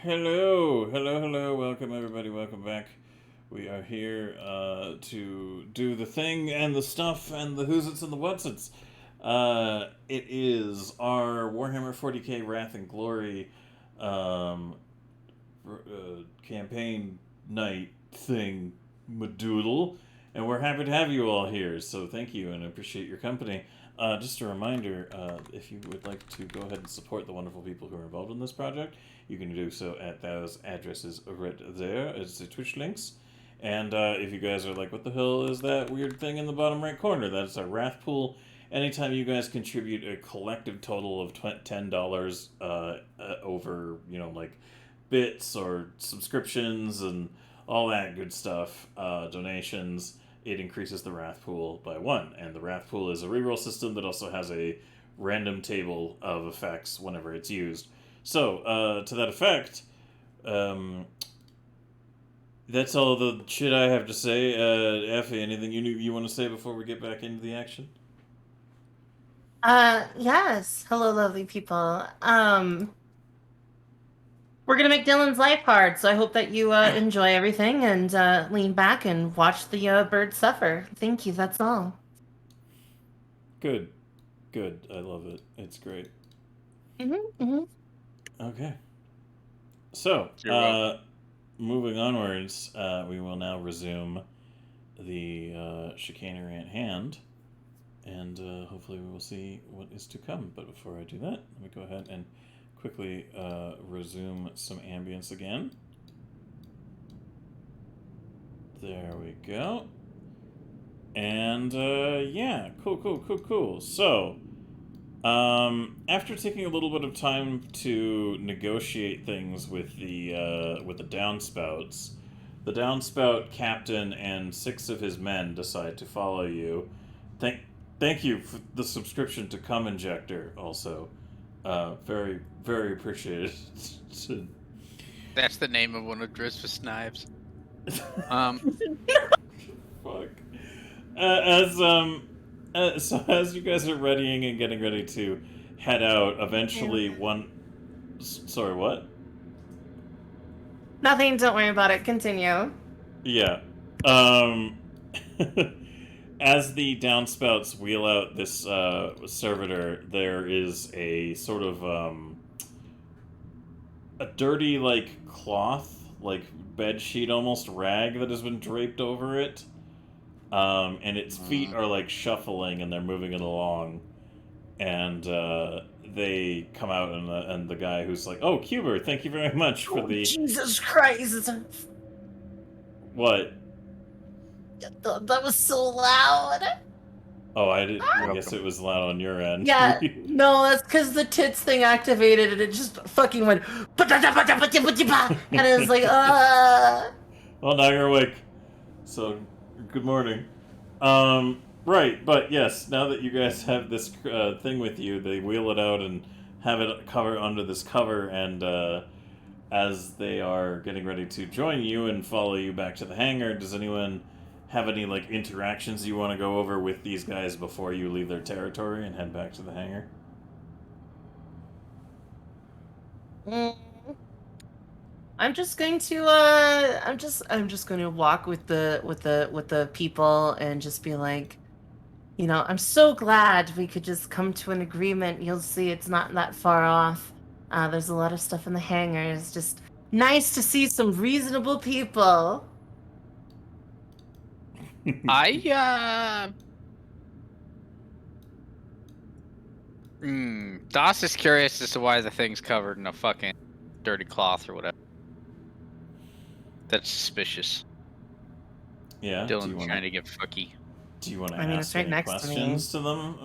Hello, welcome everybody, welcome back. We are here to do the thing and the stuff and the who's its and the what's its. It is our Warhammer 40k Wrath and Glory um, campaign night thing, Madoodle, and we're happy to have you all here, so thank you and I appreciate your company. Just a reminder, if you would like to go ahead and support the wonderful people who are involved in this project, you can do so at those addresses right there as the Twitch links. And if you guys are like, what the hell is that weird thing in the bottom right corner? That's our Wrath Pool. Anytime you guys contribute a collective total of $10 over, like bits or subscriptions and all that good stuff, donations, it increases the Wrath Pool by 1. And the Wrath Pool is a reroll system that also has a random table of effects whenever it's used. So, to that effect, that's all the shit I have to say. Effie, anything you want to say before we get back into the action? Yes. Hello, lovely people. We're gonna make Dylan's life hard, so I hope that you enjoy everything and lean back and watch the birds suffer. Thank you. That's all. Good. Good. I love it. It's great. Mm-hmm. Okay. So, You're welcome. moving onwards, we will now resume the chicanery at hand, and hopefully we will see what is to come. But before I do that, let me go ahead and quickly resume some ambience again. There we go. And yeah, cool. So, after taking a little bit of time to negotiate things with the downspouts, the downspout captain and 6 of his men decide to follow you. Thank you for the subscription to Cum Injector. Also, very appreciated. That's the name of one of Drisfus knives. Fuck. So as you guys are readying and getting ready to head out, eventually one. Sorry, what? Nothing. Don't worry about it. Continue. Yeah. Um. As the downspouts wheel out this servitor, there is a sort of a dirty cloth, like bed sheet, almost rag that has been draped over it. And its feet are like shuffling and they're moving it along. And they come out, and the guy who's like, "Oh, Cuber, thank you very much for the Jesus Christ! what." That was so loud. Oh, I guess it was loud on your end. Yeah, no, that's because the tits thing activated and it just fucking went. And it was like, Well, now you're awake. So, good morning. Right, but yes, now that you guys have this thing with you, they wheel it out and have it cover under this cover, and as they are getting ready to join you and follow you back to the hangar, does anyone have any interactions you want to go over with these guys before you leave their territory and head back to the hangar? I'm just going to I'm just going to walk with the people and just be like, I'm so glad we could just come to an agreement. You'll see it's not that far off. There's a lot of stuff in the hangar. It's just nice to see some reasonable people. Das is curious as to why the thing's covered in a fucking dirty cloth or whatever. That's suspicious. Yeah. Dylan's trying to get fucky. Do you want to I mean, ask it's right any next questions to them,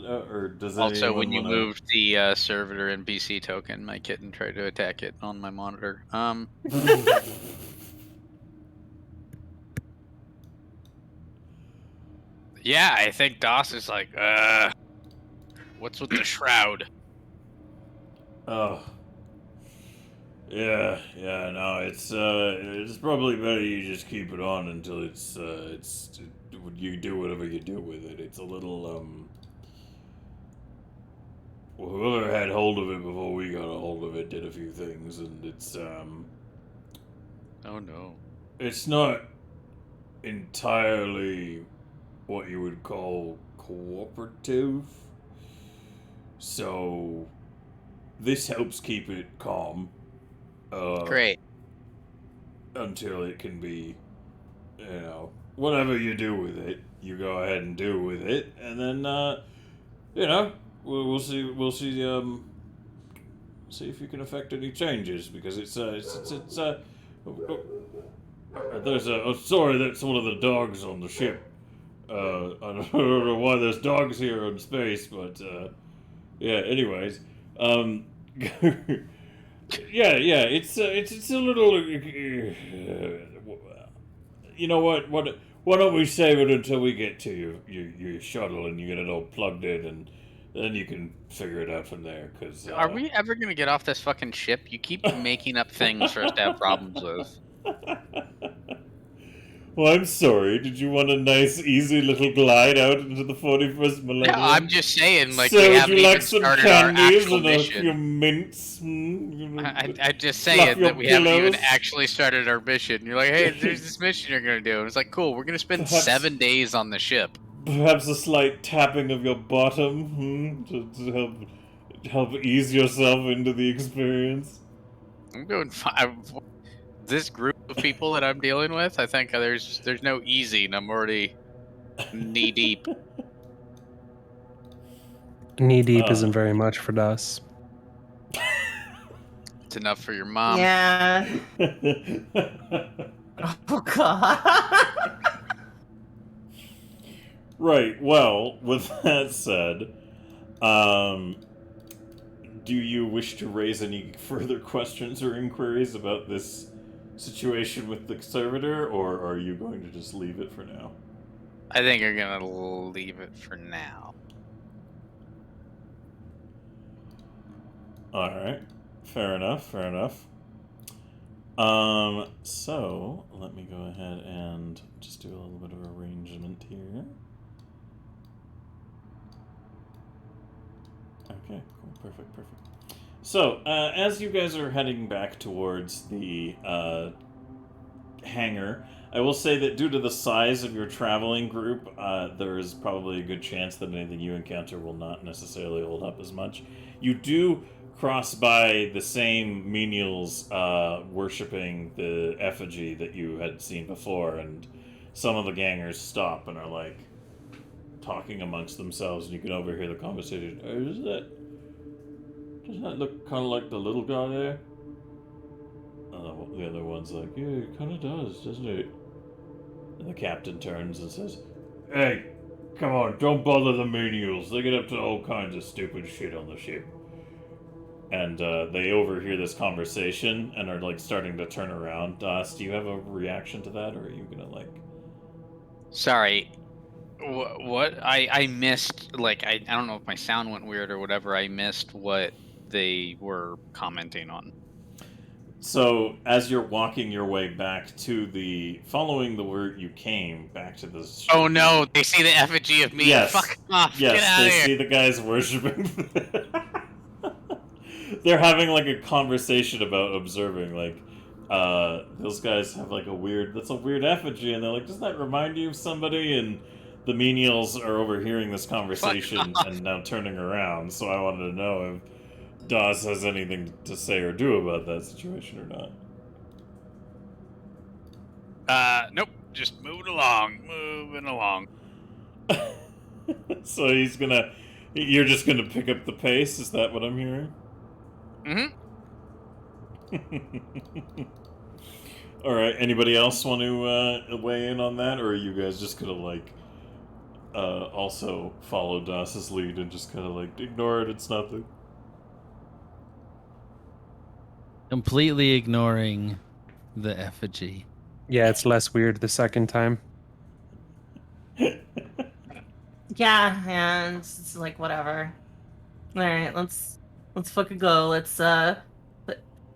or does Also, anyone when you wanna... moved the servitor NPC token, my kitten tried to attack it on my monitor. Yeah, I think Das is like, what's with the shroud? Oh. Yeah, no, it's probably better you just keep it on until you do whatever you do with it. It's a little, whoever had hold of it before we got a hold of it did a few things, and Oh no. it's not entirely what you would call cooperative. So this helps keep it calm. Great. Until it can be, whatever you do with it, you go ahead and do with it, and then, we'll see. We'll see. See if you can affect any changes because it's there's a sorry, that's one of the dogs on the ship. I don't know why there's dogs here in space, but yeah. Anyways, yeah. It's a little. You know what? Why don't we save it until we get to your shuttle and you get it all plugged in, and then you can figure it out from there. Cause Are we ever gonna get off this fucking ship? You keep making up things for us to have problems with. Well, I'm sorry. Did you want a nice, easy little glide out into the 41st millennium? No, I'm just saying, like, so we would haven't you even like some started our candies actual and a few mission. mints? I'm just Fluff saying your that we haven't even pillows? actually started our mission. You're like, hey, there's this mission you're gonna do. And it's like, cool, we're gonna spend Perhaps- 7 days on the ship. Perhaps a slight tapping of your bottom to help ease yourself into the experience. I'm doing fine. This group of people that I'm dealing with, I think there's no easy, and I'm already knee deep. Knee deep isn't very much for us. It's enough for your mom. Yeah. Oh god. Right. Well, with that said, do you wish to raise any further questions or inquiries about this situation with the servitor, or are you going to just leave it for now? I think you're gonna leave it for now. All right. Fair enough. So let me go ahead and just do a little bit of arrangement here. Okay, cool, perfect. So, as you guys are heading back towards the hangar, I will say that due to the size of your traveling group, there is probably a good chance that anything you encounter will not necessarily hold up as much. You do cross by the same menials worshipping the effigy that you had seen before, and some of the gangers stop and are like talking amongst themselves, and you can overhear the conversation. Doesn't that look kind of like the little guy there? The other one's like, yeah, it kind of does, doesn't it? And the captain turns and says, hey, come on, don't bother the menials. They get up to all kinds of stupid shit on the ship. And they overhear this conversation and are like starting to turn around. Das, do you have a reaction to that, or are you gonna like... Sorry. What? I missed, like, I don't know if my sound went weird or whatever. I missed what they were commenting on. So, as you're walking your way back to following the where you came, back to the... Oh no, they see the effigy of me. Yes. Fuck off. Yes, Get out they of here. see the guys worshipping. They're having like a conversation about observing, like, those guys have like that's a weird effigy, and they're like, doesn't that remind you of somebody? And the menials are overhearing this conversation and now turning around, so I wanted to know if Dawes has anything to say or do about that situation or not. Nope. Just moving along. So you're just gonna pick up the pace, is that what I'm hearing? Mm-hmm. Alright, anybody else want to weigh in on that, or are you guys just gonna like also follow Das's lead and just kind of like ignore it, it's nothing? Completely ignoring the effigy. Yeah, it's less weird the second time. Yeah, it's like whatever. All right, let's fucking go.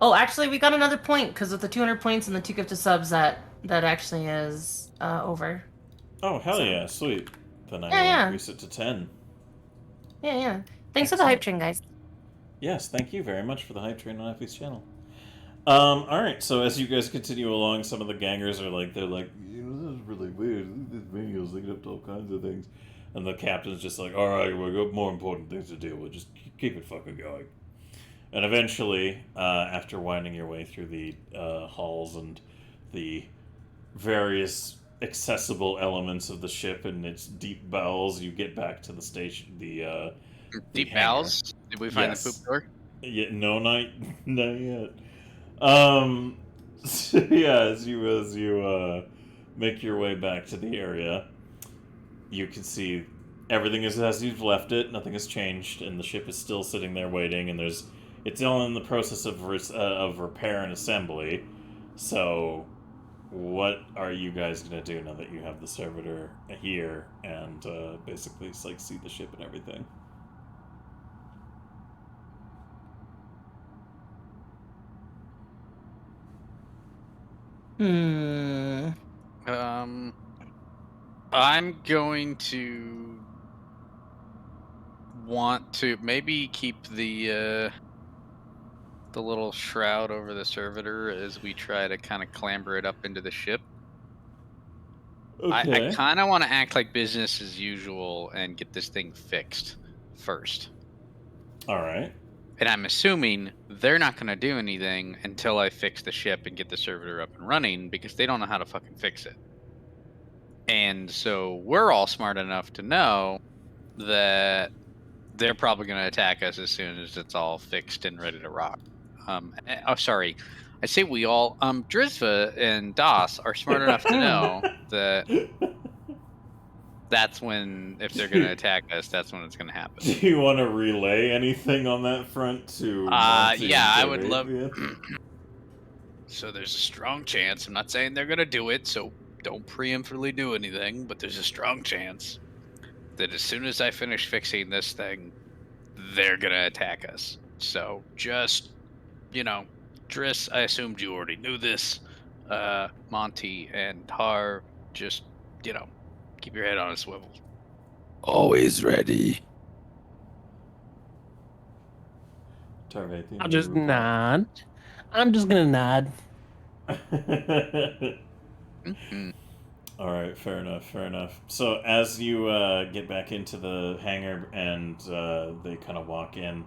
Oh, actually, we got another point because with the 200 points and the 2 gifted subs, that actually is over. Oh, hell yeah, sweet. Then I will Yeah. increase it to 10. Yeah. Thanks for the hype train, guys. Yes, thank you very much for the hype train on Effie's channel. All right. So as you guys continue along, some of the gangers are like, they're like, this is really weird. This video's linking up to all kinds of things, and the captain's just like, all right, we've got more important things to deal with. Just keep it fucking going. And eventually, after winding your way through the halls and the various accessible elements of the ship and its deep bowels, you get back to the station. The Deep hangar. bowels? Did we find the poop Yes. door? Yeah, no, not yet. So yeah, as you make your way back to the area, you can see everything is as you've left it. Nothing has changed, and the ship is still sitting there waiting. And it's all in the process of repair and assembly. So, what are you guys gonna do now that you have the servitor here and basically it's like see the ship and everything? I'm going to want to maybe keep the little shroud over the servitor as we try to kind of clamber it up into the ship. I Okay. kind of want to act like business as usual and get this thing fixed first. All right. And I'm assuming they're not going to do anything until I fix the ship and get the servitor up and running because they don't know how to fucking fix it. And so we're all smart enough to know that they're probably going to attack us as soon as it's all fixed and ready to rock. Sorry. I say we all. Drizva and Das are smart enough to know that that's when, if they're going to attack us, that's when it's going to happen. Do you want to relay anything on that front to Monty Yeah, and I would love. Octavia? So there's a strong chance. I'm not saying they're going to do it, so don't preemptively do anything, but there's a strong chance that as soon as I finish fixing this thing, they're going to attack us. So just, Driss, I assumed you already knew this. Monty and Har, just, keep your head on a swivel. Always ready. Tarvathian, I'll do just you reply? nod. I'm just gonna nod. Mhm. All right, fair enough. So as you get back into the hangar and they kind of walk in,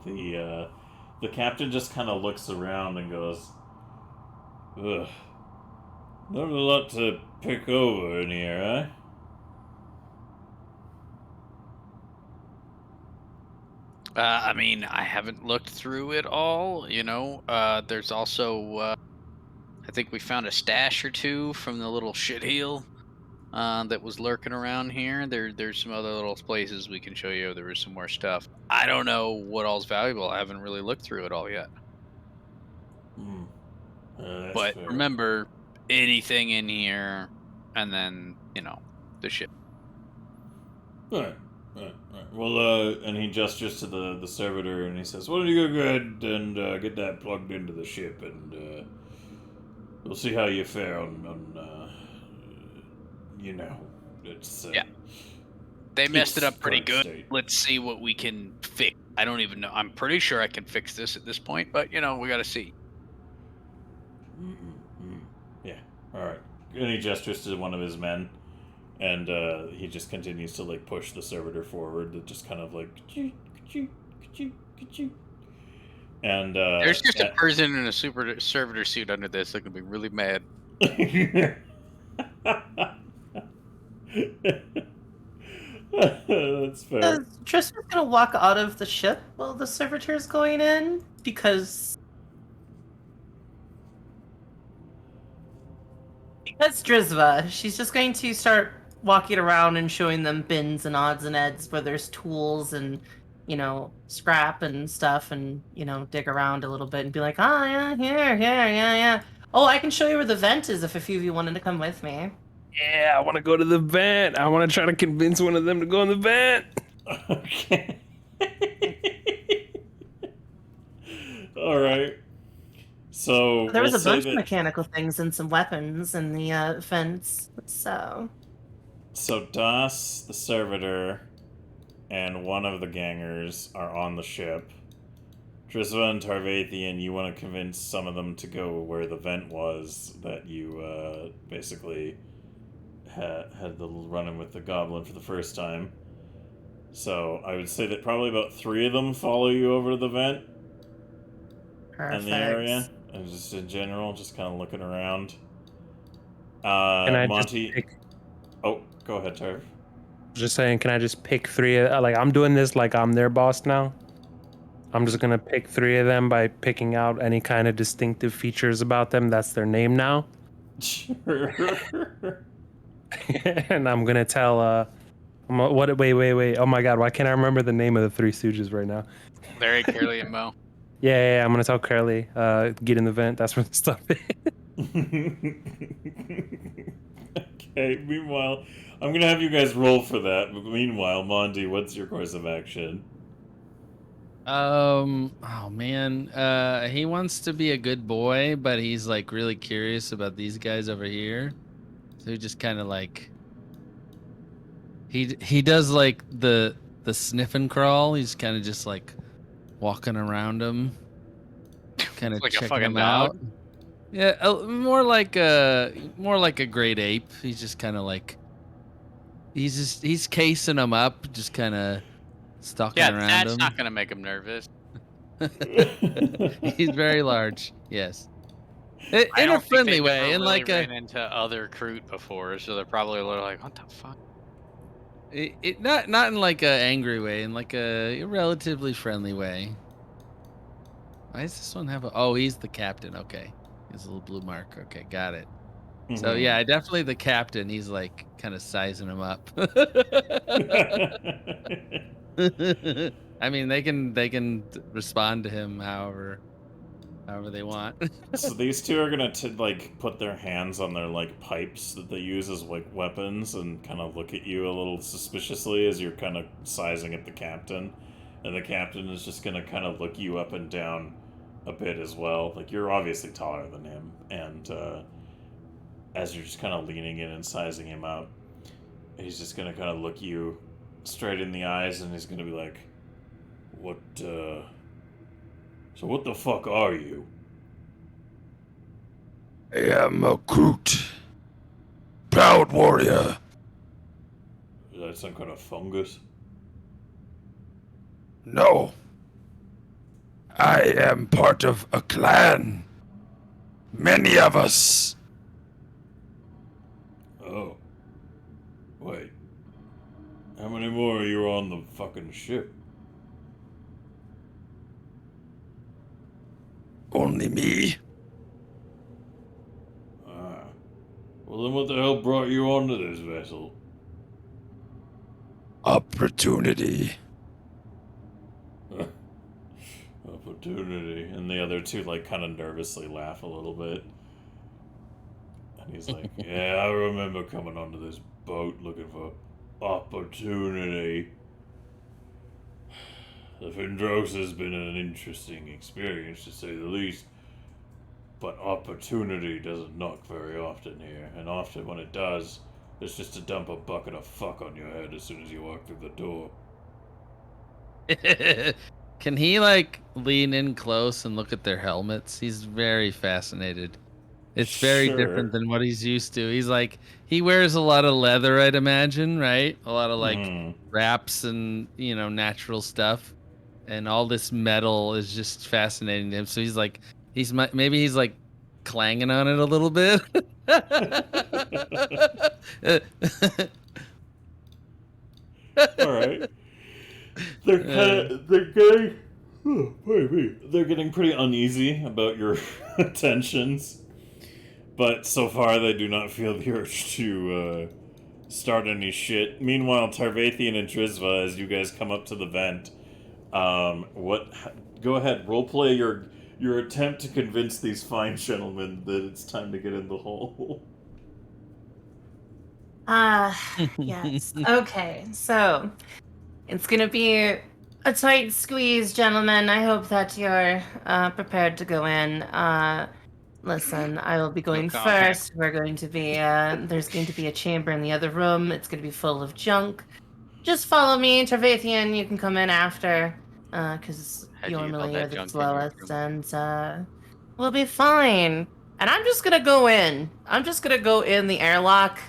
the captain just kind of looks around and goes, "Ugh, not a lot to pick over in here, eh?" I mean, I haven't looked through it all, there's also, I think we found a stash or two from the little shitheel that was lurking around here. There's some other little places we can show you. There was some more stuff. I don't know what all's valuable. I haven't really looked through it all yet. Hmm. That's But fair. remember, anything in here, and then, the ship. Alright. Well, and he gestures to the servitor and he says, "Why don't you go ahead and get that plugged into the ship, and we'll see how you fare on it's Yeah. They messed it its up pretty current good. state." Let's see what we can fix. I don't even know. I'm pretty sure I can fix this at this point, but, we got to see. Yeah. All right. And he gestures to one of his men, and he just continues to like push the servitor forward. That just kind of like, and There's just a person in a super servitor suit under this that can be really mad. That's fair. Tristan's gonna walk out of the ship while the servitor's going in because Drizva, she's just going to start walking around and showing them bins and odds and ends where there's tools and, scrap and stuff and, dig around a little bit and be like, oh, yeah, here, yeah. Oh, I can show you where the vent is if a few of you wanted to come with me. Yeah, I want to go to the vent. I want to try to convince one of them to go in the vent. Okay. All right. So There was we'll a say bunch of that- mechanical things and some weapons in the fence, so... So Das, the servitor, and one of the gangers are on the ship, Drizva and Tarvathian, you want to convince some of them to go where the vent was that you basically had the run-in with the goblin for the first time. So I would say that probably about 3 of them follow you over to the vent Perfect. in the area, and just in general, just kind of looking around. Can I Monty. just pick, Oh, go ahead, Tarv. just saying, can I just pick 3? Like, I'm doing this like I'm their boss now. I'm just gonna pick 3 of them by picking out any kind of distinctive features about them. That's their name now. Sure. And I'm gonna tell what wait. Oh my god, why can't I remember the name of the 3 Stooges right now? Larry, Curly, and Mo. Yeah, I'm gonna tell Curly, get in the vent, that's where the stuff is. Okay, meanwhile, I'm gonna have you guys roll for that. But meanwhile, Monty, what's your course of action? Oh man, he wants to be a good boy, but he's like really curious about these guys over here. So he just kind of like he does like the sniff and crawl. He's kind of just like walking around them, kind of Like a checking fucking them out. dog? Yeah, more like a great ape. He's just kind of like he's casing them up, just kind of stalking Yeah, around that's them. not gonna make him nervous. He's very large. Yes. I In a don't think friendly they've way, ever in really like a ran into other Kroot before, so they're probably a little like, what the fuck? not in like a angry way, in like a relatively friendly way. Why does this one have a? Oh, he's the captain. Okay, he has a little blue mark. Okay, got it. So yeah, definitely the captain. He's like kind of sizing him up. I mean, they can respond to him however they want. So these two are gonna like put their hands on their like pipes that they use as like weapons and kind of look at you a little suspiciously as you're kind of sizing at the captain, and the captain is just gonna kind of look you up and down a bit as well. Like you're obviously taller than him, and as you're just kind of leaning in and sizing him up, he's just gonna kind of look you straight in the eyes, and he's gonna be like, "What? So what the fuck are you?" I am a Groot. Proud warrior. Is that some kind of fungus? No. I am part of a clan. Many of us. Oh. Wait. How many more are you on the fucking ship? Only me. Ah. Well, then what the hell brought you onto this vessel? Opportunity. Opportunity. And the other two, like, kind of nervously laugh a little bit. And he's like, yeah, I remember coming onto this boat looking for opportunity. The Findroso has been an interesting experience, to say the least. But opportunity doesn't knock very often here. And often when it does, it's just to dump a bucket of fuck on your head as soon as you walk through the door. Can he like lean in close and look at their helmets? He's very fascinated. It's very different than what he's used to. He's like, he wears a lot of leather, I'd imagine, right? A lot of like wraps and, you know, natural stuff. And all this metal is just fascinating to him. So he's like, maybe he's like clanging on it a little bit. All right. They're getting pretty uneasy about your attentions, but so far they do not feel the urge to start any shit. Meanwhile, Tarvathian and Drizva, as you guys come up to the vent, go ahead, roleplay your attempt to convince these fine gentlemen that it's time to get in the hole. Yes. Okay, so it's gonna be a tight squeeze, gentlemen. I hope that you're prepared to go in. Listen, I will be going comment. first. We're going to be there's going to be a chamber in the other room. It's going to be full of junk. Just follow me, Trevathian. You can come in after. because How'd you get all normally that you're the junk in your slowest, room? and we'll be fine. And I'm just gonna go in. I'm just gonna go in the airlock,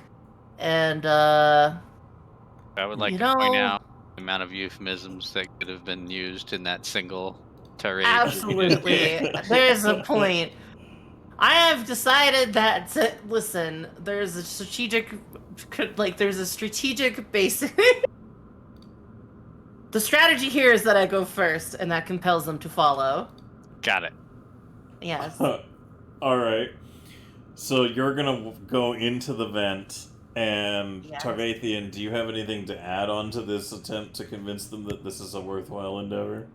and I would like you to point know, out the amount of euphemisms that could have been used in that single tirade. absolutely, there's a point. I have decided that listen, there's a strategic basic. The strategy here is that I go first, and that compels them to follow. Got it. Yes. All right. So you're gonna go into the vent, and Yes. Tarvathian, do you have anything to add on to this attempt to convince them that this is a worthwhile endeavor?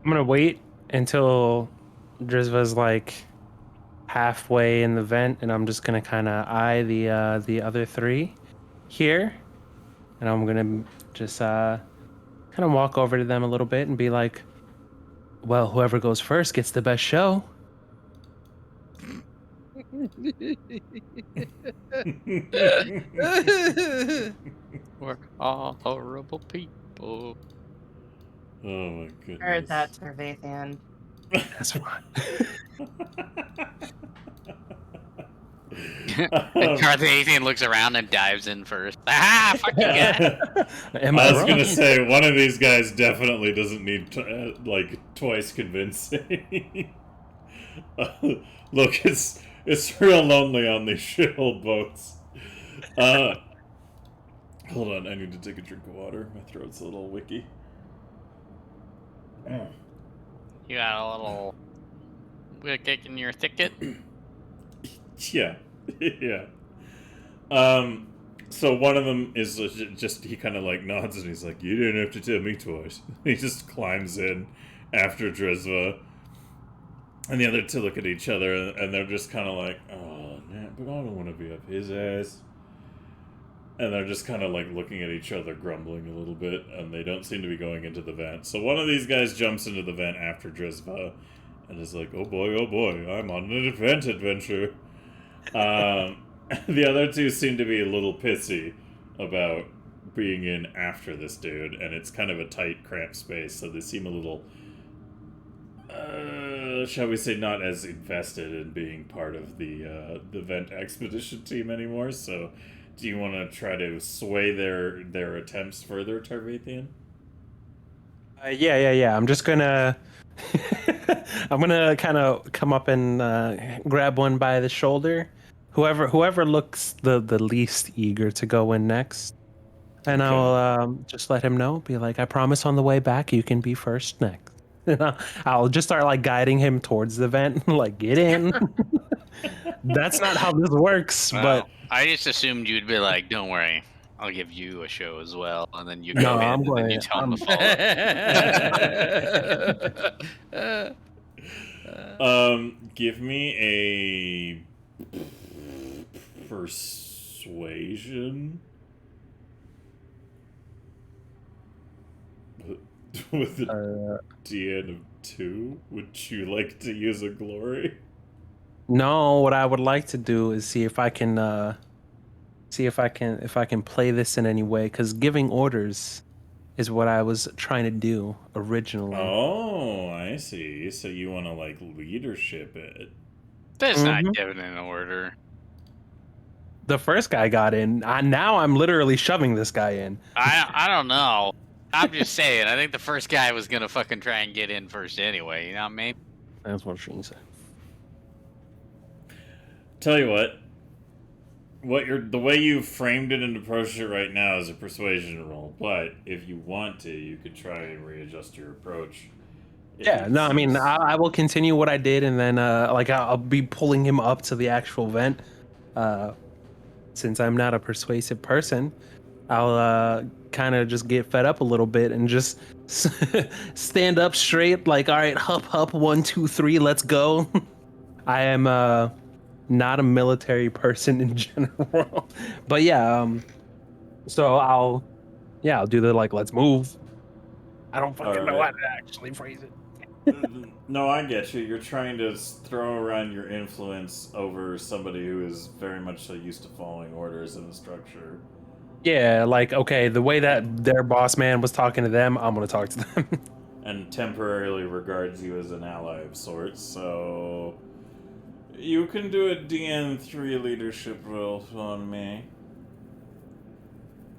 I'm gonna wait until Drizva's like halfway in the vent, and I'm just gonna kind of eye the other three here, and I'm gonna just kind of walk over to them a little bit and be like, "Well, whoever goes first gets the best show." We're all horrible people. Oh my goodness. Heard that, Tarvathian. That's fine. And Carthathian looks around and dives in first. Ah, fuck you guys. Am I I was wrong? gonna say one of these guys definitely doesn't need like twice convincing. Look, it's real lonely on these shithole boats. Hold on, I need to take a drink of water. My throat's a little wicky. You got a little kick in your ticket. Yeah, yeah. So one of them is just he kind of like nods and he's like, "You didn't have to tell me twice." He just climbs in after Drizva, and the other two look at each other and they're just kind of like, "Oh man, but I don't want to be up his ass." And they're just kind of like looking at each other, grumbling a little bit, and they don't seem to be going into the vent. So one of these guys jumps into the vent after Drizva, and is like, oh boy, I'm on an vent adventure." The other two seem to be a little pissy about being in after this dude, and it's kind of a tight, cramped space, so they seem a little, shall we say, not as invested in being part of the vent expedition team anymore. So, do you want to try to sway their attempts further, Tarvathian? Yeah. I'm just gonna, I'm gonna kind of come up and grab one by the shoulder. Whoever looks the least eager to go in next, and Okay. I'll just let him know. Be like, I promise on the way back you can be first next. I'll just start like guiding him towards the vent, like get in. That's not how this works, Well, but I just assumed you'd be like, "Don't worry, I'll give you a show as well," and then you No, go in, I'm and then you going- tell them to follow. Give me a persuasion with a DN of 2. Would you like to use a glory? no. What I would like to do is see if I can play this in any way, because giving orders is what I was trying to do originally. Oh, I see. So you want to like leadership it? That's not Mhm. giving an order. The first guy got in. Now I'm literally shoving this guy in. I don't know. I'm just saying. I think the first guy was gonna fucking try and get in first anyway. You know what I mean? That's what she said. Tell you what. The way you framed it and approached it right now is a persuasion roll. But if you want to, you could try and readjust your approach. Yeah, no, I mean, I will continue what I did, and then like I'll be pulling him up to the actual vent. Since I'm not a persuasive person, I'll kind of just get fed up a little bit and just stand up straight, like, all right, hup, 1, 2, 3, let's go. I am not a military person in general, but yeah, so I'll do the like, let's move. I don't fucking know how to actually phrase it. No, I get you. You're trying to throw around your influence over somebody who is very much so used to following orders in the structure. Yeah, like, okay, the way that their boss man was talking to them, I'm gonna talk to them. and temporarily regards you as an ally of sorts. So you can do a DN3 leadership roll on me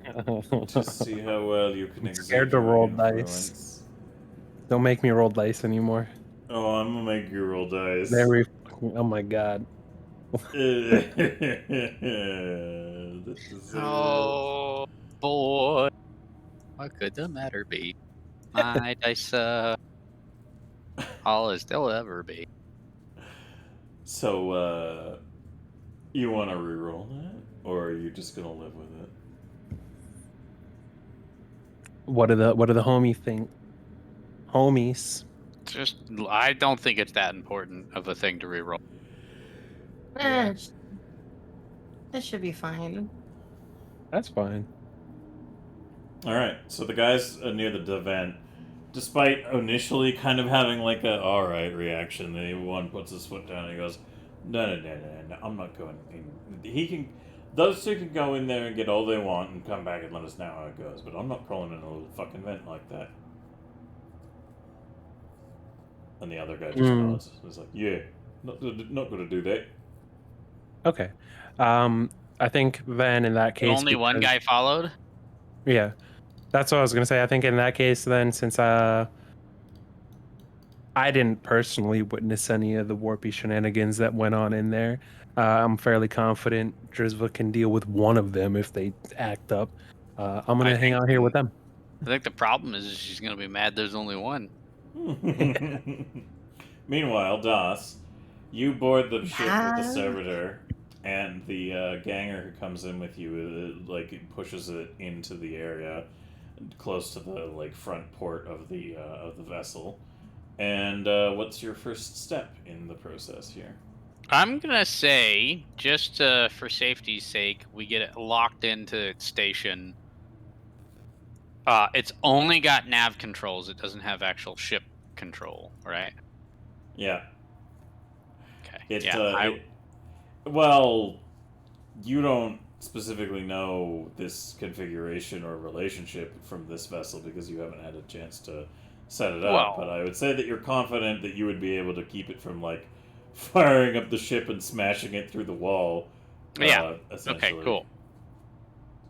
to see how well you can I'm exert scared to your roll dice. influence. Don't make me roll dice anymore. Oh, I'm gonna make you roll dice. Very fucking. Oh my god. This is Oh boy, what could the matter be? My dice, all as they'll ever be. So, you want to reroll that, or are you just gonna live with it? What do the homie think? Homies. Just, I don't think it's that important of a thing to reroll. That should be fine. That's fine. All right. So the guys near the vent, despite initially kind of having like a all right reaction, the one puts his foot down and he goes, no, I'm not going in. He can. Those two can go in there and get all they want and come back and let us know how it goes. But I'm not crawling in a little fucking vent like that. And the other guy just nods. He's like, yeah, not going to do that. Okay. I think then in that case, Only one because- guy followed? Yeah, that's what I was gonna say. I think in that case, then since I didn't personally witness any of the warpy shenanigans that went on in there, I'm fairly confident Drizva can deal with one of them if they act up. I'm gonna hang out here with them. I think the problem is she's gonna be mad there's only one. Meanwhile, Das, you board the ship with the Yeah. servitor, and the ganger who comes in with you, it pushes it into the area close to the front port of the vessel. And what's your first step in the process here? I'm gonna say, just for safety's sake, we get it locked into its station. It's only got nav controls. It doesn't have actual ship control, right? Yeah. Okay. Well, you don't specifically know this configuration or relationship from this vessel because you haven't had a chance to set it up. Well- But I would say that you're confident that you would be able to keep it from firing up the ship and smashing it through the wall. Yeah. Essentially. Okay, cool.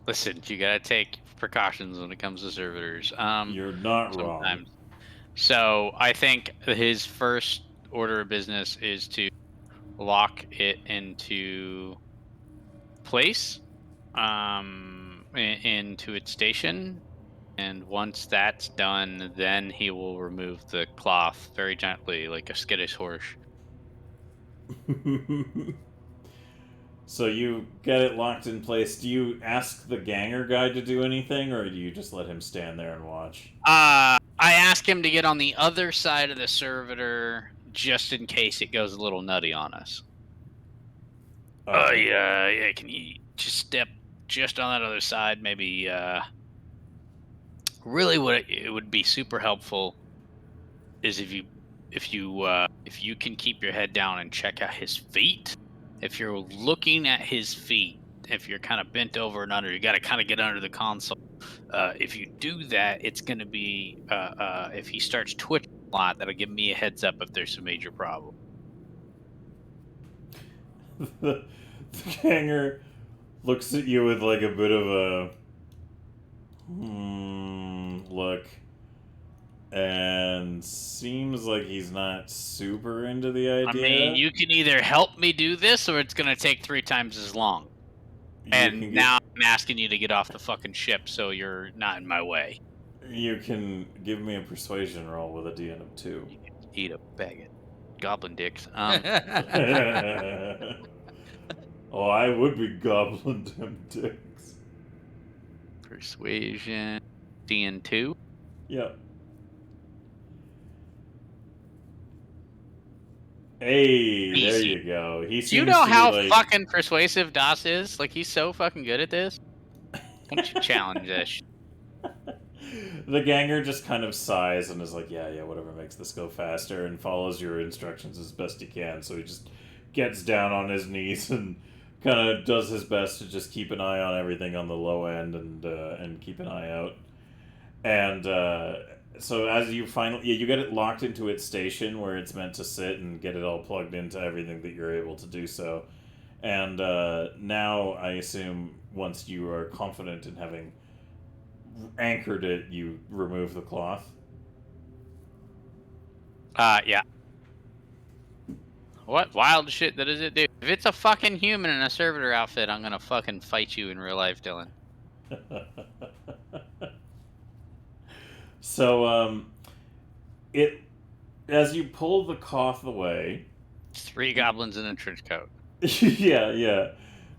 Listen, you gotta take precautions when it comes to servitors. You're not wrong. Sometimes. So I think his first order of business is to lock it into place, into its station, and once that's done, then he will remove the cloth very gently, like a skittish horse. So you get it locked in place. Do you ask the ganger guy to do anything, or do you just let him stand there and watch? I ask him to get on the other side of the servitor just in case it goes a little nutty on us. Yeah. Can you just step just on that other side? Maybe. Really, what it would be super helpful is if you can keep your head down and check out his feet. If you're looking at his feet, if you're kind of bent over and under, you got to kind of get under the console. If you do that, it's going to be if he starts twitching a lot, that'll give me a heads up if there's a major problem. The ganger looks at you with a bit of a look, and seems like he's not super into the idea. I mean, you can either help me do this, or it's going to take 3 times as long. And now I'm asking you to get off the fucking ship so you're not in my way. You can give me a persuasion roll with a DN of 2. You can eat a bag of goblin dicks. Oh, I would be goblin them dicks. Persuasion, DN2. Yep. Hey, there Easy. you go. He Do you seems know to how be fucking persuasive Das is? He's so fucking good at this. Why don't you challenge this? The ganger just kind of sighs and is like, yeah, whatever makes this go faster, and follows your instructions as best he can. So he just gets down on his knees and kind of does his best to just keep an eye on everything on the low end and keep an eye out. And so as you finally, you get it locked into its station where it's meant to sit and get it all plugged into everything that you're able to do so. And now I assume once you are confident in having anchored it, you remove the cloth. Yeah. What wild shit does it do? If it's a fucking human in a servitor outfit, I'm gonna fucking fight you in real life, Dylan. So it as you pull the cloth away. 3 goblins in a trench coat. Yeah.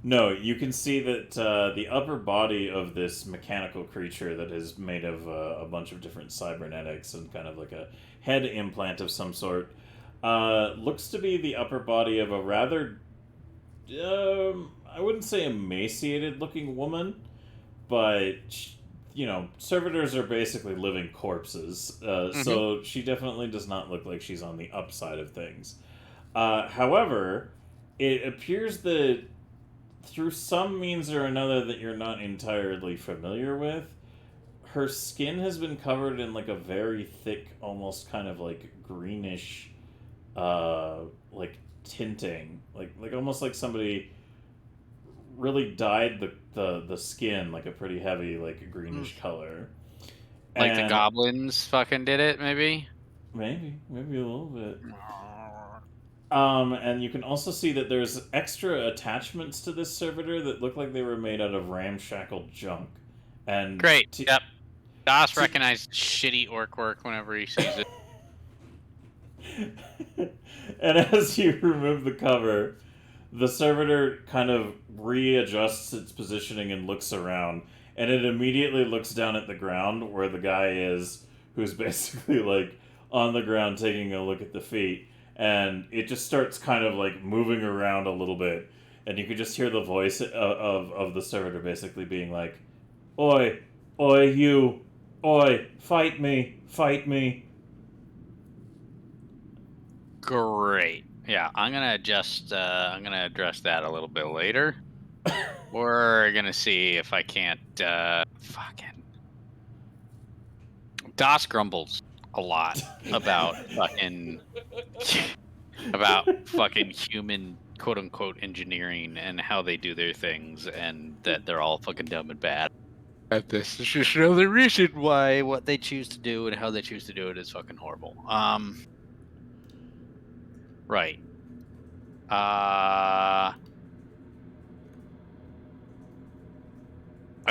No, you can see that the upper body of this mechanical creature that is made of a bunch of different cybernetics and kind of like a head implant of some sort looks to be the upper body of a rather, I wouldn't say emaciated looking woman, but servitors are basically living corpses, so she definitely does not look like she's on the upside of things. However, it appears that through some means or another that you're not entirely familiar with, her skin has been covered in like a very thick, almost kind of like greenish, like tinting, like almost like somebody really dyed the skin like a pretty heavy like greenish color. Like the And goblins fucking did it, maybe? maybe a little bit. And you can also see that there's extra attachments to this servitor that look like they were made out of ramshackle junk. And Great. Yep. Das recognizes shitty orc work whenever he sees it. And as you remove the cover, the servitor kind of readjusts its positioning and looks around, and it immediately looks down at the ground where the guy is, who's basically like on the ground taking a look at the feet. And it just starts kind of like moving around a little bit, and you can just hear the voice of the servitor basically being like, "Oi, you, oi, fight me." Great. Yeah, I'm gonna address that a little bit later. We're gonna see if I can't fucking Das grumbles a lot about fucking human quote unquote engineering and how they do their things, and that they're all fucking dumb and bad. At this is just another reason why what they choose to do and how they choose to do it is fucking horrible. Right. I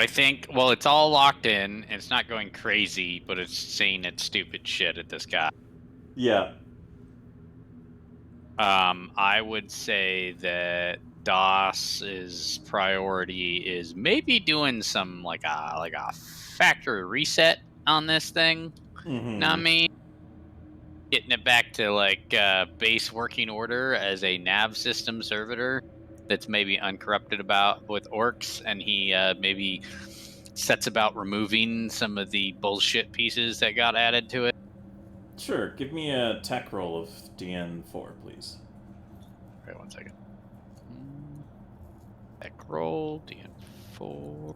think, well, it's all locked in, and it's not going crazy, but it's saying its stupid shit at this guy. Yeah. I would say that DOS's priority is maybe doing some like a factory reset on this thing. Mm-hmm. Know what I mean? Getting it back to like base working order as a nav system servitor that's maybe uncorrupted about with orcs, and he maybe sets about removing some of the bullshit pieces that got added to it. Sure, give me a tech roll of DN4, please. Wait 1 second. Tech roll DN4.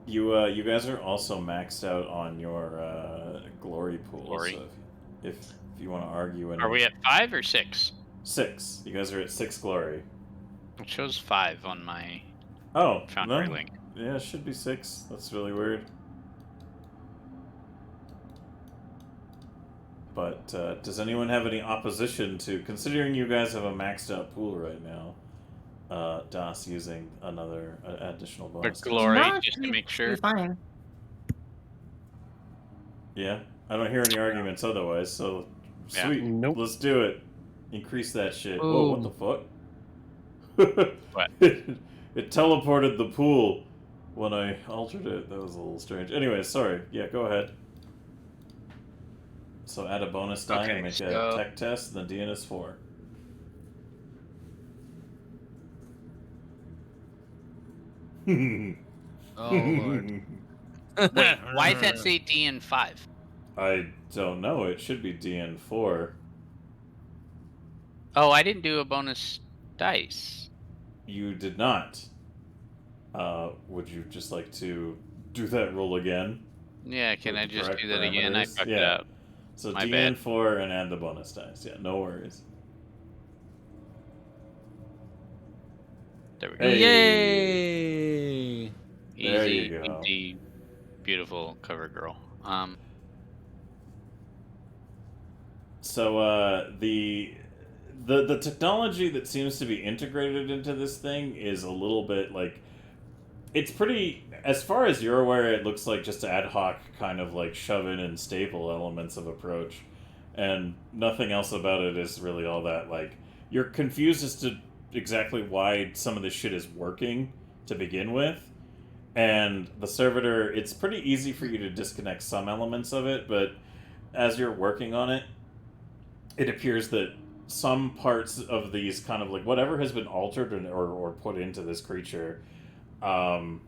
You guys are also maxed out on your glory pool. Glory. So if you want to argue, Are we at 5 or 6? 6? You guys are at 6 glory. It shows 5 on my no. Foundry link. Yeah, it should be 6. That's really weird. But does anyone have any opposition to, considering you guys have a maxed out pool right now, DOS using another additional bonus? Glory, No, just to you'd make sure. be fine. Yeah, I don't hear any arguments otherwise. So Yeah. sweet, Nope. let's do it. Increase that shit. Ooh. Whoa, what the fuck? What? It teleported the pool when I altered it. That was a little strange. Anyway, sorry. Yeah, go ahead. So add a bonus die Okay, and make so- a tech test, and the DN is 4. Oh lord. Wait, why does that say DN5? I don't know. It should be DN4. Oh, I didn't do a bonus dice. You did not. Would you just like to do that roll again? Yeah, can with I the just correct do that again? I parameters. fucked it Yeah. up. So My DN4 and add the bonus dice. Yeah, no worries. There we go. Hey. Yay! There you Easy, go. easy, beautiful cover girl. So the technology that seems to be integrated into this thing is a little bit like, it's pretty, as far as you're aware, it looks like just ad hoc kind of like shove in and staple elements of approach, and nothing else about it is really all that, like, you're confused as to exactly why some of this shit is working to begin with. And the servitor, it's pretty easy for you to disconnect some elements of it, but as you're working on it, it appears that some parts of these kind of like whatever has been altered or put into this creature, um,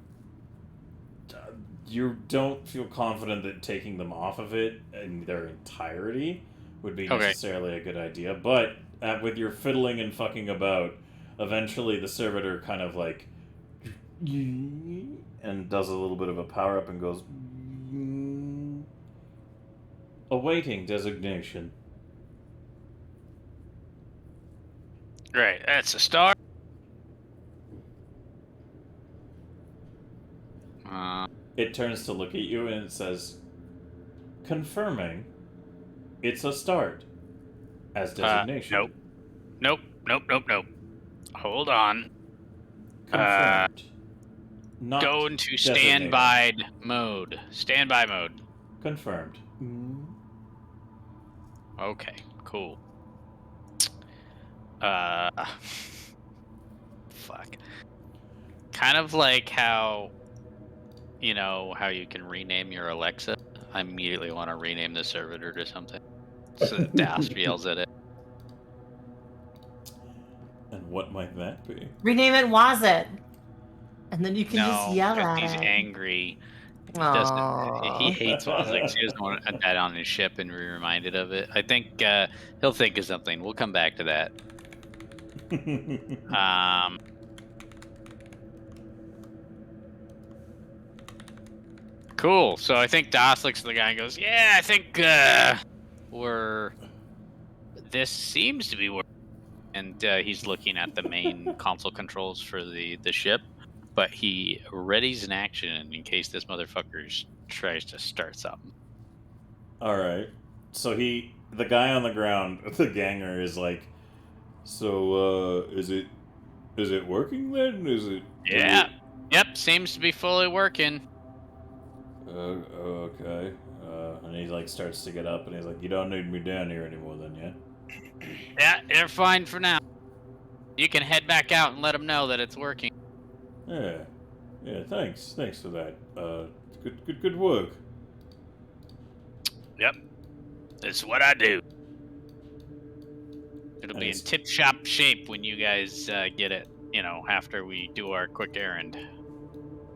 you don't feel confident that taking them off of it in their entirety would be Okay. necessarily a good idea. But with your fiddling and fucking about, eventually the servitor kind of like and does a little bit of a power up and goes awaiting designation. Right, that's a start. It turns to look at you and it says, confirming it's a start as designation. Nope. Hold on. Confirmed. Not Go into designated. standby mode. Standby mode. Confirmed. Okay, cool. Fuck. Kind of like how, you know, how you can rename your Alexa. I immediately want to rename the servitor to something. So Das yells at it. And what might that be? Rename it Was It, and then you can just No, yell because at he's it. angry. He Aww. hates Wozniak. He doesn't want that on his ship and be reminded of it. I think he'll think of something. We'll come back to that. Cool. So I think Das looks at the guy and goes, "Yeah, I think this seems to be working." And he's looking at the main console controls for the ship, but he readies an action in case this motherfucker tries to start something. All right. So the guy on the ground, the ganger, is like, so is it working then? Yeah. Yep. Seems to be fully working. Okay. And he like starts to get up, and he's like, "You don't need me down here anymore, then, yeah?" Yeah, they're fine for now. You can head back out and let them know that it's working. Yeah. Thanks for that. Good work. Yep. That's what I do. It'll be in Nice. tip-top shape when you guys get it, you know, after we do our quick errand.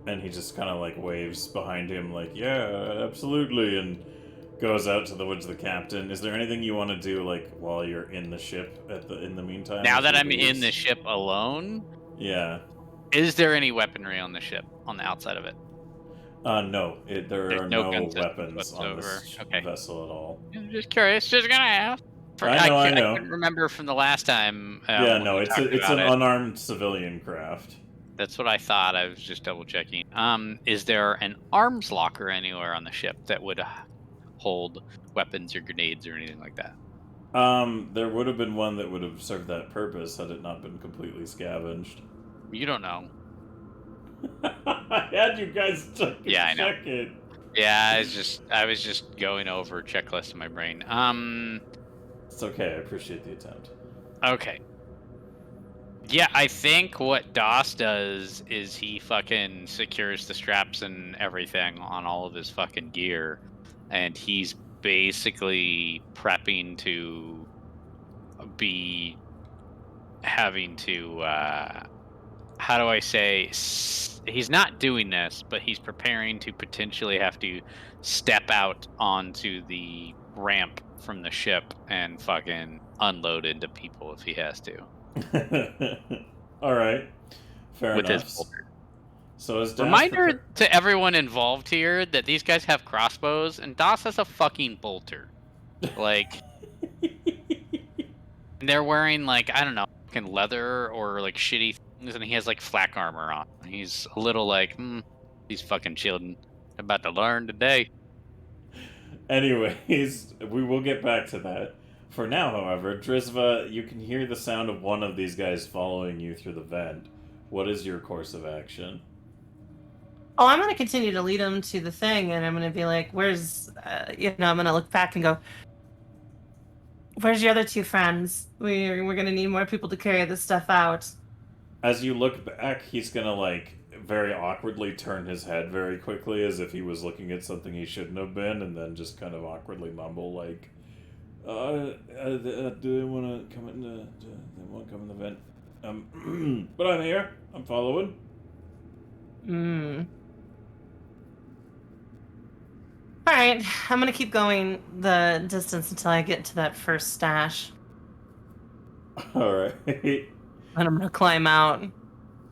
And he just kind of like waves behind him, like, "Yeah, absolutely," and goes out to the woods of the captain. Is there anything you want to do, like, while you're in the ship in the meantime? Now if that he I'm in leaves? the ship alone, Yeah. is there any weaponry on the ship, on the outside of it? No. There There's are no no gun systems weapons on this whatsoever. Okay. vessel at all. I'm just curious, just gonna ask. I know. I couldn't remember from the last time. Yeah, when no, we it's talked an about it. unarmed civilian craft. That's what I thought. I was just double checking. Is there an arms locker anywhere on the ship that would hold weapons or grenades or anything like that? There would have been one that would have served that purpose had it not been completely scavenged. You don't know. I had you guys check it. Yeah, I was just going over a checklist in my brain. It's okay. I appreciate the attempt. Okay. Yeah, I think what DOS does is he fucking secures the straps and everything on all of his fucking gear, and he's basically prepping to be having to how do I say, he's not doing this, but he's preparing to potentially have to step out onto the ramp from the ship and fucking unload into people if he has to. All right. Fair With enough. his bolter. So as Das Reminder to everyone involved here that these guys have crossbows and Das has a fucking bolter. Like, and they're wearing like, I don't know, fucking leather or like shitty things, and he has like flak armor on. He's a little like, these fucking children about to learn today. Anyways, we will get back to that. For now, however, Drizva, you can hear the sound of one of these guys following you through the vent. What is your course of action? Oh, I'm gonna continue to lead him to the thing, and I'm gonna be like, "Where's?" I'm gonna look back and go, "Where's your other two friends? We're gonna need more people to carry this stuff out." As you look back, he's gonna like very awkwardly turn his head very quickly as if he was looking at something he shouldn't have been, and then just kind of awkwardly mumble like, "Do they want to come in? They want to come in the vent? But I'm here. I'm following." All right, I'm gonna keep going the distance until I get to that first stash, All right. and I'm gonna climb out.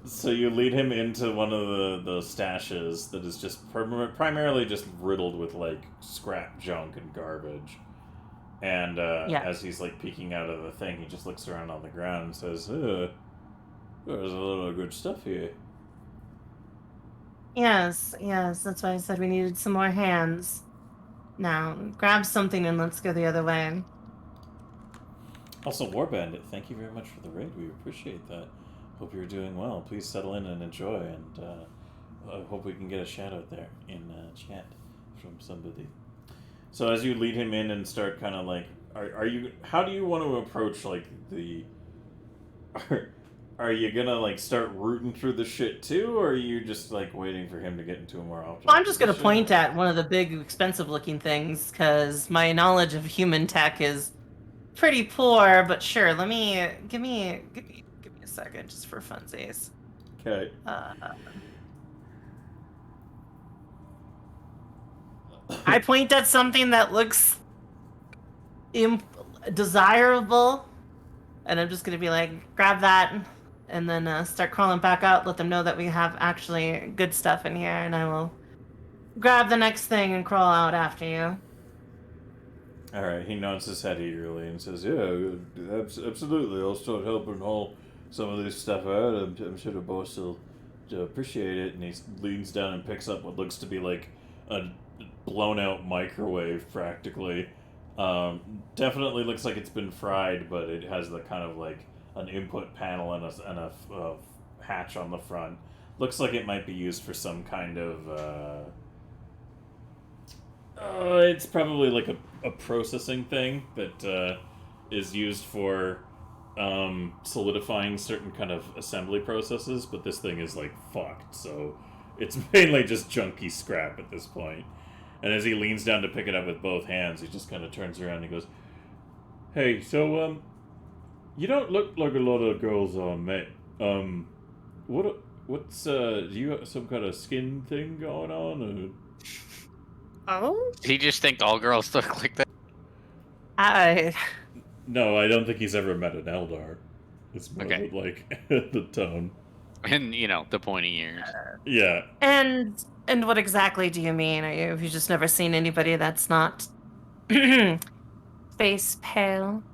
So you lead him into one of the stashes that is just primarily just riddled with like scrap junk and garbage. And as he's like peeking out of the thing, he just looks around on the ground and says, "There's a lot of good stuff here." Yes, that's why I said we needed some more hands. Now, grab something and let's go the other way. Also, War Bandit, thank you very much for the raid. We appreciate that. Hope you're doing well. Please settle in and enjoy, and I hope we can get a shout out there in chat from somebody. So as you lead him in and start kind of like, are you? How do you want to approach like the? Are you gonna like start rooting through the shit too, or are you just like waiting for him to get into a more optimal? Well, I'm just gonna position? point at one of the big, expensive-looking things because my knowledge of human tech is pretty poor. But sure, let me give me a second just for funsies. Okay. I point at something that looks desirable, and I'm just gonna be like, grab that, and then start crawling back out. Let them know that we have actually good stuff in here, and I will grab the next thing and crawl out after you. All right. He nods his head eagerly and says, "Yeah, absolutely. I'll start helping haul some of this stuff out. I'm sure the boss will appreciate it." And he leans down and picks up what looks to be like a blown-out microwave, practically. Definitely looks like it's been fried, but it has the kind of like an input panel and a hatch on the front. Looks like it might be used for some kind of. It's probably like a processing thing that is used for solidifying certain kind of assembly processes, but this thing is like fucked, so it's mainly just junky scrap at this point. And as he leans down to pick it up with both hands, he just kind of turns around and he goes, "Hey, so you don't look like a lot of girls I met. What's do you have some kind of skin thing going on, or?" Oh? He just think all girls look like that. No, I don't think he's ever met an Eldar. It's more Okay. like the tone. And, the pointy ears. Yeah. And what exactly do you mean? Have you just never seen anybody that's not face pale?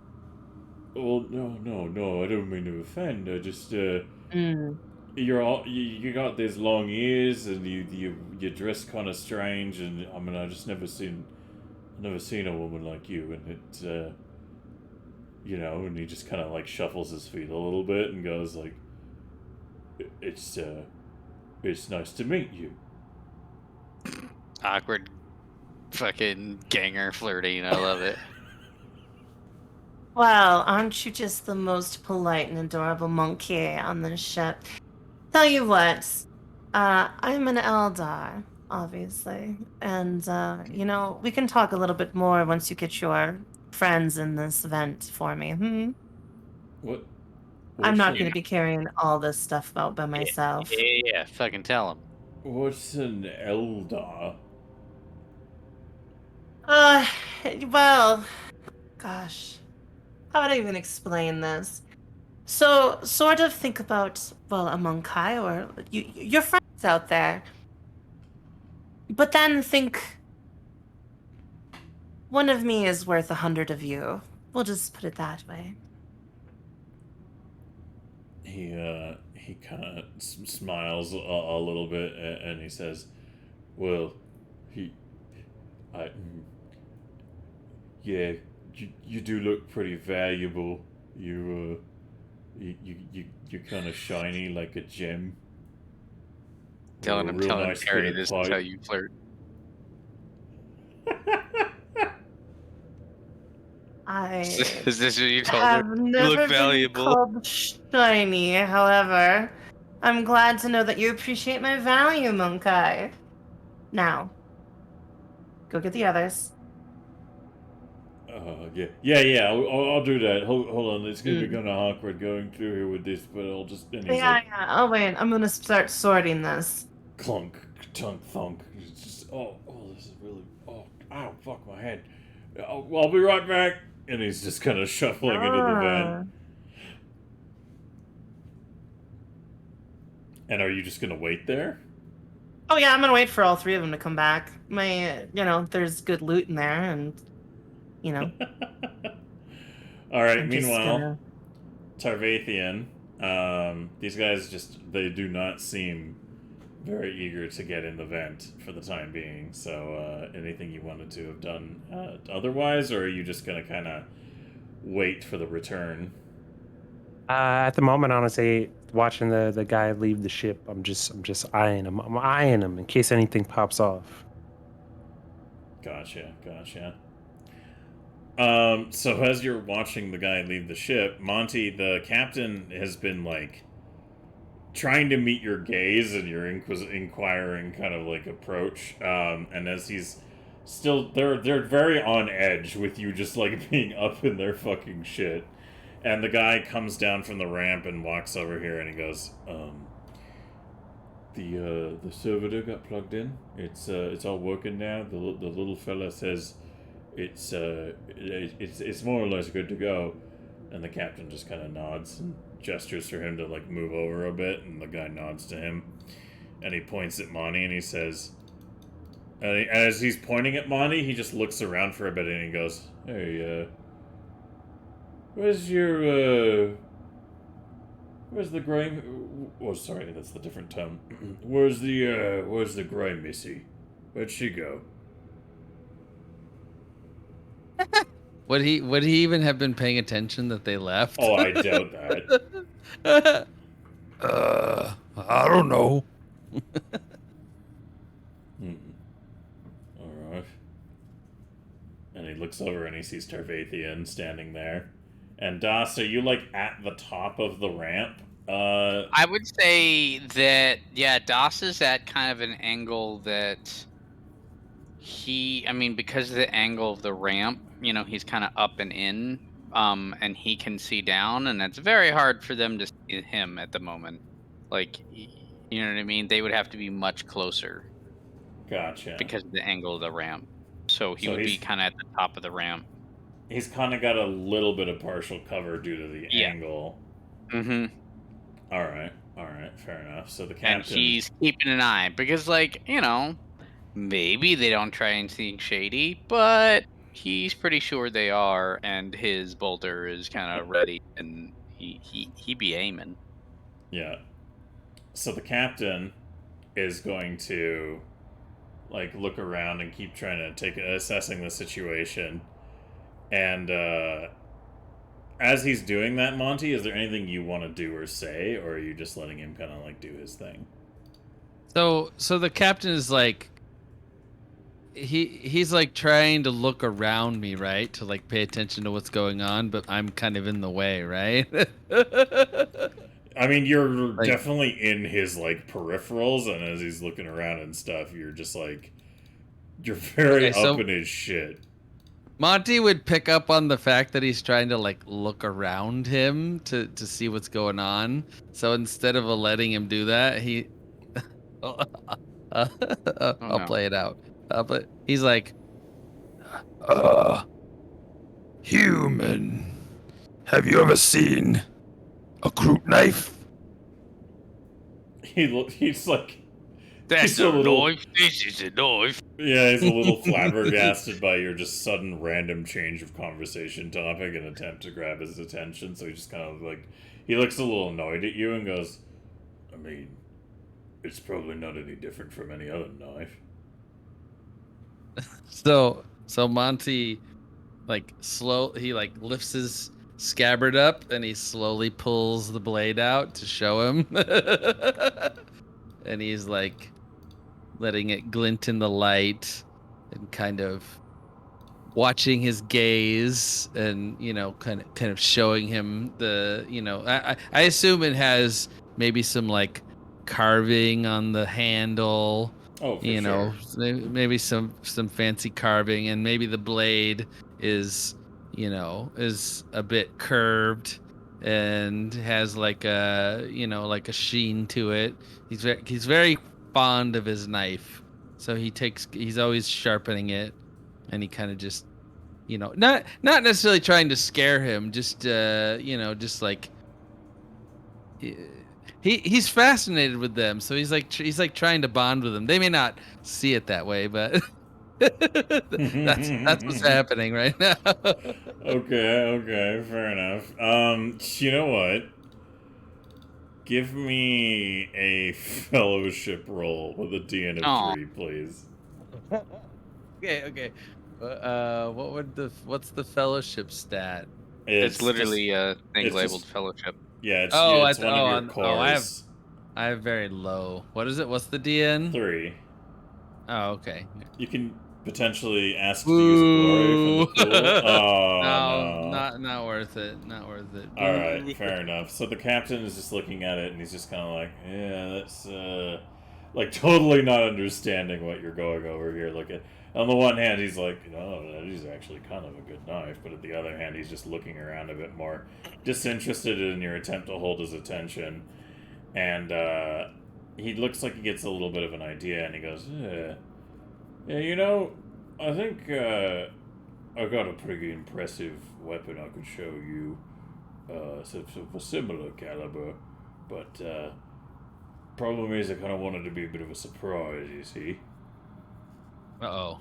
Well, no. I don't mean to offend. I just Mm. you got these long ears and you dress kind of strange, and I mean I just never seen a woman like you, and it's and he just kind of like shuffles his feet a little bit and goes like, it's nice to meet you." Awkward fucking ganger flirting. I love it. Well, aren't you just the most polite and adorable monkey on this ship? Tell you what, I'm an Eldar, obviously, and we can talk a little bit more once you get your friends in this vent for me. What? I'm not going to be carrying all this stuff out by myself. Yeah, fucking tell him. What's an Eldar? Well, gosh, how would I even explain this? So, sort of think about, well, a Monkai or your friend It's out there. But then think one of me is worth 100 of you. We'll just put it that way. He kind of smiles a little bit, and he says, "Well, I, yeah, you do look pretty valuable. You're kind of shiny like a gem. Telling A him, real telling nice Perry bit of this is pipe." how you flirt. I Is this what you told her? have never look been valuable. called shiny, however. I'm glad to know that you appreciate my value, Monkai. Now, go get the others. Yeah. I'll do that. Hold on. It's gonna be Mm. kind of awkward going through here with this, but I'll just. And he's Yeah, like, yeah. Oh, wait. I'm gonna start sorting this. clunk, tunk, thunk. It's just, this is really, ow, fuck my head. I'll be right back. And he's just kind of shuffling into the van. And are you just gonna wait there? Oh, yeah. I'm gonna wait for all three of them to come back. There's good loot in there, and, All right. I'm just Meanwhile, gonna... Tarvathian, these guys they do not seem very eager to get in the vent for the time being. So, anything you wanted to have done otherwise, or are you just gonna kind of wait for the return? At the moment, honestly, watching the guy leave the ship, I'm just eyeing him. I'm eyeing him in case anything pops off. Gotcha. So as you're watching the guy leave the ship, Monty, the captain, has been like trying to meet your gaze and your inquiring kind of like approach. And as he's still, they're very on edge with you just like being up in their fucking shit. And the guy comes down from the ramp and walks over here and he goes, the servitor got plugged in. It's all working now. The little fella says it's more or less good to go. And the captain just kind of nods and gestures for him to like move over a bit, and the guy nods to him, and he points at Monty and he says, as he's pointing at Monty, he just looks around for a bit and he goes, "Hey, where's the gray? Oh, sorry, that's the different tone. Where's the gray missy? Where'd she go?" Would he even have been paying attention that they left? Oh, I doubt that. I don't know. All right. And he looks over and he sees Tarvathian standing there. And Das, are you like at the top of the ramp? I would say that, yeah, Das is at kind of an angle that because of the angle of the ramp, he's kind of up and in, and he can see down, and it's very hard for them to see him at the moment. Like, you know what I mean? They would have to be much closer. Gotcha. Because of the angle of the ramp. So he would be kind of at the top of the ramp. He's kind of got a little bit of partial cover due to the angle. Mm-hmm. All right, fair enough. So the captain... And he's keeping an eye, because, maybe they don't try anything shady, but he's pretty sure they are, and his bolter is kind of ready, and he be aiming. Yeah. So the captain is going to look around and keep trying to assessing the situation. And as he's doing that, Monty, is there anything you want to do or say, or are you just letting him kind of do his thing? So the captain is he's trying to look around me, right, to pay attention to what's going on, but I'm kind of in the way, right? I mean, you're definitely in his peripherals, and as he's looking around and stuff, you're just you're very up in his shit. Monty would pick up on the fact that he's trying to look around him to see what's going on. So instead of letting him do that, I'll play it out. But he's human. Have you ever seen a crude knife? He's That's a a little- knife. This is a knife. Yeah, he's a little flabbergasted by your just sudden random change of conversation topic and attempt to grab his attention. So he just kind of like, he looks a little annoyed at you and goes, I mean, it's probably not any different from any other knife. So Monty he lifts his scabbard up and he slowly pulls the blade out to show him. And he's like letting it glint in the light and kind of watching his gaze and kind of showing him the I assume it has maybe some like carving on the handle, Oh, for sure. maybe some fancy carving, and maybe the blade is is a bit curved and has like a like a sheen to it. He's very fond of his knife, so he's always sharpening it, and he kind of just not necessarily trying to scare him, just just like he's fascinated with them, so he's like trying to bond with them. They may not see it that way, but that's what's happening right now. Okay, fair enough. You know what? Give me a fellowship roll with a DN of Aw. 3, please. Okay. What's the fellowship stat? It's literally just- a thing it's labeled just- fellowship. Yeah, it's, Oh, it's one of your cores. I have very low. What is it? What's the DN? 3. Oh, okay. You can potentially ask to use glory from the pool. Oh, no. Not worth it. Not worth it. Alright, fair enough. So the captain is just looking at it and he's just kind of like, yeah, that's, like totally not understanding what you're going over here. On the one hand, he's like, oh, that is actually kind of a good knife. But at the other hand, he's just looking around a bit more disinterested in your attempt to hold his attention. And, he looks like he gets a little bit of an idea and he goes, yeah, I think, I got a pretty impressive weapon I could show you. Of a similar caliber, but problem is I kind of wanted to be a bit of a surprise, you see. Uh-oh.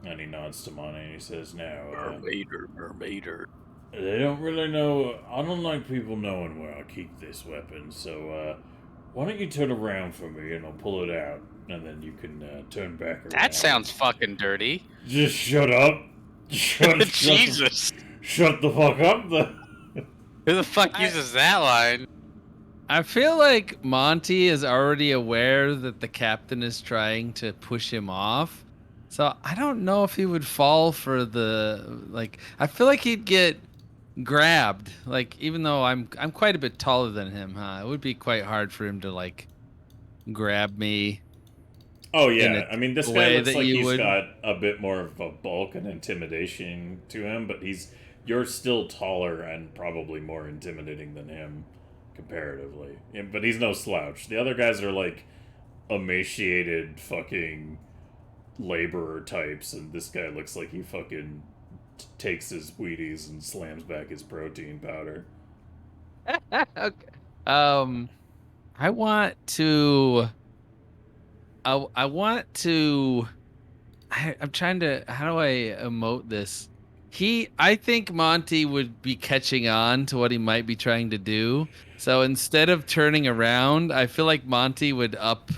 And he nods to Monty and he says, now, Mermaider. they don't really know, I don't like people knowing where I keep this weapon, so why don't you turn around for me and I'll pull it out, and then you can turn back around. That sounds fucking dirty. Just shut up. Jesus. Shut the fuck up, Who the fuck uses that line? I feel like Monty is already aware that the captain is trying to push him off. So I don't know if he would fall for I feel like he'd get grabbed. Like, even though I'm quite a bit taller than him, it would be quite hard for him to like grab me. Oh yeah, I mean, this guy way looks that like you he's would- got a bit more of a bulk and intimidation to him, but you're still taller and probably more intimidating than him comparatively. Yeah, but he's no slouch. The other guys are like emaciated fucking laborer types, and this guy looks like he fucking takes his Wheaties and slams back his protein powder. Okay. I want to. I want to. I'm trying to. How do I emote this? I think Monty would be catching on to what he might be trying to do. So instead of turning around, I feel like Monty would up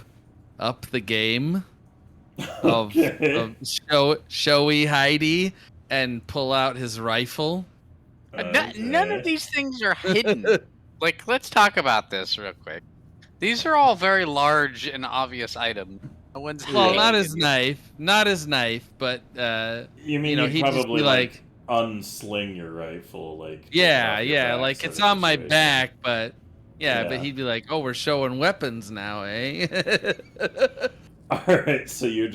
the game of, Okay. of showy Heidi and pull out his rifle. None of these things are hidden. Like, let's talk about this real quick. These are all very large and obvious items. No one's Well, hiding not any his of these. knife, but You mean he'd you'd just probably be like unsling your rifle, like take it yeah, off your yeah, back like sort it's of on my situation. back, but Yeah. but he'd be like, "Oh, we're showing weapons now, eh?" Alright, so you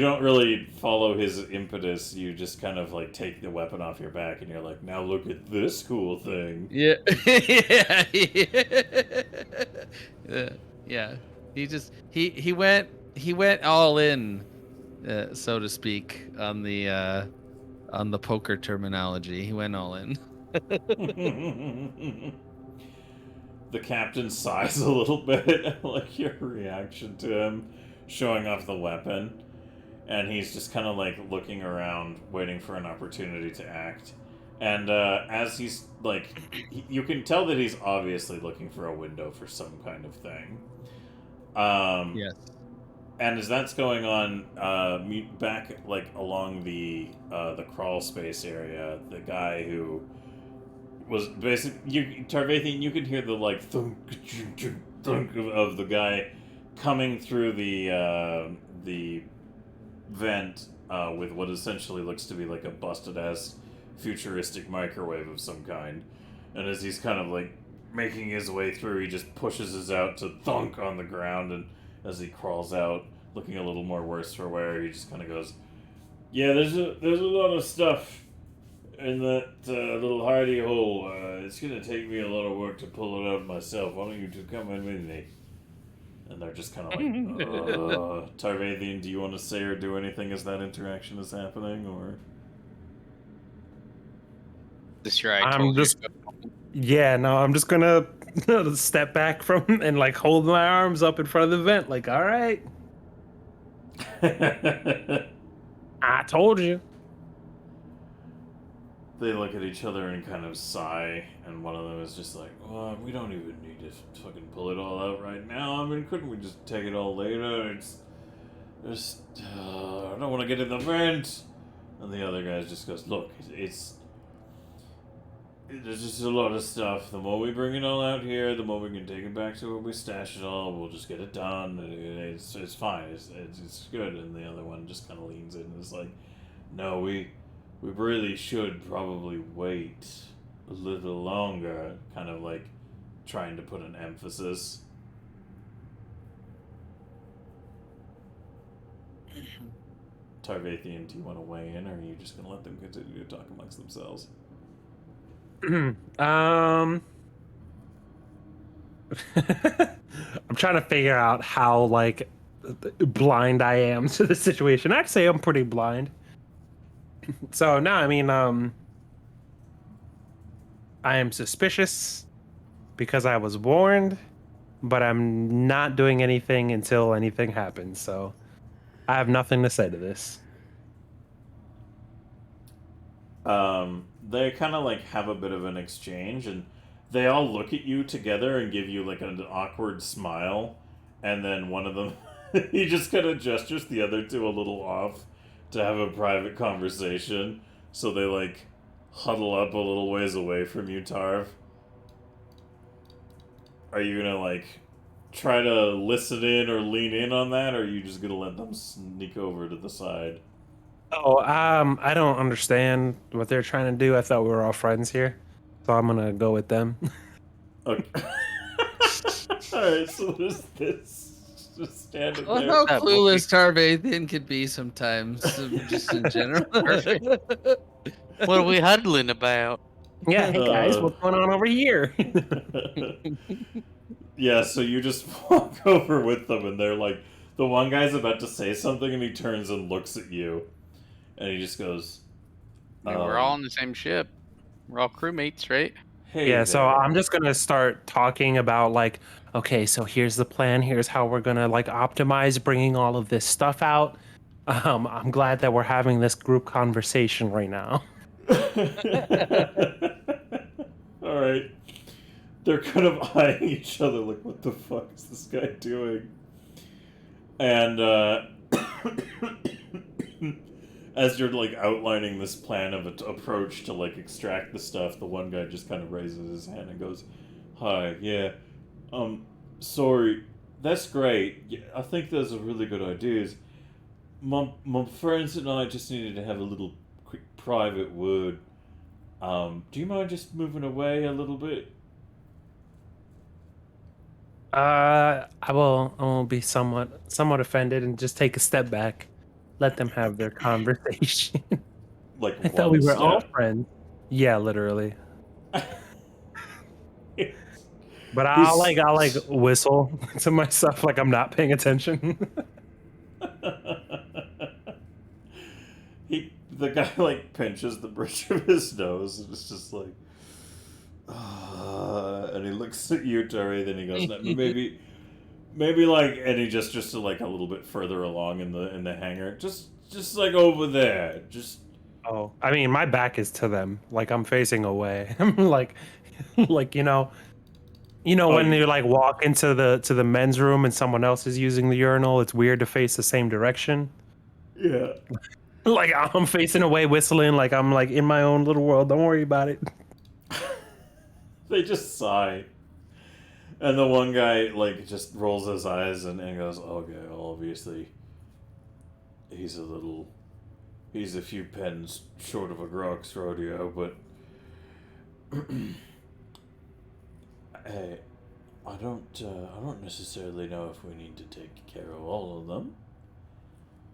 don't really follow his impetus, you just kind of like take the weapon off your back and you're like, now look at this cool thing. Yeah. Yeah. Yeah. He went all in, so to speak, on the poker terminology. He went all in. the captain sighs a little bit, like your reaction to him showing off the weapon, and he's just kind of like looking around, waiting for an opportunity to act. And as he's like, you can tell that he's obviously looking for a window for some kind of thing. Yes. And as that's going on, back like along the crawl space area, the guy who was basically Tarvathian, you could hear the like thunk, thunk of the guy coming through the vent with what essentially looks to be like a busted ass futuristic microwave of some kind. And as he's kind of like making his way through, he just pushes his out to thunk on the ground, and as he crawls out, looking a little more worse for wear, he just kind of goes, "Yeah, there's a lot of stuff in that little hidey hole. It's gonna take me a lot of work to pull it out myself. Why don't you two come in with me?" And they're just kind of like, Tarvathian, do you want to say or do anything as that interaction is happening, or? This year I'm just, yeah, no, I'm just gonna step back from and like hold my arms up in front of the vent, like, all right, I told you. They look at each other and kind of sigh, and one of them is just like, "Well, we don't even need to fucking pull it all out right now. I mean, couldn't we just take it all later? It's just, I don't want to get in the vent." And the other guy just goes, "Look, there's just a lot of stuff. The more we bring it all out here, the more we can take it back to where we stash it all. We'll just get it done. It's fine. It's good." And the other one just kind of leans in and is like, "No, we really should probably wait a little longer," kind of like trying to put an emphasis. Tarvathian, do you want to weigh in, or are you just going to let them continue to talk amongst themselves? I'm trying to figure out how like blind I am to the situation. I'd say I'm pretty blind. So no, I mean, I am suspicious because I was warned, but I'm not doing anything until anything happens. So I have nothing to say to this. They kind of like have a bit of an exchange, and they all look at you together and give you like an awkward smile, and then one of them he just kind of gestures the other two a little off to have a private conversation. So they like huddle up a little ways away from you, Tarv. Are you gonna like try to listen in or lean in on that, or are you just gonna let them sneak over to the side? Oh, I don't understand what they're trying to do. I thought we were all friends here, so I'm gonna go with them. Okay. Alright, so there's this just standing Well, there. how That clueless Tarvathian could be sometimes, just in general. Perfect. What are we huddling about? Yeah, hey guys, what's going on over here? Yeah, so you just walk over with them, and they're like, the one guy's about to say something, and he turns and looks at you, and he just goes, I mean, we're all on the same ship. We're all crewmates, right? "Hey Yeah, so there." I'm just gonna start talking about like, okay, so here's the plan. Here's how we're gonna like optimize bringing all of this stuff out. I'm glad that we're having this group conversation right now. All right. They're kind of eyeing each other like, what the fuck is this guy doing? And as you're like outlining this plan of an approach to like extract the stuff, the one guy just kind of raises his hand and goes, "Hi, yeah, sorry, that's great. Yeah, I think those are really good ideas. My friends and I just needed to have a little quick private word. Do you mind just moving away a little bit?" I will be somewhat offended and just take a step back, let them have their conversation. Like I thought we one were all step. friends. Yeah, literally. But He's- I'll like whistle to myself like I'm not paying attention. The guy like pinches the bridge of his nose, and it's just like, and he looks at you, Terry. Then he goes, "No, maybe like," and he just like a little bit further along in the hangar, just like over there, just. Oh, I mean, my back is to them. Like I'm facing away. I'm like, like when you like walk into the men's room and someone else is using the urinal, it's weird to face the same direction. Yeah. Like I'm facing away, whistling, like I'm like in my own little world. Don't worry about it. They just sigh. And the one guy, like, just rolls his eyes and goes, "Okay, well, obviously, he's a few pens short of a Grox rodeo, but hey, I don't necessarily know if we need to take care of all of them."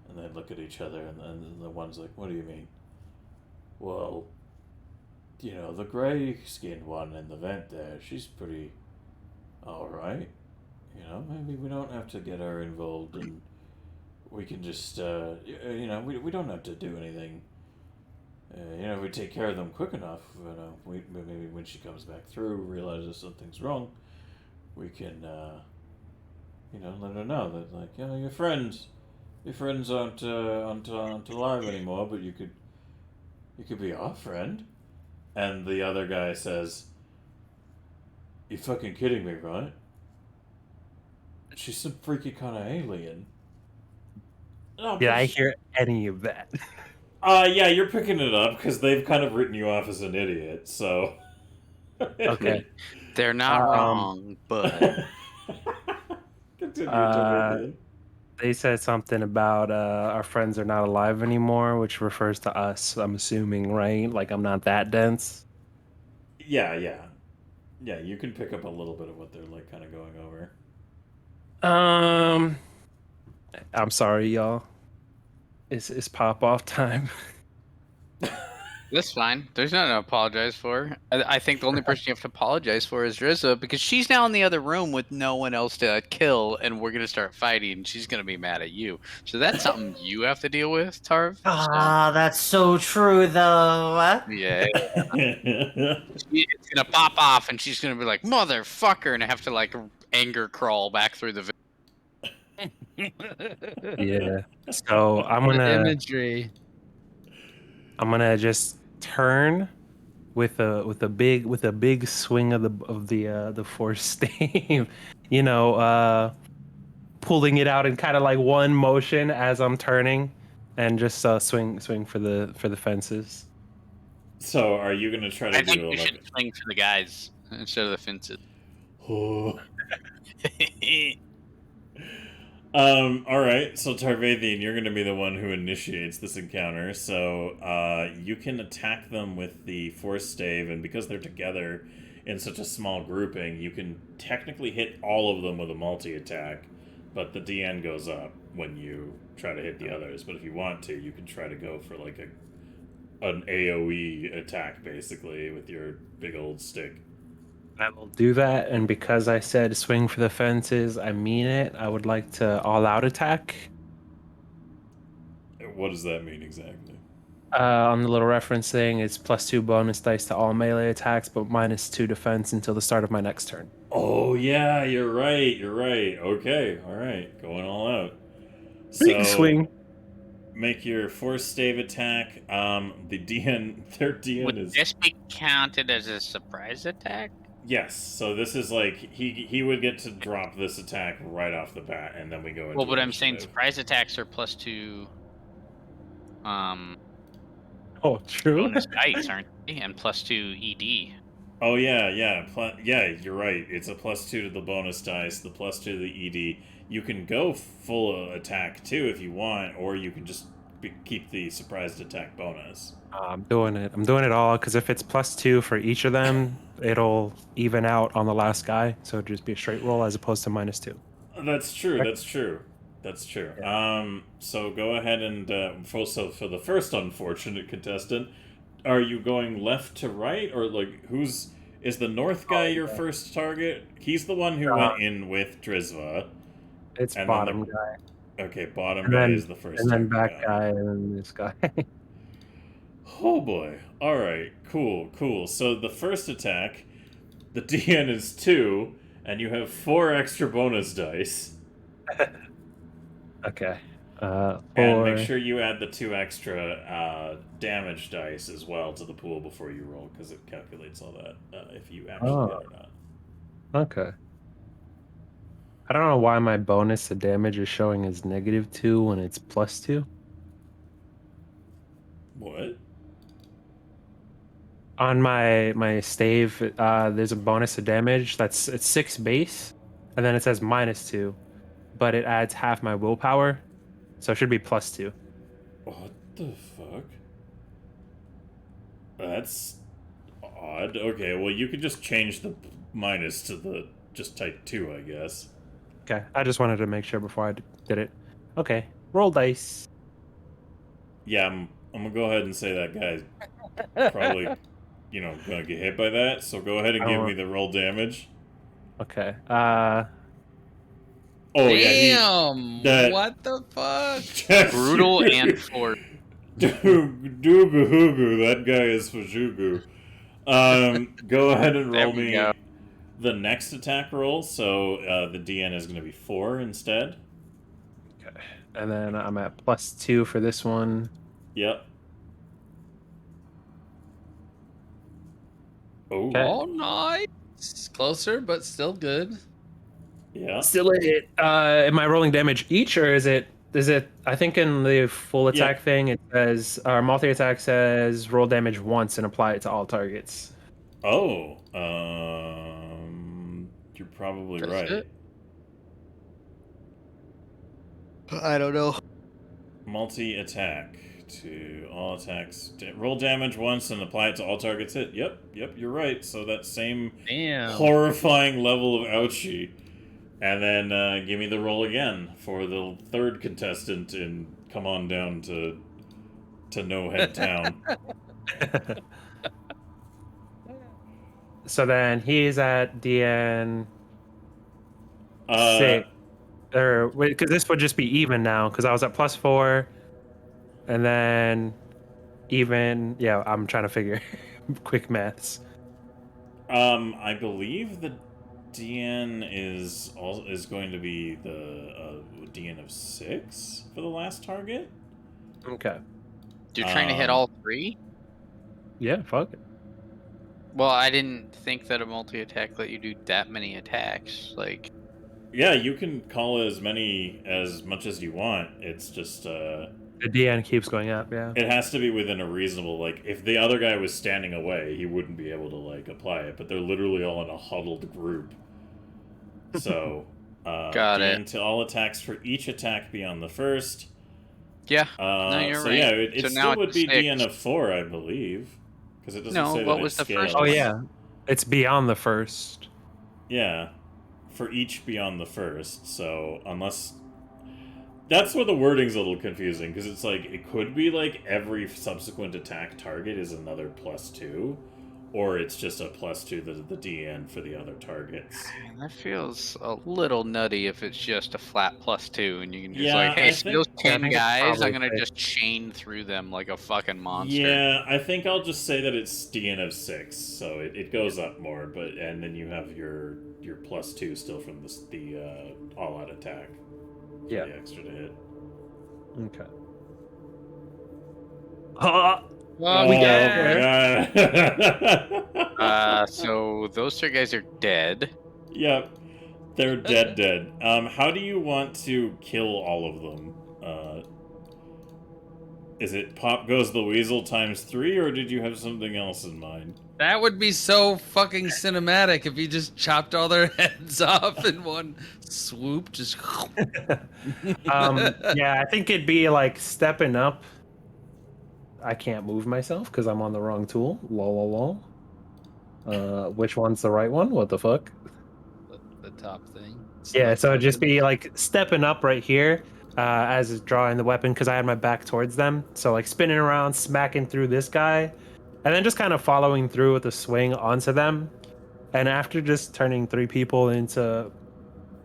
And they look at each other, and then the one's like, "What do you mean?" "Well, the gray-skinned one in the vent there, she's pretty alright. Maybe we don't have to get her involved, and we can just, we don't have to do anything. If we take care of them quick enough, maybe when she comes back through, realizes something's wrong, we can, let her know that, like, your friends aren't alive anymore, but you could be our friend." And the other guy says, "You fucking kidding me, right? She's some freaky kind of alien." Oh, Did I hear any of that? Yeah, you're picking it up because they've kind of written you off as an idiot. So. Okay. They're not wrong, but Continue, Uh, Dominion. They said something about our friends are not alive anymore, which refers to us. I'm assuming, right? Like I'm not that dense. Yeah. You can pick up a little bit of what they're like, kind of going over. I'm sorry, y'all. It's pop off time. that's fine. There's nothing to apologize for. I think the only person you have to apologize for is Rizza, because she's now in the other room with no one else to kill, and we're gonna start fighting, and she's gonna be mad at you. So that's something you have to deal with, Tarv. Ah, that's so true, though. Yeah. It's gonna pop off, and she's gonna be like, "Motherfucker," and have to like anger crawl back through the. Yeah. So I'm The gonna imagery. just turn with a big swing of the force stave. Pulling it out in kind of like one motion as I'm turning, and just swing for the fences. So, are you gonna try to I think do we like? should swing for the guys instead of the fences. All right. So Tarvathian, you're going to be the one who initiates this encounter. So, you can attack them with the force stave, and because they're together in such a small grouping, you can technically hit all of them with a multi-attack, but the DN goes up when you try to hit the others. But if you want to, you can try to go for like an AOE attack, basically, with your big old stick. I will do that, and because I said swing for the fences, I mean it. I would like to all-out attack. What does that mean exactly? On the little reference thing, it's +2 bonus dice to all melee attacks, but -2 defense until the start of my next turn. Oh yeah, you're right. Okay, all right, going all out. Big swing. Make your force stave attack. The DN, their DN Would is this be counted as a surprise attack? yes. So this is like he would get to drop this attack right off the bat, and then we go into. Well, but I'm saying initiative. surprise attacks are +2. Oh, true. Bonus dice, aren't they? And +2 ED. Oh yeah. Yeah, you're right. It's a +2 to the bonus dice, the +2 to the ED. You can go full attack too if you want, or you can just keep the surprised attack bonus. I'm doing it. I'm doing it all because if it's +2 for each of them, it'll even out on the last guy. So it'd just be a straight roll as opposed to -2. That's true. Right. That's true. So go ahead and for the first unfortunate contestant, are you going left to right, or like is the north guy your first target? He's the one who went in with Drizva. It's And then bottom guy, Okay, bottom and guy then is the first and then target. back guy, and then this guy. Oh boy. All right. Cool. So the first attack, The DN is 2, and you have 4 extra bonus dice. Okay. And make 4. sure you add the 2 extra damage dice as well to the pool before you roll, because it calculates all that if you actually hit or not. Okay. I don't know why my bonus to damage is showing as -2 when it's +2. What? On my stave, there's a bonus to damage it's 6 base, and then it says -2, but it adds half my willpower, so it should be +2. What the fuck? That's odd. Okay, well, you could just change the minus to the just type 2, I guess. Okay, I just wanted to make sure before I did it. Okay, roll dice. Yeah, I'm gonna go ahead and say that guy's probably, gonna get hit by that. So go ahead and give me the roll damage. Okay. Oh Damn! yeah, What the fuck? Brutal and force. Doogu Hoogu, that guy is for Jugu. Go ahead and There roll we me go. the next attack roll. So the DN is going to be 4 instead. Okay. And then I'm at +2 for this one. Yep. Oh. Okay. Oh, nice. Closer, but still good. Yeah. Still a hit. Am I rolling damage each, or is it? I think in the full attack thing it says, or multi-attack says roll damage once and apply it to all targets. Oh. You're probably Does right. it? I don't know. Multi-attack to all attacks. Roll damage once and apply it to all targets hit. Yep, you're right. So that same Damn. horrifying level of ouchie. And then give me the roll again for the third contestant and come on down to No Head Town. So then he's at DN 6. Or wait, because this would just be even now, because I was at +4, and then even. Yeah, I'm trying to figure quick maths. I believe the DN is going to be the DN of 6 for the last target. Okay. You're trying to hit all 3? Yeah, fuck it. Well, I didn't think that a multi-attack let you do that many attacks. Like, Yeah, you can call as much as you want. It's just The DN keeps going up. Yeah. it has to be within a reasonable, like, if the other guy was standing away, he wouldn't be able to, like, apply it, but they're literally all in a huddled group. So, Got DN it. to all attacks for each attack beyond the first. yeah, no, you're so right. yeah, it So still now would it's be 6. DN of 4, I believe. Because it doesn't No, say what that was it the first scales. Oh one? yeah, it's beyond the first. Yeah, for each beyond the first. So unless that's where the wording's a little confusing, because it's like it could be like every subsequent attack target is another +2, or it's just a +2 to the DN for the other targets. That feels a little nutty if it's just a flat +2 and you can just Yeah, like, hey, I see think- those Yeah, I 10 think it's guys, probably I'm gonna safe. just chain through them like a fucking monster. Yeah, I think I'll just say that it's DN of 6, so it goes up more, and then you have your +2 still from the all-out attack. For Yeah. the extra to hit. Okay. Well, We yeah. Yeah. So those 3 guys are dead. Yep. They're dead. How do you want to kill all of them? Is it Pop Goes the Weasel ×3, or did you have something else in mind? That would be so fucking cinematic if you just chopped all their heads off in one swoop. Just. Yeah, I think it'd be like stepping up. I can't move myself because I'm on the wrong tool. Lol. Which one's the right one? What the fuck? The top thing. Yeah, so it'd just Select be like stepping up right here as drawing the weapon because I had my back towards them. So like spinning around, smacking through this guy, and then just kind of following through with a swing onto them. And after just turning 3 people into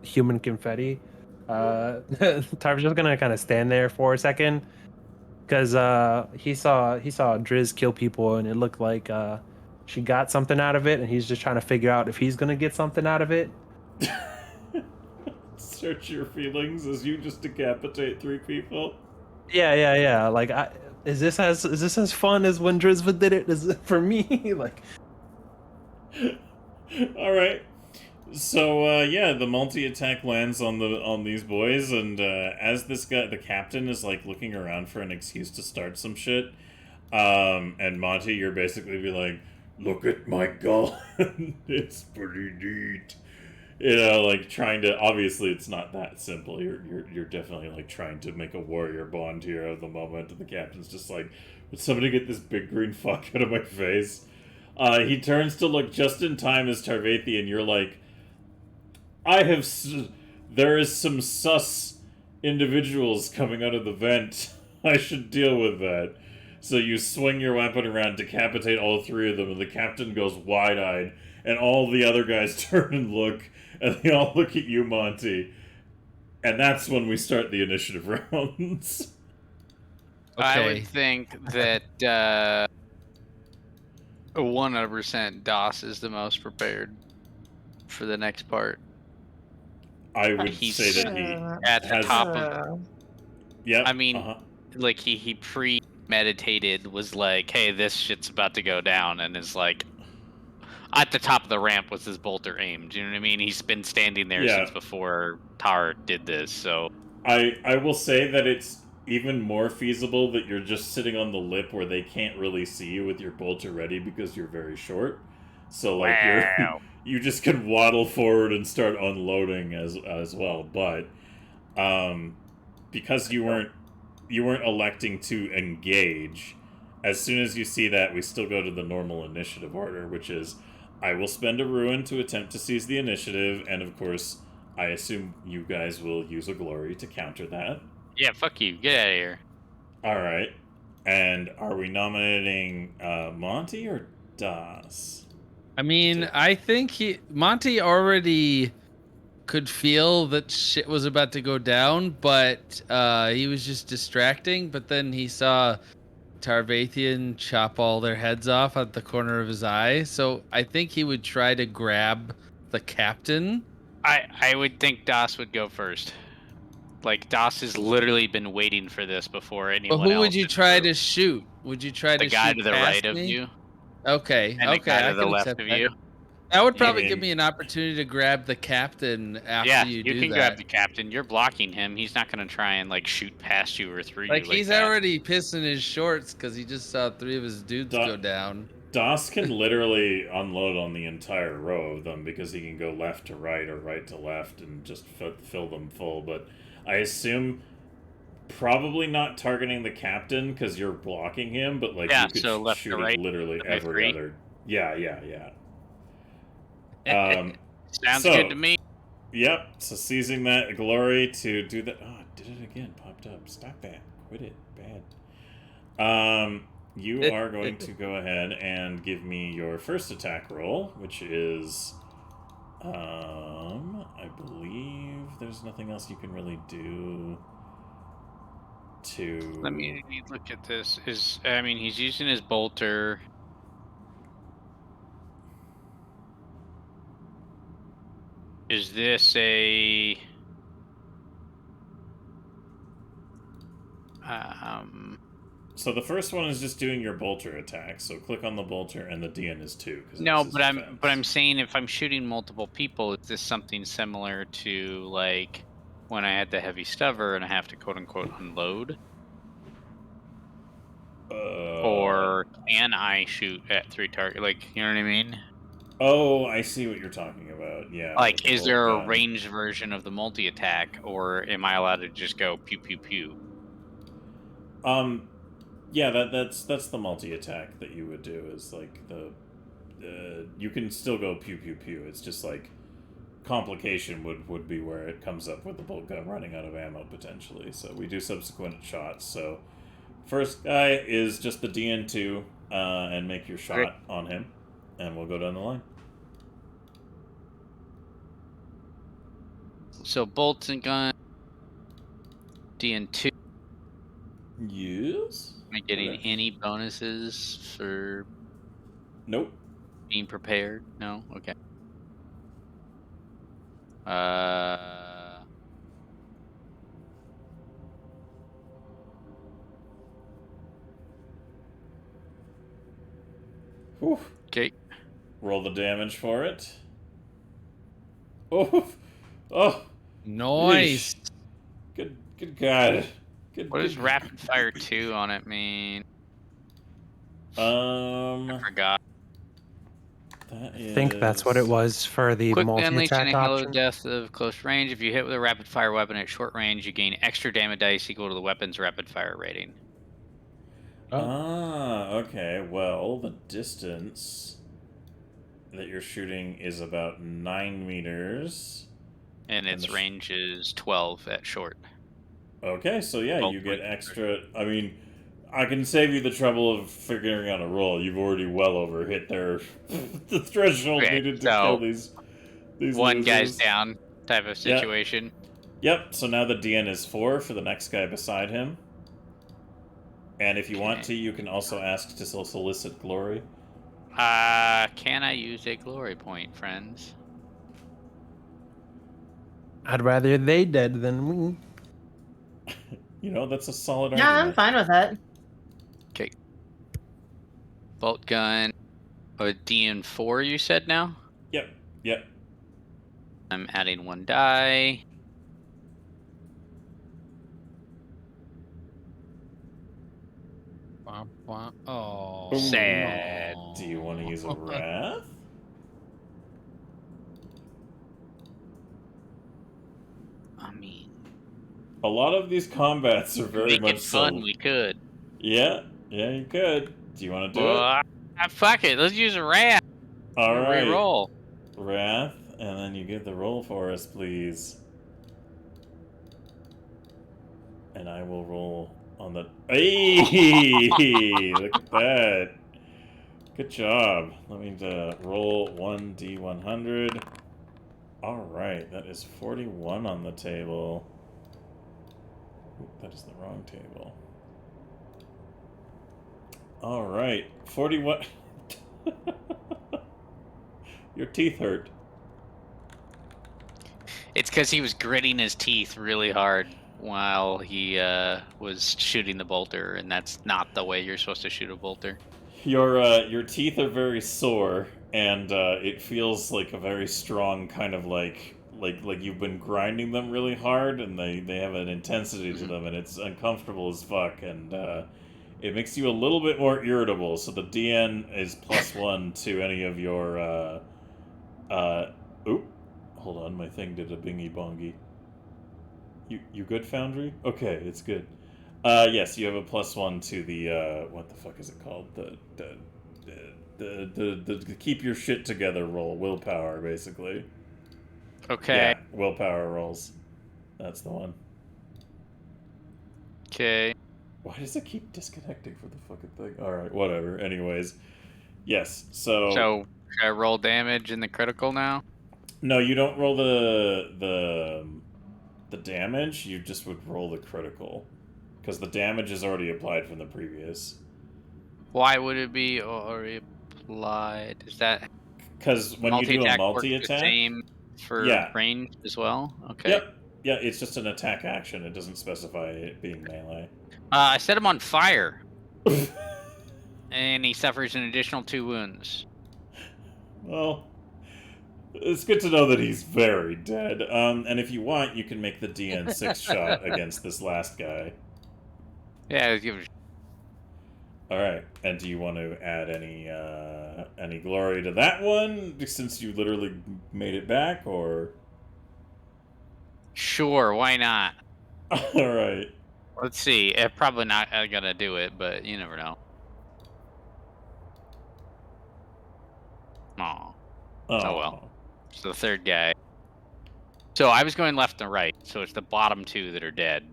human confetti, Tarv's just gonna kind of stand there for a second because he saw Driz kill people and it looked like she got something out of it, and he's just trying to figure out if he's gonna get something out of it. Search your feelings as you just decapitate 3 people. Yeah. Like, is this as fun as when Drizva did it? Is it for me? Like, All right. So yeah, the multi-attack lands on these boys, and as this guy, the captain, is like looking around for an excuse to start some shit, and Monty, you're basically be like, "Look at my gun, it's pretty neat." You know, like trying to. Obviously, it's not that simple. You're definitely like trying to make a warrior bond here at the moment. And the captain's just like, "Would somebody get this big green fuck out of my face?" He turns to look just in time as Tarvathian. You're like, there is some sus individuals coming out of the vent. I should deal with that. So you swing your weapon around, decapitate all 3 of them, and the captain goes wide-eyed, and all the other guys turn and look, and they all look at you, Monty. And that's when we start the initiative rounds. I Okay. would think that 100% DOS is the most prepared for the next part. I would He's say that he at the has... top of. Yep. I mean, like he premeditated, was like, hey, this shit's about to go down, and is like at the top of the ramp with his bolter aimed. You know what I mean? He's been standing there since before Tar did this. So I will say that it's even more feasible that you're just sitting on the lip where they can't really see you with your bolter ready because you're very short. So like you just can waddle forward and start unloading as well. But because you weren't electing to engage, as soon as you see that, we still go to the normal initiative order, which is I will spend a ruin to attempt to seize the initiative, and of course, I assume you guys will use a glory to counter that. yeah, fuck you, get out of here. Alright. And are we nominating Monty or Das? I mean, I think Monty already could feel that shit was about to go down, but he was just distracting. But then he saw Tarvathian chop all their heads off at the corner of his eye. So I think he would try to grab the captain. I would think Das would go first. Like, Das has literally been waiting for this before anyone But who else. would you try to shoot? Would you try The to guy shoot to the past right of me? you, Okay, and the okay, guy I to the can left accept of that. you. That would probably mean- give me an opportunity to grab the captain after Yeah, you you do can that. grab the captain. You're blocking him. He's not going to try and like shoot past you or through Like you. he's that. already pissing his shorts because he just saw 3 of his dudes Da- go down. Das can literally unload on the entire row of them because he can go left to right or right to left and just fill them full. But I assume probably not targeting the captain because you're blocking him, but like Yeah, you could so left to shoot right, at literally am I every free? other. Yeah. Sounds so- good to me. Yep. So seizing that glory to do that. Oh, did it again? Popped up. Stop that. Quit it. Bad. You are going to go ahead and give me your first attack roll, which is, I believe there's nothing else you can really do to. Let me look at this. I mean, he's using his bolter. Is this a So the first one is just doing your bolter attack. So click on the bolter, and the DN is 2. no? But I'm saying if I'm shooting multiple people, is this something similar to like when I had the heavy stubber and I have to quote unquote unload? Or can I shoot at 3 targets? Like, you know what I mean? Oh, I see what you're talking about. Yeah. Like, the is there a bolt gun. ranged version of the multi-attack, or am I allowed to just go pew pew pew? Yeah, that's the multi-attack that you would do. Is like you can still go pew pew pew. It's just like complication would be where it comes up with the bolt gun running out of ammo potentially. So we do subsequent shots. So first guy is just the DN2, and make your shot on him, and we'll go down the line. So bolts and gun, DN2. Yes. Am I getting Okay. any bonuses for? Nope. being prepared? No? Okay. Whew. Okay. Roll the damage for it. Oh, oh, Nice. good God. Good. What does rapid fire 2 on it mean? I forgot. That I think that's what it was for the Quickly unleash and multi-attack handle the option. death of close range. If you hit with a rapid fire weapon at short range, you gain extra damage dice equal to the weapon's rapid fire rating. Okay. Well, the distance that you're shooting is about 9 meters. And its range is 12 at short. Okay, so yeah, 12 you get point extra. I mean, I can save you the trouble of figuring out a roll. You've already well over hit their the threshold Okay, needed to so kill these one guy's losers. down type of situation. Yep. So now the DN is 4 for the next guy beside him. And if you want to, you can also ask to solicit glory. Can I use a glory point, friends? I'd rather they dead than me. You know, that's a solid Yeah, I'm argument. fine with that. Okay. Bolt gun. A DN4, you said now? Yep. I'm adding 1 die. Oh, sad. Do you want to use a wrath? I mean, A lot of these combats are very make much it fun. so. We could. Yeah, you could. Do you want to do Well, fuck it. Let's use a rat. it? All right. Reroll. Wrath, and then you give the roll for us, please. And I will roll on the. Hey! Look at that. Good job. Let me roll 1d100. Alright, that is 41 on the table. Oop, that is the wrong table. Alright, 41. Your teeth hurt. It's because he was gritting his teeth really hard while he was shooting the bolter, and that's not the way you're supposed to shoot a bolter. Your teeth are very sore, and it feels like a very strong kind of like you've been grinding them really hard, and they have an intensity to them, and it's uncomfortable as fuck, and it makes you a little bit more irritable. So the DN is +1 to any of your oop. Hold on, my thing did a bingy bongy. You good, Foundry? Okay, it's good. Yes, you have a +1 to the what the fuck is it called? The keep your shit together roll, willpower, basically. Okay. Yeah, willpower rolls. That's the one. Okay. Why does it keep disconnecting for the fucking thing? Alright, whatever. Anyways. Yes, so So should I roll damage in the critical now? no, you don't roll the damage, you just would roll the critical. Because the damage is already applied from the previous. Why would it be already applied? Is that Because when you do a multi-attack works multi-attack... the same for Yeah. range as well? Okay. Yep. Yeah, it's just an attack action. It doesn't specify it being melee. I set him on fire, and he suffers an additional 2 wounds. Well, it's good to know that he's very dead. And if you want, you can make the DN 6 shot against this last guy. Yeah, let's give it a Alright, and do you want to add any glory to that one, since you literally made it back, or...? Sure, why not? Alright. Let's see. Probably not gonna do it, but you never know. Aw. Oh well. It's the third guy. So I was going left and right, so it's the bottom 2 that are dead.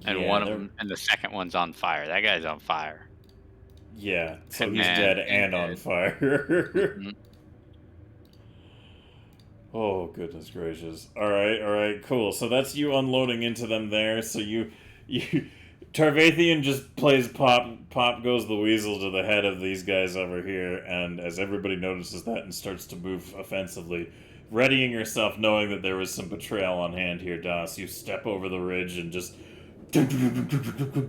And Yeah, one of them, and the second one's on fire. That guy's on fire. Yeah, so And he's then dead he's and on dead. fire. Mhm. Oh, goodness gracious. Alright, cool. So that's you unloading into them there. So you Tarvathian just plays pop goes the weasel to the head of these guys over here, and as everybody notices that and starts to move offensively, readying yourself, knowing that there was some betrayal on hand here, Das, you step over the ridge and just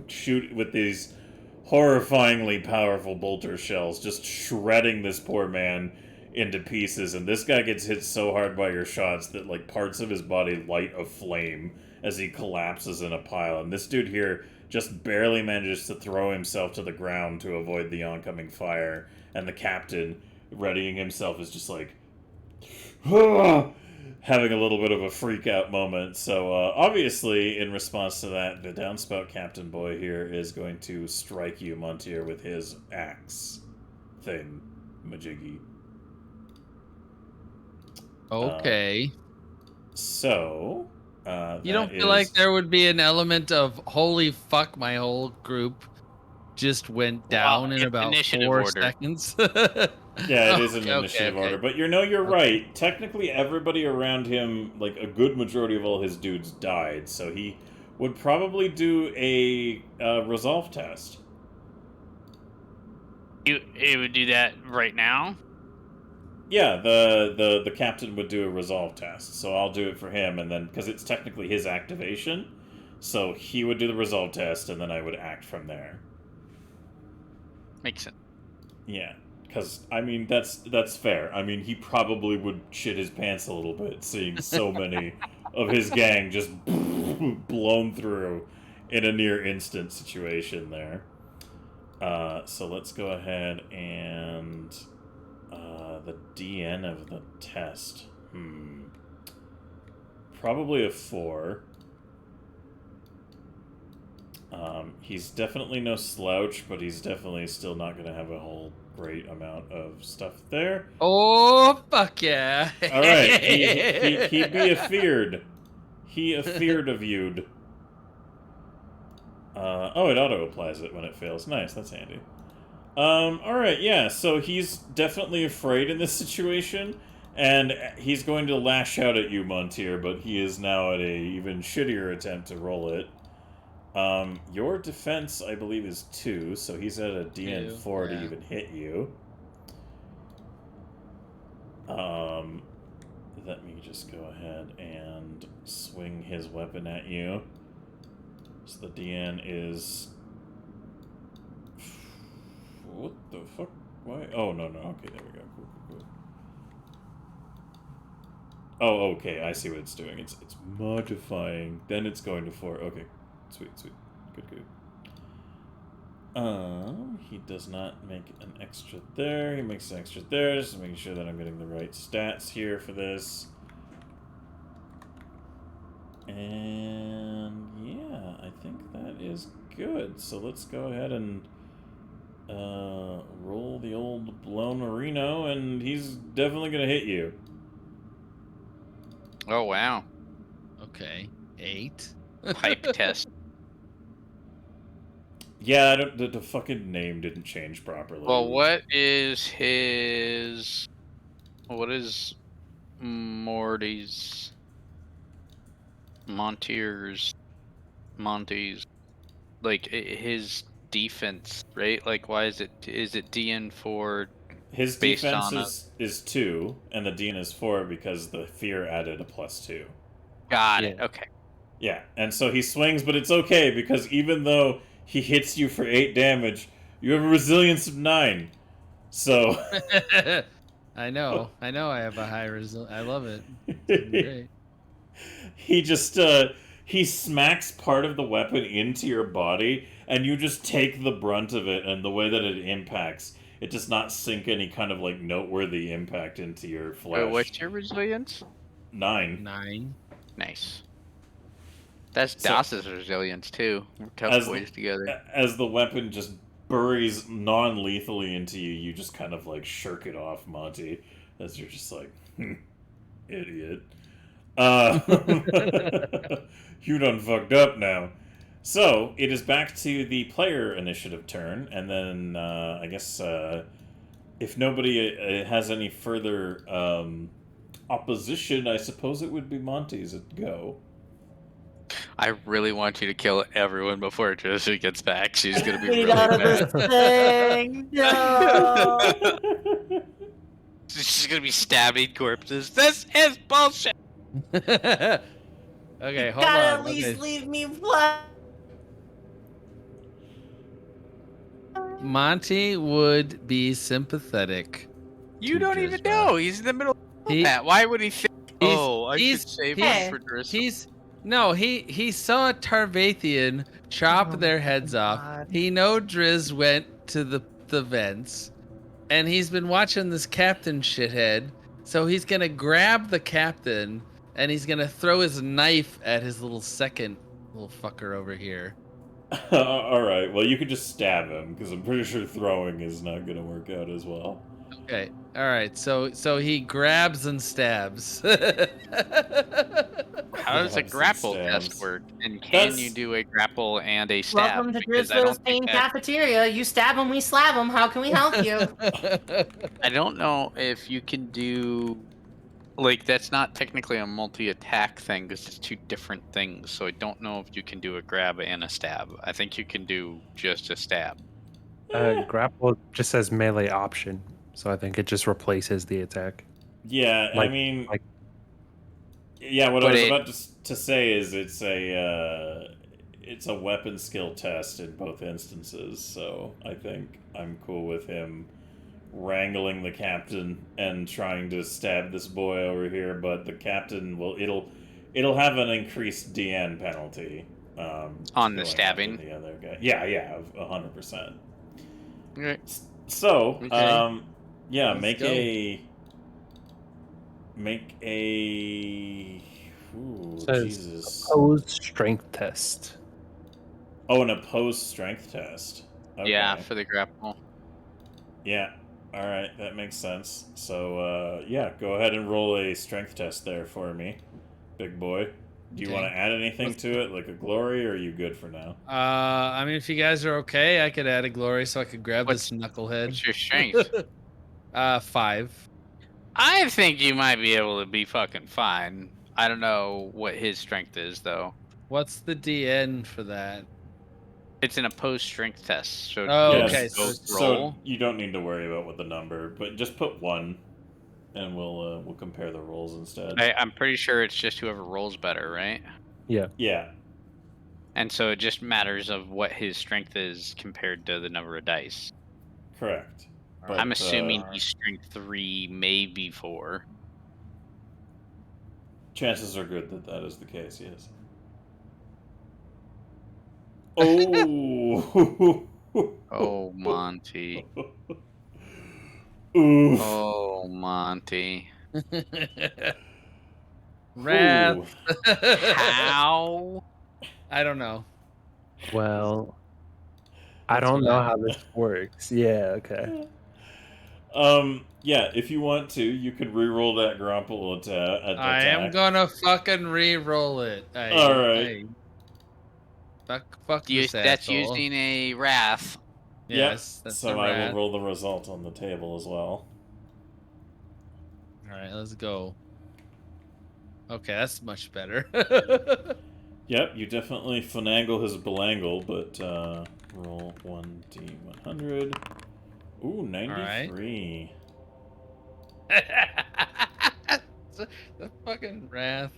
shoot with these horrifyingly powerful bolter shells, just shredding this poor man into pieces. And this guy gets hit so hard by your shots that like parts of his body light a flame as he collapses in a pile. And this dude here just barely manages to throw himself to the ground to avoid the oncoming fire. And the captain, readying himself, is just like having a little bit of a freak out moment. So obviously, in response to that, the downspout captain boy here is going to strike you, Montier, with his axe thing, majiggy. Okay. So You don't feel like there would be an element of holy fuck, my whole group just went down in about 4 seconds? Yeah, it is an initiative order, but you're right. Technically, everybody around him, like a good majority of all his dudes, died, so he would probably do a resolve test. It would do that right now? Yeah, the captain would do a resolve test, so I'll do it for him, and then, because it's technically his activation, so he would do the resolve test, and then I would act from there. Makes sense. Yeah. Because, I mean, that's fair. I mean, he probably would shit his pants a little bit, seeing so many of his gang just blown through in a near instant situation there. So let's go ahead and... the DN of the test. Probably a 4. He's definitely no slouch, but he's definitely still not going to have a whole great amount of stuff there. Oh, fuck yeah. All right, he be afeared. He afeared of you'd. Oh, it auto-applies it when it fails. Nice, that's handy. Alright, yeah, so he's definitely afraid in this situation, and he's going to lash out at you, Montier, but he is now at a even shittier attempt to roll it. Your defense, I believe, is 2, so he's at a DN 4 to even hit you. Let me just go ahead and swing his weapon at you. So the DN is... What the fuck? Why? Oh, no. Okay, there we go. Cool. Oh, okay, I see what it's doing. It's modifying. Then it's going to 4. Okay. Sweet. Good. He does not make an extra there. He makes an extra there. Just making sure that I'm getting the right stats here for this. And yeah, I think that is good. So let's go ahead and roll the old blown Marino, and he's definitely gonna hit you. Oh, wow. Okay. 8. Pipe test. Yeah, the fucking name didn't change properly. Well, what is his... What is Monty's... Like, his defense, right? Like, why is it DN 4? His defense is 2, and the DN is 4 because the fear added a +2. Got it, okay. Yeah, and so he swings, but it's okay, because even though he hits you for 8 damage, you have a resilience of 9. So... I know I have a high resilience. I love it. It's great. He just, he smacks part of the weapon into your body, and you just take the brunt of it, and the way that it impacts, it does not sink any kind of, like, noteworthy impact into your flesh. What's your resilience? 9. 9. Nice. That's Das's resilience, too. We're tough boys together. As the weapon just buries non-lethally into you, you just kind of, like, shirk it off, Monty, as you're just like, idiot. You done fucked up now. So, it is back to the player initiative turn, and then, I guess, if nobody has any further opposition, I suppose it would be Monty's go. I really want you to kill everyone before Josie gets back. She's gonna be Get really out of mad. this thing! No! She's gonna be stabbing corpses. This is bullshit. Okay, You hold gotta on. at least Okay. leave me one. Monty would be sympathetic. You to don't even Drizzt. know. He's in the middle of He- that. Why would he think? he's- Oh, I he's- should save he's- one for Drizzt. He saw a Tarvathian chop Oh their my heads off. God. He know Driz went to the vents, and he's been watching this captain shithead. So he's gonna grab the captain and he's gonna throw his knife at his little second little fucker over here. All right. Well, you could just stab him because I'm pretty sure throwing is not going to work out as well. Okay. All right. So he grabs and stabs. How does a Grabs and grapple stabs. test work? And can That's- you do a grapple and a stab? Welcome to Because I Drizzler's don't think Pain that- Cafeteria. You stab them, we slab them. How can we help you? I don't know if you can do. Like, that's not technically a multi-attack thing because it's two different things. So I don't know if you can do a grab and a stab. I think you can do just a stab. Grapple just says melee option, so I think it just replaces the attack. Yeah, I Like- mean, like- yeah. What But I was it- about to say is it's a weapon skill test in both instances. So I think I'm cool with him wrangling the captain and trying to stab this boy over here. But the captain it'll have an increased DN penalty On the going after stabbing? The other guy. Yeah, 100%. Okay. So, Okay. yeah, Let's make go. a. Ooh, Says Jesus. Opposed strength test. Oh, an opposed strength test. Okay. Yeah, for the grapple. Yeah. All right, that makes sense. So, yeah, go ahead and roll a strength test there for me, big boy. Do you Okay. want to add anything to it, like a glory, or are you good for now? I mean, if you guys are okay, I could add a glory so I could grab What's- this knucklehead. What's your strength? 5. I think you might be able to be fucking fine. I don't know what his strength is, though. What's the DN for that? It's an opposed strength test. So Oh, you okay, just go So roll. you don't need to worry about what the number, but just put 1, and we'll compare the rolls instead. I'm pretty sure it's just whoever rolls better, right? Yeah. And so it just matters of what his strength is compared to the number of dice. Correct. But, I'm assuming he's strength 3, maybe 4. chances are good that that is the case. Yes. Oh. Oh, Monty. Oof. Oh, Monty. Wrath. Ooh. How? I don't know. Well, I That's don't what know I- how this works. Yeah, okay. Yeah, if you want to, you could re-roll that grapple attack. I am gonna fucking re-roll it. All right. Fuck this That's asshole. using a wrath. Yes, Yep. that's So the I wrath. will roll the result on the table as well. All right, let's go. Okay, that's much better. Yep, you definitely finagle his belangle, but roll 1d100. Ooh, 93. the fucking wrath.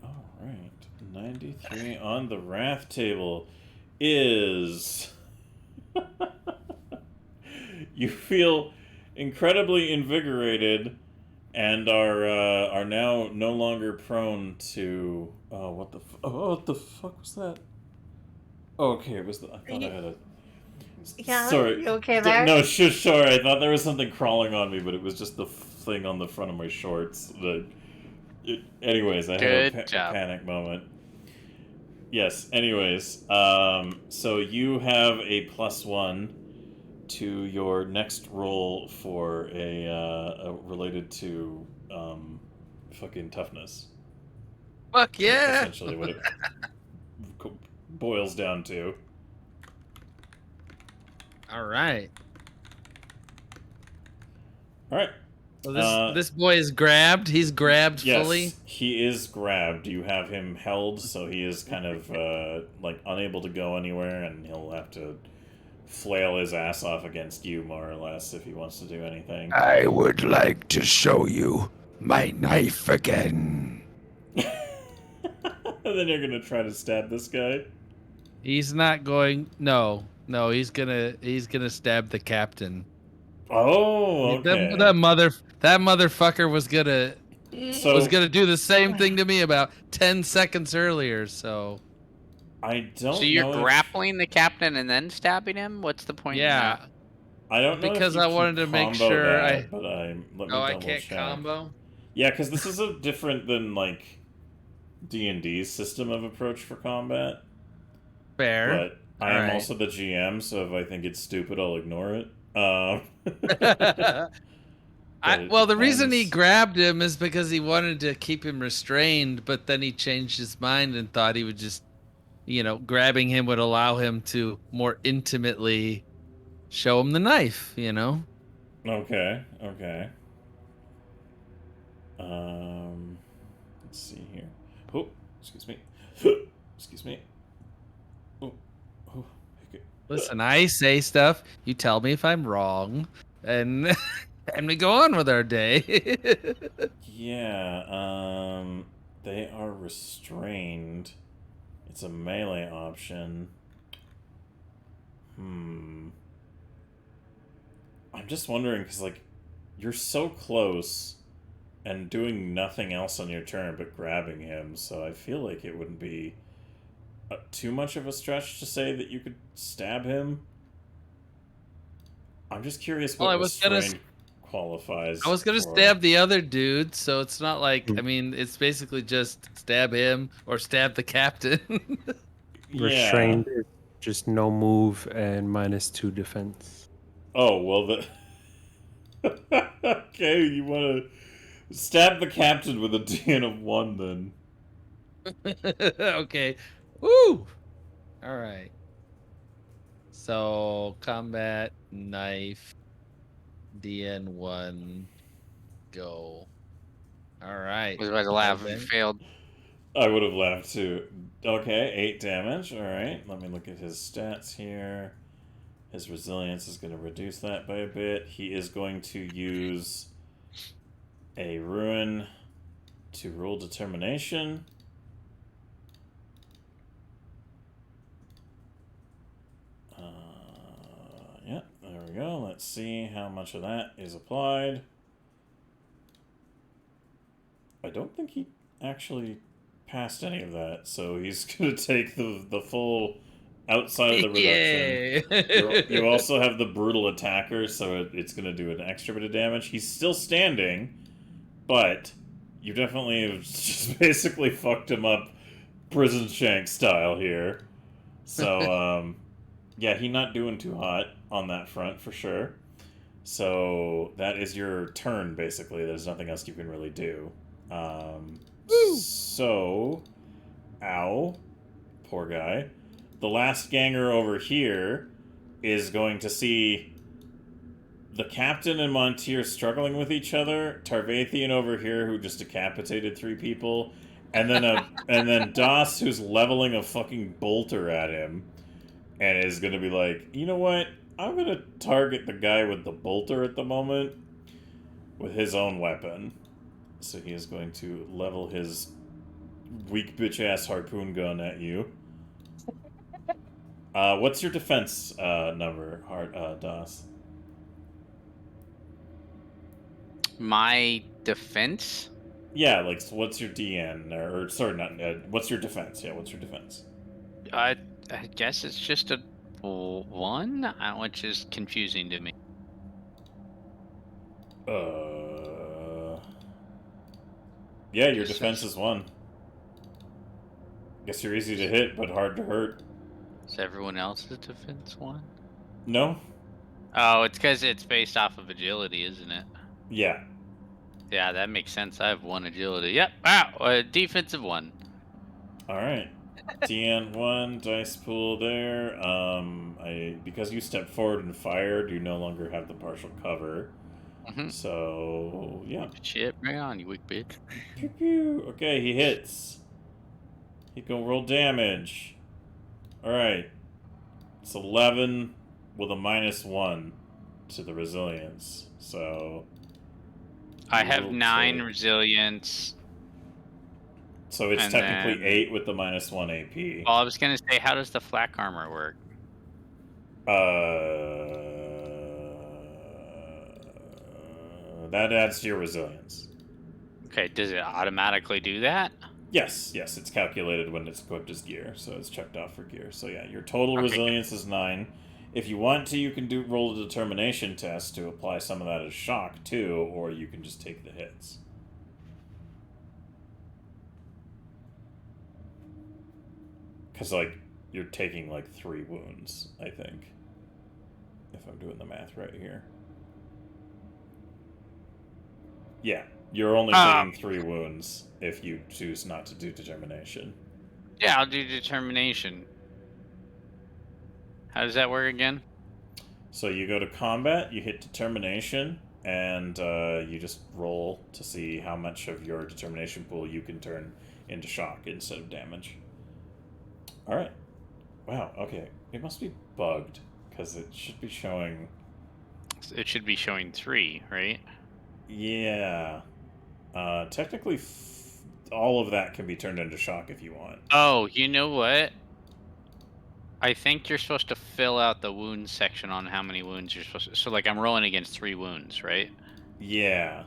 All right, 93 on the wrath table is. You feel incredibly invigorated and are now no longer prone to. Oh, what the fuck was that? Oh, okay, it was the. I thought I had a. Yeah, Sorry. you okay there? No, sorry. I thought there was something crawling on me, but it was just the thing on the front of my shorts. Anyways, I had Good a job. panic moment. Yes. Anyways, so you have a +1 to your next roll for a related to fucking toughness. Fuck yeah! Essentially, what it boils down to. All right. All right. So this boy is grabbed. He's grabbed fully. Yes, he is grabbed. You have him held, so he is kind of like unable to go anywhere, and he'll have to flail his ass off against you, more or less, if he wants to do anything. I would like to show you my knife again. And then you're gonna try to stab this guy. He's not going. No. He's gonna stab the captain. Oh, okay. That motherfucker was gonna So do the same thing to me about 10 seconds earlier. So I don't. So you're know if- grappling the captain and then stabbing him? What's the point? in yeah. that? I don't know Because if you I can wanted to make combo sure that, but let me I double can't check. combo. Yeah, because this is a different than like D&D's system of approach for combat. Fair. But I am Alright. also the GM, so if I think it's stupid, I'll ignore it. Well, the reason he depends. grabbed him is because he wanted to keep him restrained, but then he changed his mind and thought he would just, grabbing him would allow him to more intimately show him the knife, Okay. Let's see here. Oh, excuse me. Excuse me. Oh, okay. Listen, I say stuff, you tell me if I'm wrong, and and we go on with our day. Yeah, they are restrained. It's a melee option. I'm just wondering, because, like, you're so close and doing nothing else on your turn but grabbing him, so I feel like it wouldn't be too much of a stretch to say that you could stab him. I'm just curious what restrained qualifies. I was gonna for. stab the other dude, so it's not like, I mean, it's basically just stab him or stab the captain. Restrained is just no move and -2 defense. Oh, well, okay, you want to stab the captain with a DN of 1, then. Okay. Woo! Alright. So, combat, knife, DN1, go. Alright. I was about to laugh if you failed. I would have laughed too. Okay, 8 damage. Alright, let me look at his stats here. His resilience is going to reduce that by a bit. He is going to use a ruin to rule determination. Yeah, there we go. Let's see how much of that is applied. I don't think he actually passed any of that, so he's going to take the full outside of the reduction. You also have the brutal attacker, so it's going to do an extra bit of damage. He's still standing, but you definitely have just basically fucked him up prison shank style here. So, yeah, he's not doing too hot on that front for sure. So that is your turn, basically. There's nothing else you can really do. So, ow, poor guy. The last ganger over here is going to see the captain and Montier struggling with each other. Tarvathian over here, who just decapitated 3 people, and then Das, who's leveling a fucking bolter at him, and is going to be like, you know what? I'm going to target the guy with the bolter at the moment with his own weapon. So he is going to level his weak bitch-ass harpoon gun at you. What's your defense number, Das? My defense? Yeah, like, so what's your DN? Or sorry, not what's your defense? Yeah, what's your defense? I guess it's just a 1, which is confusing to me. Yeah, your defense is 1. Guess you're easy to hit, but hard to hurt. Is everyone else's defense 1? No? Oh, it's because it's based off of agility, isn't it? Yeah. Yeah, that makes sense. I have 1 agility. Yep. Wow. Defensive 1. Alright. DN1, dice pool there. Because you stepped forward and fired, you no longer have the partial cover. Mhm. So yeah. Shit, right on, you weak bitch. Pew, pew. Okay, he hits. He can roll damage. All right. It's 11 with a -1 to the resilience. So I you have will 9 take- resilience. So it's and technically then- 8 with the -1 AP. Well, I was gonna say, how does the flak armor work? That adds to your resilience. Okay, does it automatically do that? Yes, it's calculated when it's equipped as gear, so it's checked off for gear. So yeah, your total Okay. resilience is 9. If you want to, you can roll a determination test to apply some of that as shock too, or you can just take the hits. Because like you're taking like 3 wounds, I think, if I'm doing the math right here. Yeah, you're only taking 3 wounds if you choose not to do determination. Yeah, I'll do determination. How does that work again? So you go to combat, you hit determination, and you just roll to see how much of your determination pool you can turn into shock instead of damage. Alright. Wow, okay. It must be bugged, because it should be showing... It should be showing 3, right? Yeah. Technically, all of that can be turned into shock if you want. Oh, you know what? I think you're supposed to fill out the wound section on how many wounds you're supposed to... So, like, I'm rolling against 3 wounds, right? Yeah.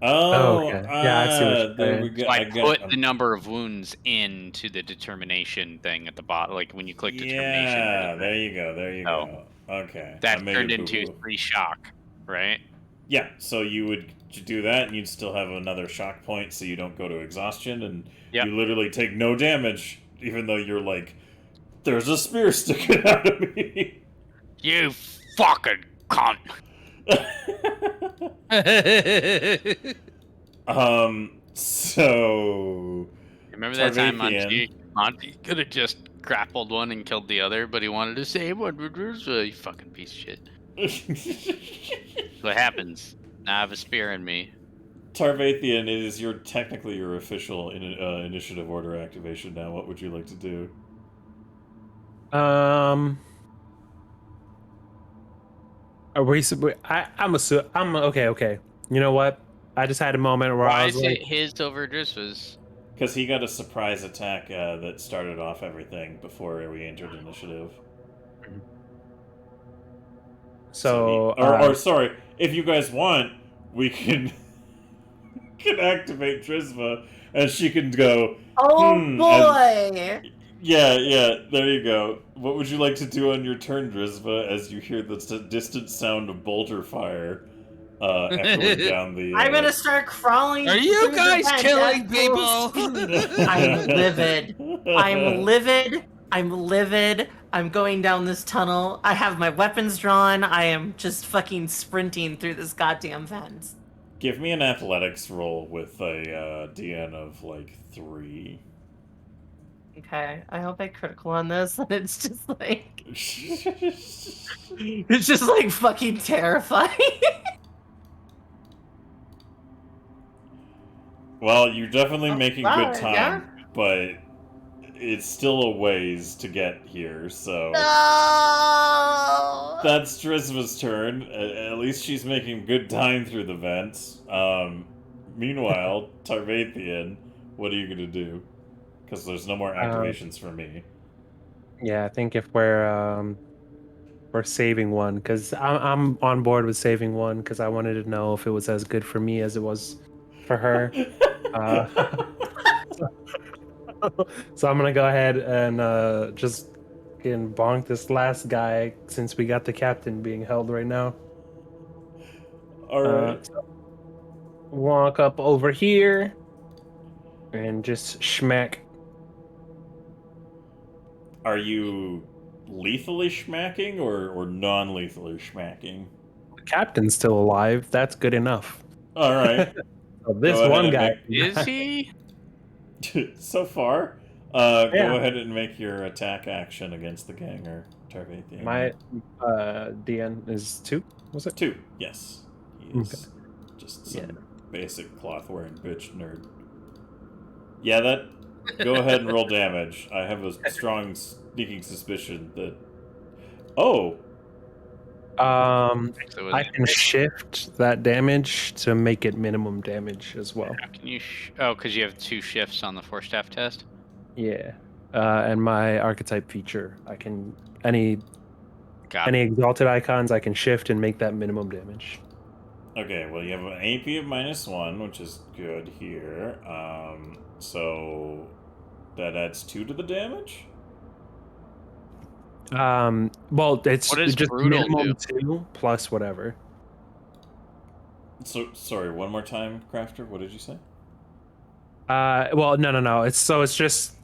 Oh, okay. Yeah, I see what you're there we saying. go. So I got put the number of wounds into the determination thing at the bottom. Like, when you click determination. Yeah, there you go. There you Oh. go. Okay. That I made turned a into boo-boo. 3 shock, right? Yeah, so you would do that, and you'd still have another shock point, so you don't go to exhaustion, and Yep. you literally take no damage, even though you're like, there's a spear sticking out of me. You fucking cunt. So Remember that time Tarvathian. Monty could have just grappled one and killed the other, but he wanted to save one. You fucking piece of shit. What happens? Now I have a spear in me. Tarvathian, it is technically your official initiative order activation now. What would you like to do? Are we? I'm okay. You know what? I just had a moment where I Why was is like, it his over Drisva's? Because he got a surprise attack that started off everything before we entered initiative. so. Or sorry, if you guys want, we can activate Drizva, and she can go. Oh and- boy! Yeah, there you go. What would you like to do on your turn, Drizva, as you hear the distant sound of boulder fire echoing down the... I'm gonna start crawling. Are you through the guys vent killing at full people? speed. I'm livid. I'm livid. I'm livid. I'm going down this tunnel. I have my weapons drawn. I am just fucking sprinting through this goddamn vent. Give me an athletics roll with a DN of, like, 3. Okay, I hope I critical on this, and it's just like... it's just, like, fucking terrifying. Well, you're definitely Oh, making wow, good time, yeah. but it's still a ways to get here, so... No! That's Drizva's turn. At least she's making good time through the vents. Meanwhile, Tarvathian, what are you gonna do? Because there's no more activations for me. Yeah, I think if we're saving one, because I'm on board with saving one, because I wanted to know if it was as good for me as it was for her. So I'm gonna go ahead and just bonk this last guy, since we got the captain being held right now. Alright. So walk up over here and just schmack. Are you lethally schmacking or non-lethally schmacking? The captain's still alive. That's good enough. Alright. So this Go ahead one and guy. Is he? So far, Yeah. go ahead and make your attack action against the ganger, Tarvate the My DN is 2. Was it? 2. Yes. He is just some Yeah. basic cloth wearing bitch nerd. Yeah, that. Go ahead and roll damage. I have a strong sneaking suspicion that. Oh! So I can shift that damage to make it minimum damage as well. how can you? Oh, because you have 2 shifts on the force staff test. Yeah. And my archetype feature, I can any Got it. exalted icons I can shift and make that minimum damage. Okay, well, you have an AP of -1, which is good here. So that adds 2 to the damage? Well, it's What does just brutal minimum do? 2 plus whatever. So, sorry, one more time, Crafter. What did you say? Well, no. It's just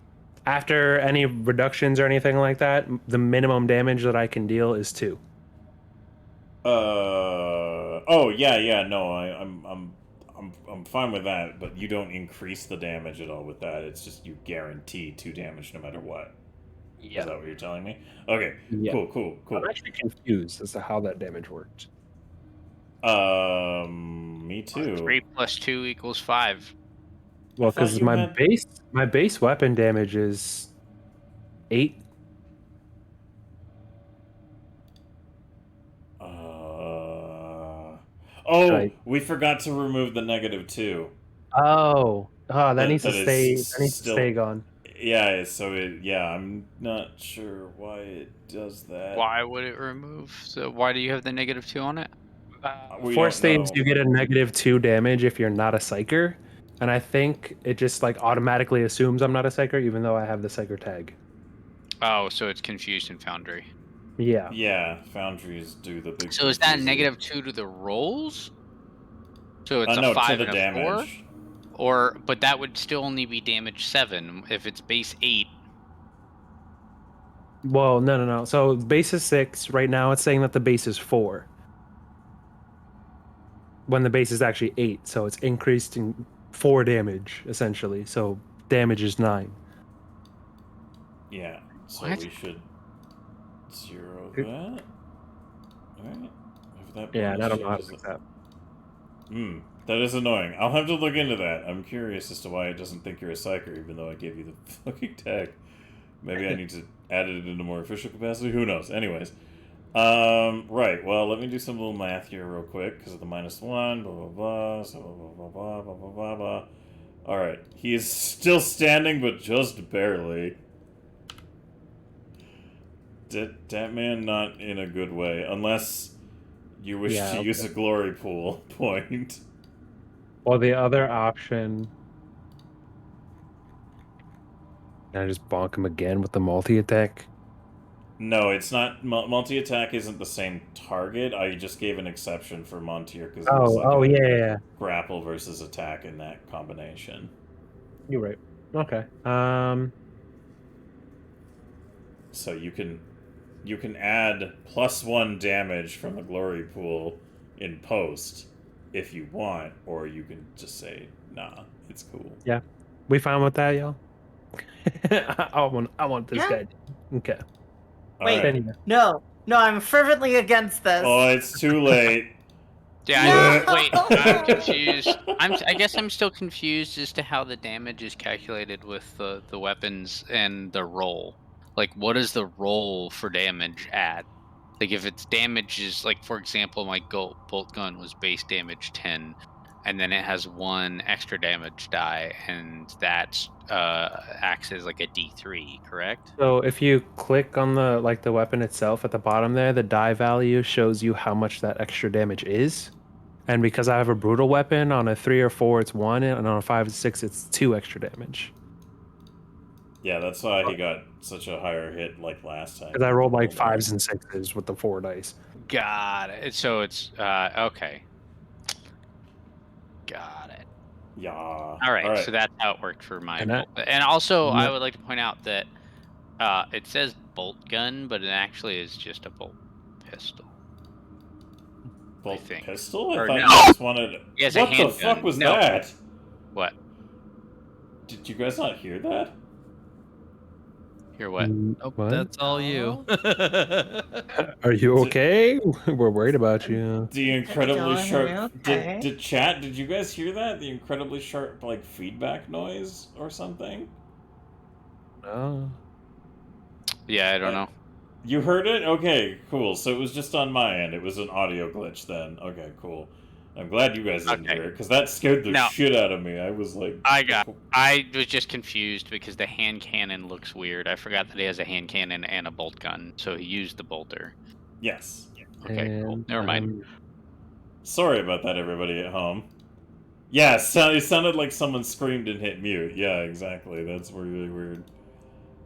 after any reductions or anything like that, the minimum damage that I can deal is 2. Oh, yeah. No, I'm fine with that. But you don't increase the damage at all with that. It's just you guarantee 2 damage no matter what. Yeah. Is that what you're telling me? Okay. Yeah. Cool. I'm actually confused as to how that damage worked. Me too. 3 plus 2 equals 5. Well, thought because you my had- base weapon damage is 8. Oh, Right. we forgot to remove the -2. That needs to that is stay. That needs to still- stay gone. Yeah, so I'm not sure why it does that. Why would it remove? So why do you have the -2 on it? We Force don't staves, know. you get a -2 damage if you're not a psyker, and I think it just like automatically assumes I'm not a psyker, even though I have the psyker tag. Oh, so it's confused in Foundry. Yeah. Yeah, foundries do the big. So is that confusing. -2 to the rolls? So it's a no, 5 to the and a 4? damage. But that would still only be damage 7 if it's base 8. Well, no. So base is 6. Right now, it's saying that the base is 4. When the base is actually 8, so it's increased in 4 damage essentially. So damage is 9. Yeah, so What? we should 0 that. Alright. If that Yeah, and I bonus don't know how to changes fix that. That is annoying. I'll have to look into that. I'm curious as to why it doesn't think you're a psyker, even though I gave you the fucking tag. Maybe I need to add it into more official capacity. Who knows? Anyways. Right. Well, let me do some little math here real quick, because of the -1, blah, blah, blah, so blah, blah, blah, blah, blah, blah. Alright. He is still standing, but just barely. That man not in a good way, unless you wish to use a glory pool point. Well, the other option. Can I just bonk him again with the multi-attack? No, it's not. Multi-attack isn't the same target. I just gave an exception for Montier because Yeah. grapple versus attack in that combination. You're right. Okay. So you can add +1 damage from the glory pool in post if you want, or you can just say, nah, it's cool. Yeah. We fine with that, y'all? I want this guy. Okay. Wait. Alright. Anyway. No, I'm fervently against this. Oh, it's too late. Yeah, No! wait, I'm confused. I guess I'm still confused as to how the damage is calculated with the weapons and the roll. Like, what is the roll for damage at? Like, if its damage is, like, for example, my bolt gun was base damage 10, and then it has 1 extra damage die, and that acts as like a D3, correct? So if you click on the weapon itself at the bottom there, the die value shows you how much that extra damage is. And because I have a brutal weapon, on a 3 or 4 it's 1, and on a 5 or 6 it's 2 extra damage. Yeah, that's why he got such a higher hit like last time. Because I rolled like 5s and 6s with the 4 dice. Got it. So it's okay. Got it. Yeah. All right, so that's how it worked for my And that- bolt. And also, I Yep. would like to point out that it says bolt gun, but it actually is just a bolt pistol. Bolt think. pistol? I Or thought no. you just wanted. He has a What the fuck handgun. was No. that? What? Did you guys not hear that? You're what? Oh, What? that's all you. Are you okay? We're worried about you. The incredibly Dylan, sharp. are you okay? Did chat? Did you guys hear that? The incredibly sharp like feedback noise or something? Oh. Yeah, I don't know. You heard it? Okay, cool. So it was just on my end. It was an audio glitch then. Okay, cool. I'm glad you guys didn't Okay. hear it because that scared the No. shit out of me. I was like, I was just confused because the hand cannon looks weird. I forgot that he has a hand cannon and a bolt gun, so he used the bolter. yes. Okay, cool. Never mind. Sorry about that, everybody at home. Yeah, so it sounded like someone screamed and hit mute. Yeah, exactly. That's really weird.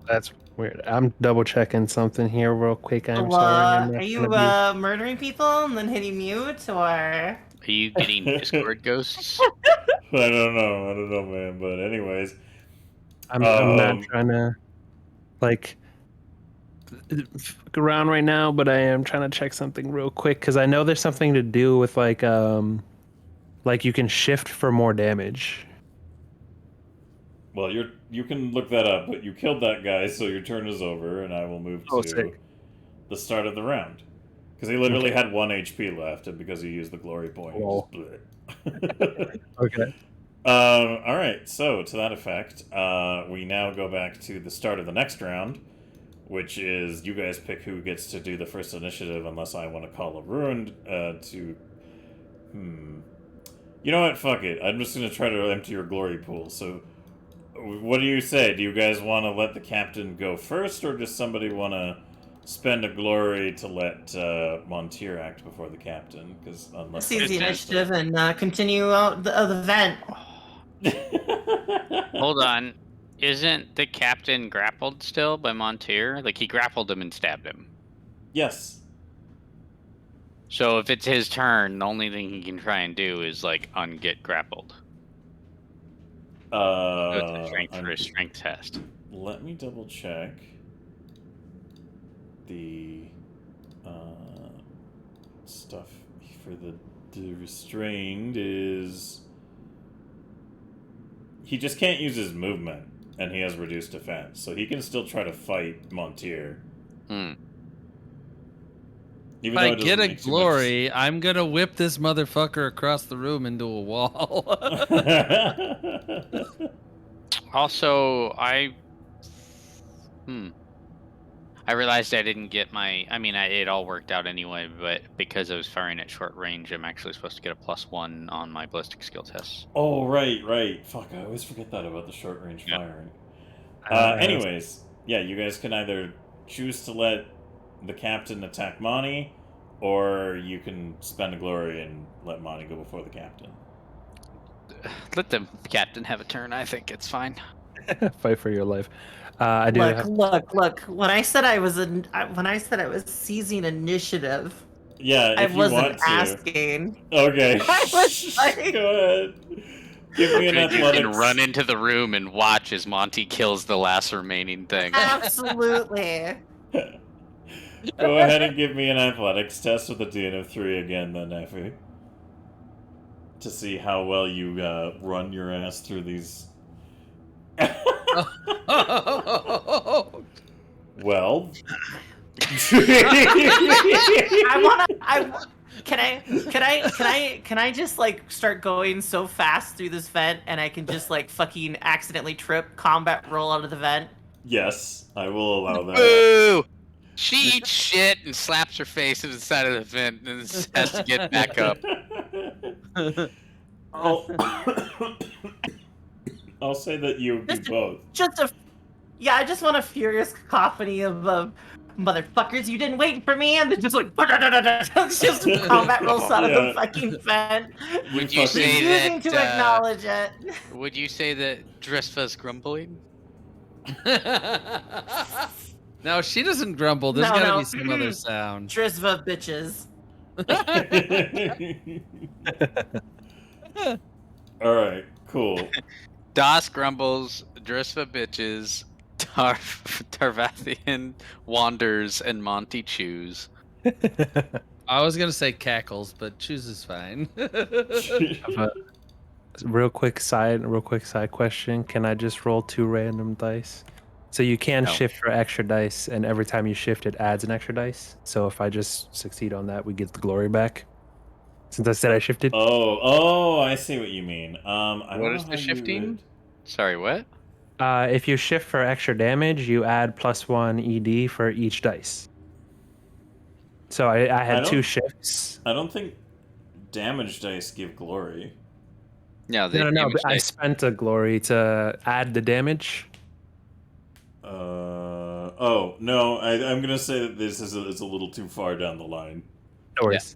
That's weird. I'm double checking something here real quick. I'm Well, sorry. I'm not are you gonna murdering people and then hitting mute, or? Are you getting Discord ghosts? I don't know, man. But anyways, I'm not trying to like fuck around right now, but I am trying to check something real quick because I know there's something to do with like you can shift for more damage. well, you can look that up. But you killed that guy, so your turn is over, and I will move to Sick. the start of the round because he literally had 1 HP left, and because he used the glory point. Lol. He just blew it. Okay. All right. So to that effect, we now go back to the start of the next round, which is you guys pick who gets to do the first initiative, unless I want to call a ruined to. You know what? Fuck it. I'm just gonna try to empty your glory pool. So, what do you say? Do you guys want to let the captain go first, or does somebody want to spend a glory to let Montier act before the captain? Because unless Seize the that's initiative and continue out the vent. Hold on. Isn't the captain grappled still by Montier? Like, he grappled him and stabbed him. Yes. So if it's his turn, the only thing he can try and do is, like, unget grappled. Go to the strength for his strength test. Let me double check. The stuff for the restrained is he just can't use his movement, and he has reduced defense, so he can still try to fight Montier. Even If though I it doesn't get a make too glory, I'm gonna whip this motherfucker across the room into a wall. much- Also, I realized I didn't get my. I mean, it all worked out anyway, but because I was firing at short range, I'm actually supposed to get a +1 on my ballistic skill tests. Oh, right. Fuck, I always forget that about the short range Yeah. firing. Anyways, yeah, you guys can either choose to let the captain attack Monty, or you can spend a glory and let Monty go before the captain. Let the captain have a turn. I think it's fine. Fight for your life. I do have. Look. When I said I was seizing initiative, Yeah, I if you wasn't want to. asking. Okay. I was like- Go ahead. Give me an You athletics. can run into the room and watch as Monty kills the last remaining thing. Absolutely. Go ahead and give me an athletics test with a DN of 3 again, then, Effie. To see how well you run your ass through these. Well. Can I just like start going so fast through this vent and I can just like fucking accidentally trip combat roll out of the vent? Yes, I will allow that. Boo! She eats shit and slaps her face to the side of the vent and has to get back up. I'll say that you do both. I just want a furious cacophony of motherfuckers, you didn't wait for me, and then just like just combat rolls out of the fucking vent. Would you say Refusing that? to acknowledge it. Would you say that Drisva's grumbling? No, she doesn't grumble. There's No, gotta no. be some other sound. Drisva bitches. All right, cool. Das grumbles, Drisva bitches, Tarvathian wanders, and Monty chews. I was gonna say cackles, but choose is fine. Real quick side question. Can I just roll 2 random dice So you can No. shift for extra dice, and every time you shift, it adds an extra dice. So if I just succeed on that, we get the glory back. Since I said I shifted. Oh, I see what you mean. I What don't is know the how shifting? you would... Sorry, what? If you shift for extra damage, you add +1 ED for each dice. So I had two don't- shifts. I don't think damage dice give glory. No, the No, damage but I dice. spent a glory to add the damage. Oh no, I'm gonna say that this is a little too far down the line. No worries.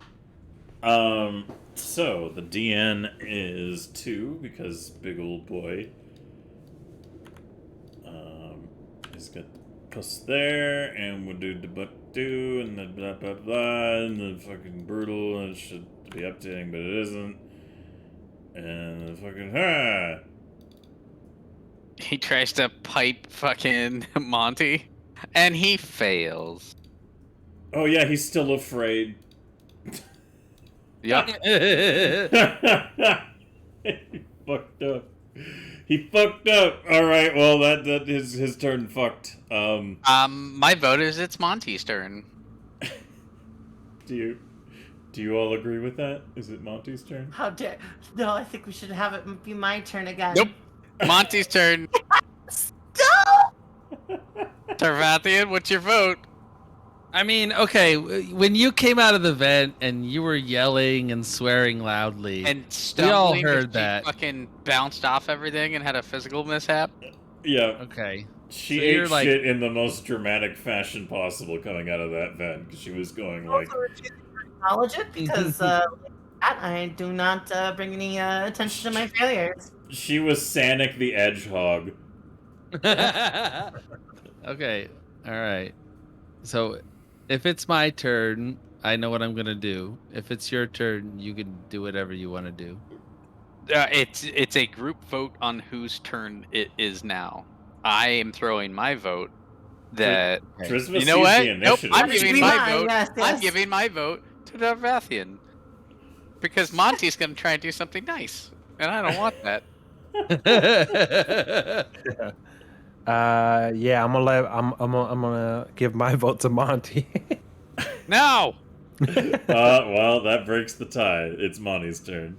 So the DN is 2 because big old boy. He's got plus there, and we'll do the buck do, and then blah blah blah, and the fucking brutal, and it should be updating, but it isn't. And the fucking He tries to pipe fucking Monty, and he fails. Oh yeah, he's still afraid. Yep. He fucked up. He fucked up. All right. Well, that his turn fucked. My vote is it's Monty's turn. Do you all agree with that? Is it Monty's turn? How dare? No, I think we should have it be my turn again. Nope. Monty's turn. Stop! Tarvathian, what's your vote? I mean, okay, when you came out of the vent and you were yelling and swearing loudly, And we all stumbling, heard she that. fucking bounced off everything and had a physical mishap. Yeah. Okay. She So ate you're like- shit in the most dramatic fashion possible coming out of that vent because she was going like, Also refusing to acknowledge it because I do not bring any attention to my failures. she was Sanic the Edgehog. Okay, all right. So, if it's my turn, I know what I'm gonna do. If it's your turn, you can do whatever you want to do. It's a group vote on whose turn it is now. I am throwing my vote that Okay. Trisva you know sees what? the Nope, initiative. I'm That should giving be my mine, vote. yes, I'm yes. giving my vote to Darvathian because Monty's gonna try and do something nice, and I don't want that. Yeah, I'm gonna give my vote to Monty. No. Well, that breaks the tie. It's Monty's turn.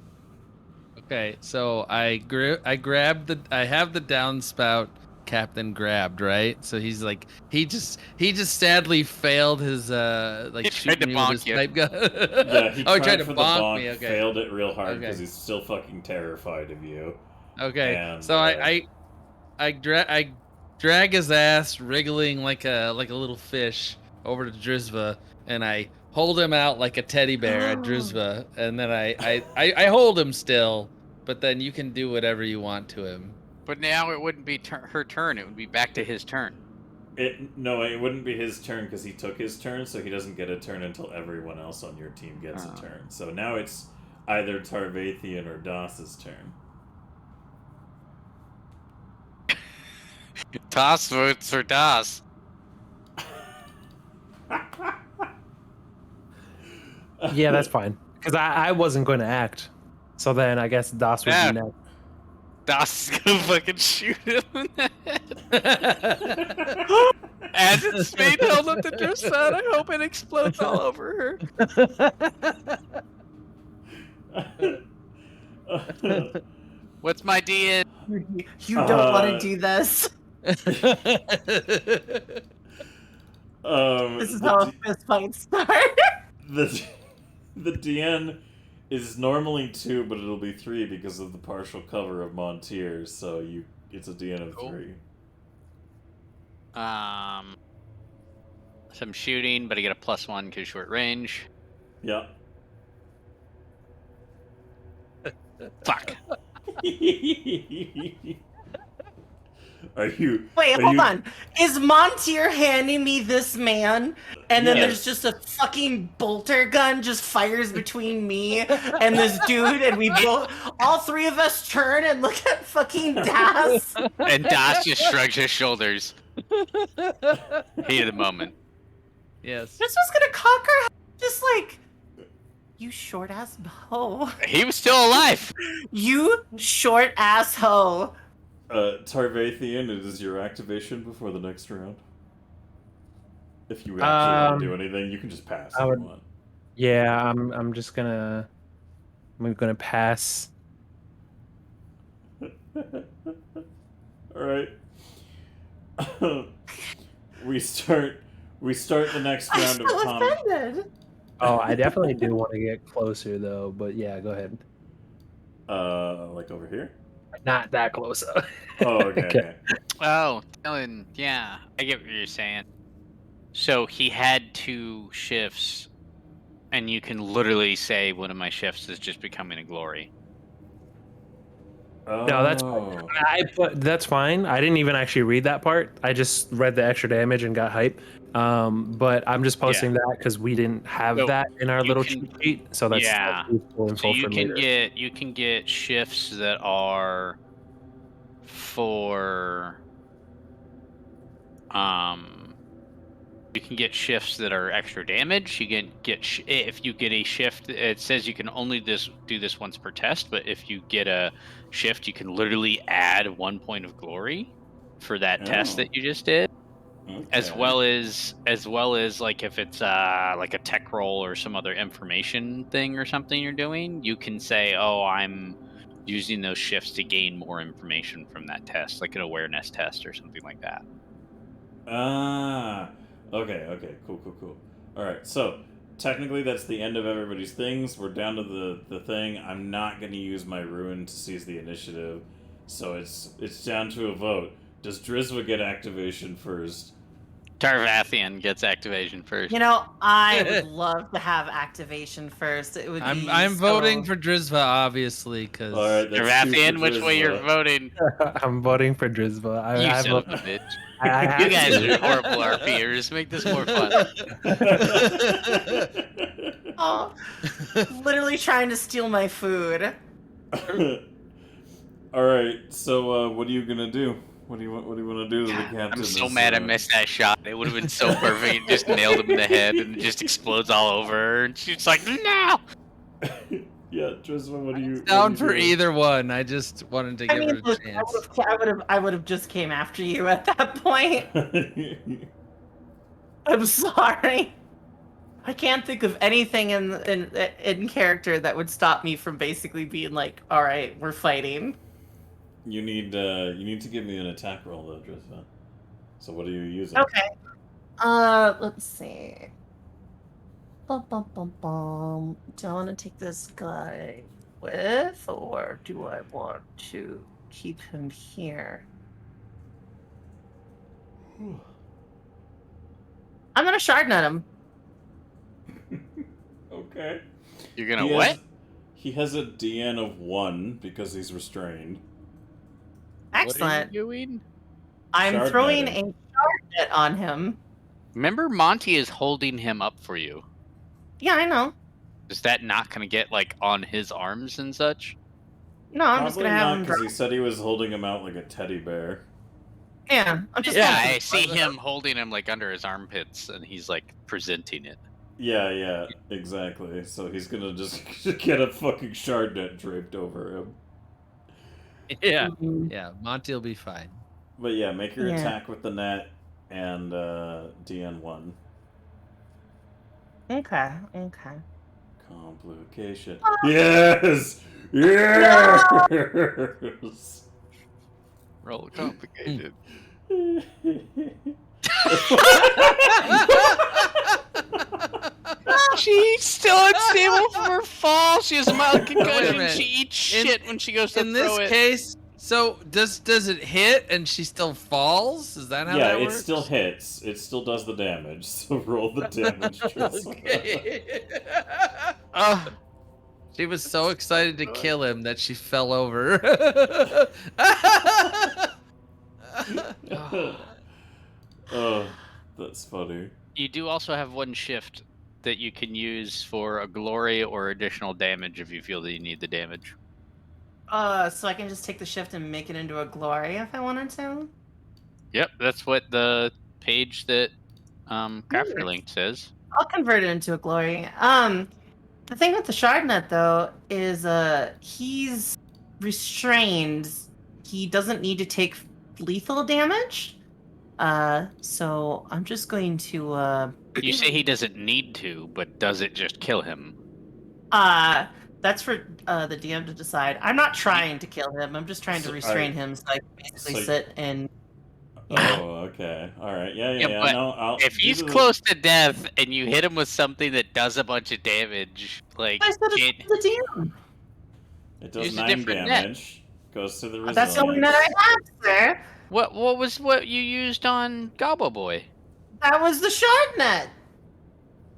Okay, so I grabbed I have the downspout captain grabbed, right? So he's like he just sadly failed his He like tried shooting to me bonk with his you. pipe gun. Yeah, he Oh, he tried to for the bonk bonk, me. Okay. failed it real hard because Okay. he's still fucking terrified of you. Okay. And, So I drag his ass wriggling like a little fish over to Drizva, and I hold him out like a teddy bear at Drizva, and then I hold him still, but then you can do whatever you want to him. But now it wouldn't be her turn. It would be back to his turn. No, it wouldn't be his turn because he took his turn, so he doesn't get a turn until everyone else on your team gets a turn. So now it's either Tarvathian or Das's turn. Das votes for Das. Yeah, that's fine. Because I wasn't going to act. So then I guess Das would Yeah. be next. Das is gonna fucking shoot him in the head. As it's being held up to Drissa, I hope it explodes all over her. What's my DN? You don't want to do this. This is how a fist fight starts. The DN is normally 2, but it'll be 3 because of the partial cover of Montier. So it's a DN of 3. Some shooting, but I get a +1 because short range. Yeah. Fuck. Are you? Wait, are hold you- on. Is Montier handing me this man, and then Yes. there's just a fucking bolter gun just fires between me and this dude, and we both, all three of us turn and look at fucking Das. And Das just shrugs his shoulders. Heat of the moment. Yes. This was gonna cock her, just like, you short ass hoe. He was still alive. You short ass hoe. Tarvathian, it is your activation before the next round. If you actually want to do anything, you can just pass I if would- you want. Yeah, I'm just gonna pass. Alright. we start the next I'm round of so combat. offended. Oh, I definitely do want to get closer though, but yeah, go ahead. Like over here? Not that close. Oh, okay. Oh, Dylan, yeah, I get what you're saying. So he had 2 shifts, and you can literally say one of my shifts is just becoming a glory. Oh. No, that's fine. That's fine. I didn't even actually read that part. I just read the extra damage and got hype. But I'm just posting that because we didn't have So, that in our you little can- cheat sheet. So that's Yeah. useful So info for later. you can get shifts that are for you can get shifts that are extra damage. You can get if you get a shift, it says you can only do this once per test, but if you get a shift, you can literally add 1 point of glory for that test that you just did. As well as like if it's like a tech roll or some other information thing or something you're doing, you can say, oh, I'm using those shifts to gain more information from that test, like an awareness test or something like that. Ah. Okay, cool. Alright, so technically that's the end of everybody's things. We're down to the thing. I'm not gonna use my ruin to seize the initiative. So it's down to a vote. Does Drizwa get activation first? Tarvathian gets activation first. You know, I would love to have activation first. It would be. I'm voting so- for Drizva, obviously, because Alright, that's 2 Tarvathian, for which way you're Drizwa. voting? I'm voting for Drizva. You I son of a bitch. have You guys to. are horrible RPers. Make this more fun. Oh, literally trying to steal my food. Alright, so what are you gonna do? What do you want to do to the captain? I'm so mad I missed that shot. It would have been so perfect. It just nailed him in the head and it just explodes all over her. And she's like, no! Yeah, Drizwa, what do you down for either one. I just wanted to give her a look, chance. I would have just came after you at that point. I'm sorry. I can't think of anything in character that would stop me from basically being like, all right, we're fighting. You need to give me an attack roll though, Drizva. So what are you using? Okay. Let's see. Bum, bum, bum, bum. Do I want to take this guy with, or do I want to keep him here? I'm gonna shard nut him. Okay. You're gonna what? He has a DN of 1 because he's restrained. Excellent. What are you doing? I'm Shard throwing netting. a shard net on him. Remember, Monty is holding him up for you. Yeah, I know. Is that not gonna get like on his arms and such? No, I'm just Probably gonna have not him. because he said he was holding him out like a teddy bear. Yeah, I'm just. Yeah, gonna- I see him holding him like under his armpits, and he's like presenting it. Yeah, exactly. So he's gonna just get a fucking shard net draped over him. Yeah, Mhm. yeah. Monty will be fine. But yeah, make your Yeah. attack with the net and DN 1. Okay. Complication. Yes! Yes! Roll complicated. She's still unstable from her fall. She has a mild concussion. minute. She eats shit when she goes to In throw this it. case, so does it hit and she still falls? Is that how Yeah, that it works? still hits. It still does the damage. So roll the damage. Okay. Ugh. She was so excited to kill him that she fell over. Oh, that's funny. You do also have 1 shift that you can use for a glory or additional damage if you feel that you need the damage. So I can just take the shift and make it into a glory if I wanted to. Yep, that's what the page that Crafter Nice. Link says. I'll convert it into a glory. The thing with the shard net though is he's restrained. he doesn't need to take lethal damage. So I'm just going to You say he doesn't need to, but does it just kill him? that's for the DM to decide. I'm not trying to kill him. I'm just trying to restrain him so I can basically sit and. Oh, okay. All right. Yeah. But No, if he's close to death and you hit him with something that does a bunch of damage, like I said it's the DM. it does use a 9 different net. damage. Goes to the resilience. That's the only net I have, sir. What was what you used on Gobbo Boy? That was the shard net.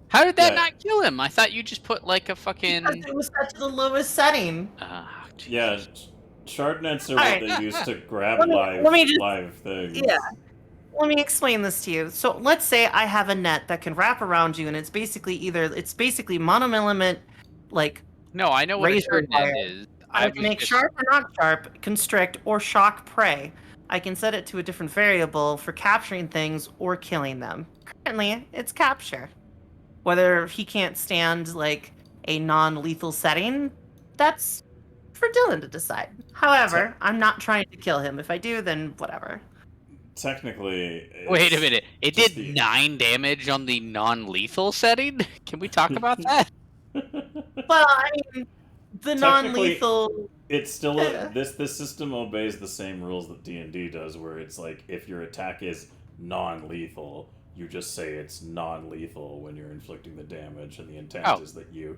How did that Yeah. not kill him? I thought you just put like a fucking. Because it was set to the lowest setting. Yeah, shard nets are Alright. what they use to grab Let me just- live things. Yeah. Let me explain this to you. So let's say I have a net that can wrap around you, and it's basically monofilament, like No, I know what a razor shard net wire. is. I can make sharp or not sharp, constrict, or shock prey. I can set it to a different variable for capturing things or killing them. Currently, it's capture. Whether he can't stand like a non-lethal setting, that's for Dylan to decide. However, I'm not trying to kill him. If I do, then whatever. Technically. Wait a minute. It just did 9 damage on the non-lethal setting? Can we talk about that? Well, I mean, the Technically, non-lethal. It's still this system obeys the same rules that D&D does, where it's like if your attack is non-lethal, you just say it's non-lethal when you're inflicting the damage, and the intent is that you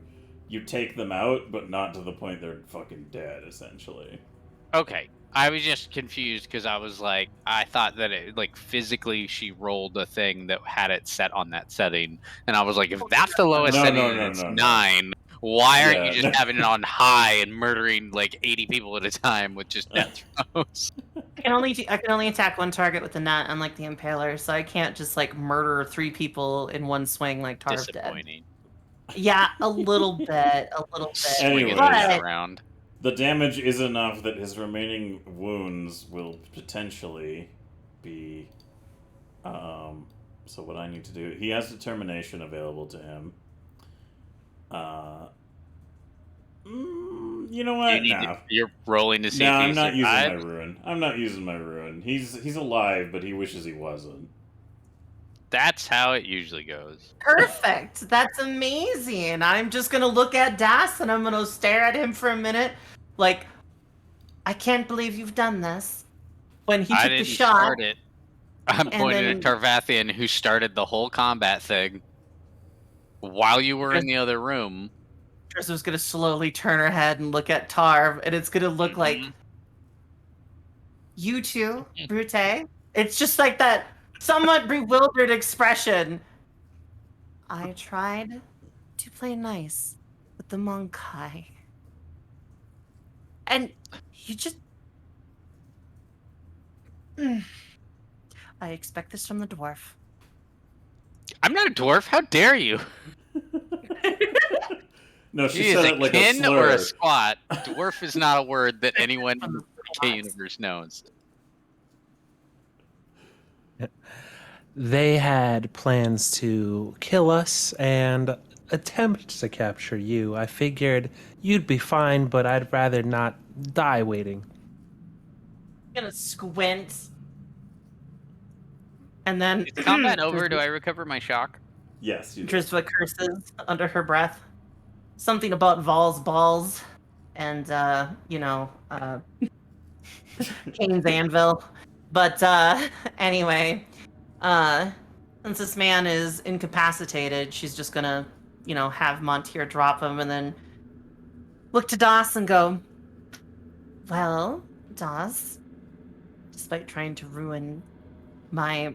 take them out, but not to the point they're fucking dead, essentially. Okay. I was just confused because I was like, I thought that it, like, physically she rolled a thing that had it set on that setting. And I was like, if that's the lowest setting and it's 9, why aren't you just having it on high and murdering, like, 80 people at a time with just net throws? I can only attack one target with the net, unlike the Impaler, so I can't just, like, murder 3 people in one swing like Tarv did. Disappointing. Yeah, a little bit. Swinging Anyways. those around. The damage is enough that his remaining wounds will potentially be... so what I need to do... He has determination available to him. You know what? You're rolling to see if I'm he's not using alive? my ruin. I'm not using my ruin. He's alive, but he wishes he wasn't. That's how it usually goes. Perfect. That's amazing. I'm just gonna look at Das and I'm gonna stare at him for a minute, like, I can't believe you've done this. When he took the shot. Start it. I'm pointing at Tarvathian, who started the whole combat thing while you were in the other room. Trista's gonna slowly turn her head and look at Tarv, and it's gonna look like you two, Brute. It's just like that somewhat bewildered expression. I tried to play nice with the Monkai. And you just... I expect this from the dwarf. I'm not a dwarf. How dare you? No, she Is said a it like kin a slur. or a squat. Dwarf is not a word that anyone in the K universe knows. They had plans to kill us and attempt to capture you. I figured you'd be fine, but I'd rather not die waiting. I'm gonna squint. And then... Is combat over? Do I recover my shock? Yes, you do. Drizva curses under her breath. Something about Vol's balls and, Kane's anvil. But, anyway, since this man is incapacitated, she's just gonna, have Montier drop him and then look to Das and go, well, Das, despite trying to ruin my...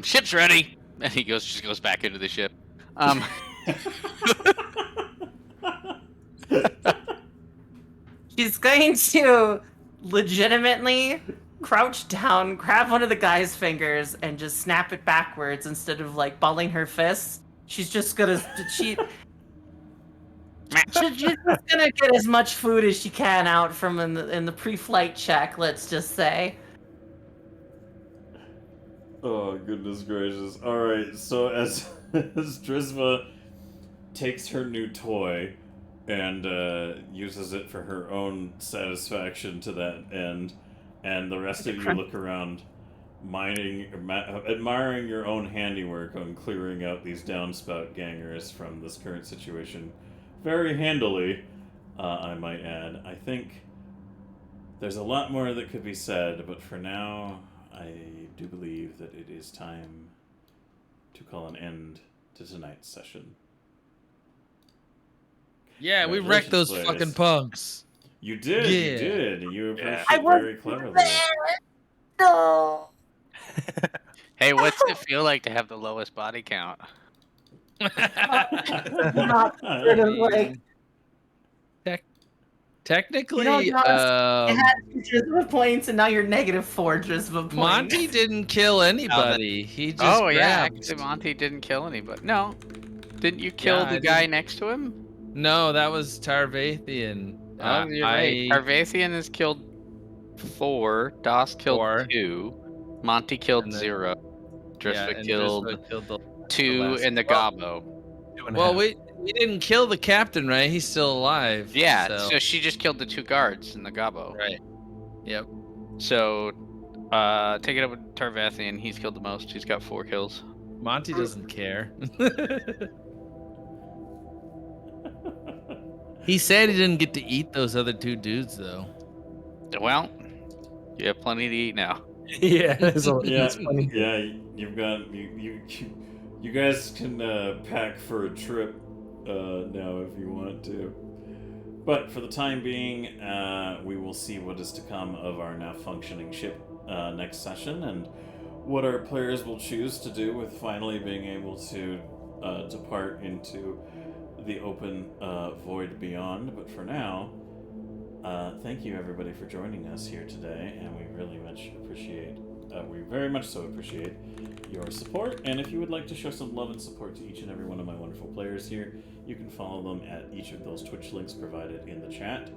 Ship's ready! And he just goes back into the ship. She's going to legitimately crouch down, grab one of the guy's fingers, and just snap it backwards instead of like balling her fists. She's just gonna she's just gonna get as much food as she can out from in the pre-flight check. Let's just say. Oh, goodness gracious. Alright, so as Drizva takes her new toy and uses it for her own satisfaction to that end. And the rest of you look around, admiring your own handiwork on clearing out these downspout gangers from this current situation very handily, I might add. I think there's a lot more that could be said, but for now, I do believe that it is time to call an end to tonight's session. Yeah, we wrecked those Congratulations, fucking players. punks. You did, Yeah. you did. You approached I it was very cleverly. there. No. Hey, what's it feel like to have the lowest body count? Not sort of like Technically, you had 2 charisma points and now you're -4 charisma points. Monty didn't kill anybody. He just Oh yeah, grabbed. actually Monty didn't kill anybody. No, didn't you kill Yeah, the I guy didn't. next to him? No, that was Tarvathian. Oh, you're right. Tarvathian has killed 4. Das killed 4. 2. Monty killed And then- 0. Drisva and killed Drisva killed the 2 last and the one. Gobbo. Well, we didn't kill the captain, right? He's still alive. Yeah, So, so she just killed the 2 guards in the Gobbo. right. Yep. So, take it up with Tarvathian. He's killed the most. He's got 4 kills. Monty doesn't care. He said he didn't get to eat those other 2 dudes, though. Well, you have plenty to eat now. Yeah, it's Yeah, funny. yeah. You've got you guys can pack for a trip now if you want to. But for the time being, we will see what is to come of our now functioning ship next session, and what our players will choose to do with finally being able to depart into the open void beyond. But for now, thank you everybody for joining us here today, and we really much appreciate, we very much so appreciate your support. And if you would like to show some love and support to each and every one of my wonderful players here, you can follow them at each of those Twitch links provided in the chat.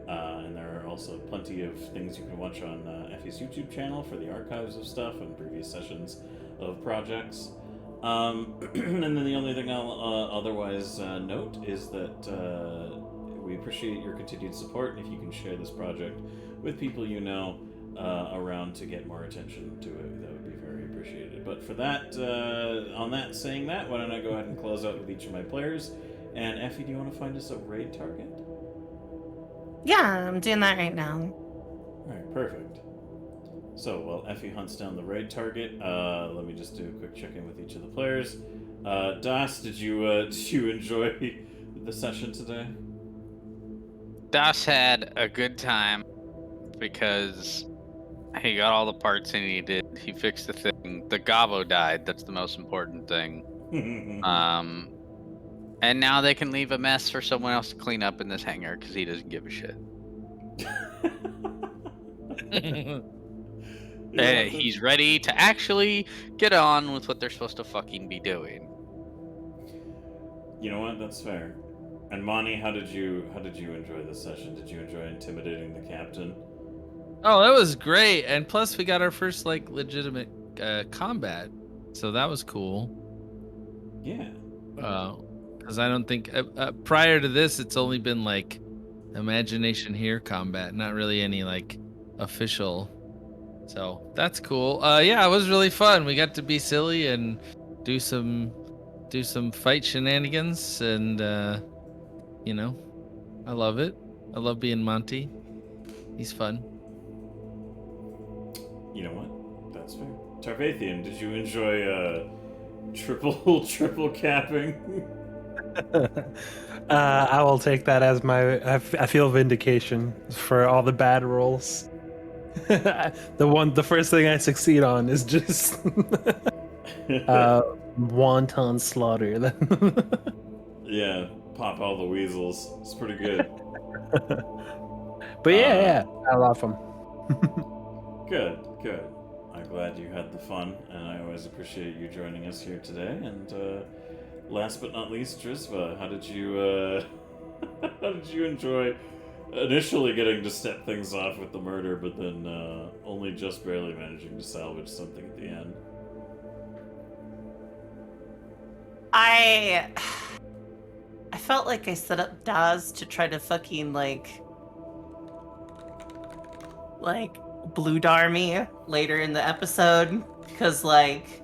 And there are also plenty of things you can watch on Effie's YouTube channel for the archives of stuff and previous sessions of projects. And then the only thing I'll otherwise note is that we appreciate your continued support, and if you can share this project with people you know around to get more attention to it, that would be very appreciated. But for that, saying that, why don't I go ahead and close out with each of my players? And Effie, do you want to find us a raid target? Yeah, I'm doing that right now. Alright, perfect. So, while Effie hunts down the raid target, let me just do a quick check-in with each of the players. Das, did you enjoy the session today? Das had a good time because he got all the parts he needed. He fixed the thing. The Gobbo died. That's the most important thing. And now they can leave a mess for someone else to clean up in this hangar because he doesn't give a shit. He's ready to actually get on with what they're supposed to fucking be doing. You know what? That's fair. And Monty, how did you enjoy this session? Did you enjoy intimidating the captain? Oh, that was great. And plus, we got our first, like, legitimate combat. So that was cool. Yeah. Because I don't think... prior to this, it's only been, like, imagination here combat. Not really any, like, official... So that's cool. Yeah, it was really fun. We got to be silly and do some fight shenanigans, and you know, I love it. I love being Monty. He's fun. You know what? That's fair. Tarvathian, did you enjoy triple capping? I will take that as my. I feel vindication for all the bad rolls. The first thing I succeed on is just wanton slaughter. Yeah, pop all the weasels. It's pretty good. But yeah, I love them. Good. I'm glad you had the fun, and I always appreciate you joining us here today. And last but not least, Drisva, how did you enjoy initially getting to step things off with the murder, but then only just barely managing to salvage something at the end? I felt like I set up Daz to try to fucking like blue dar me later in the episode because like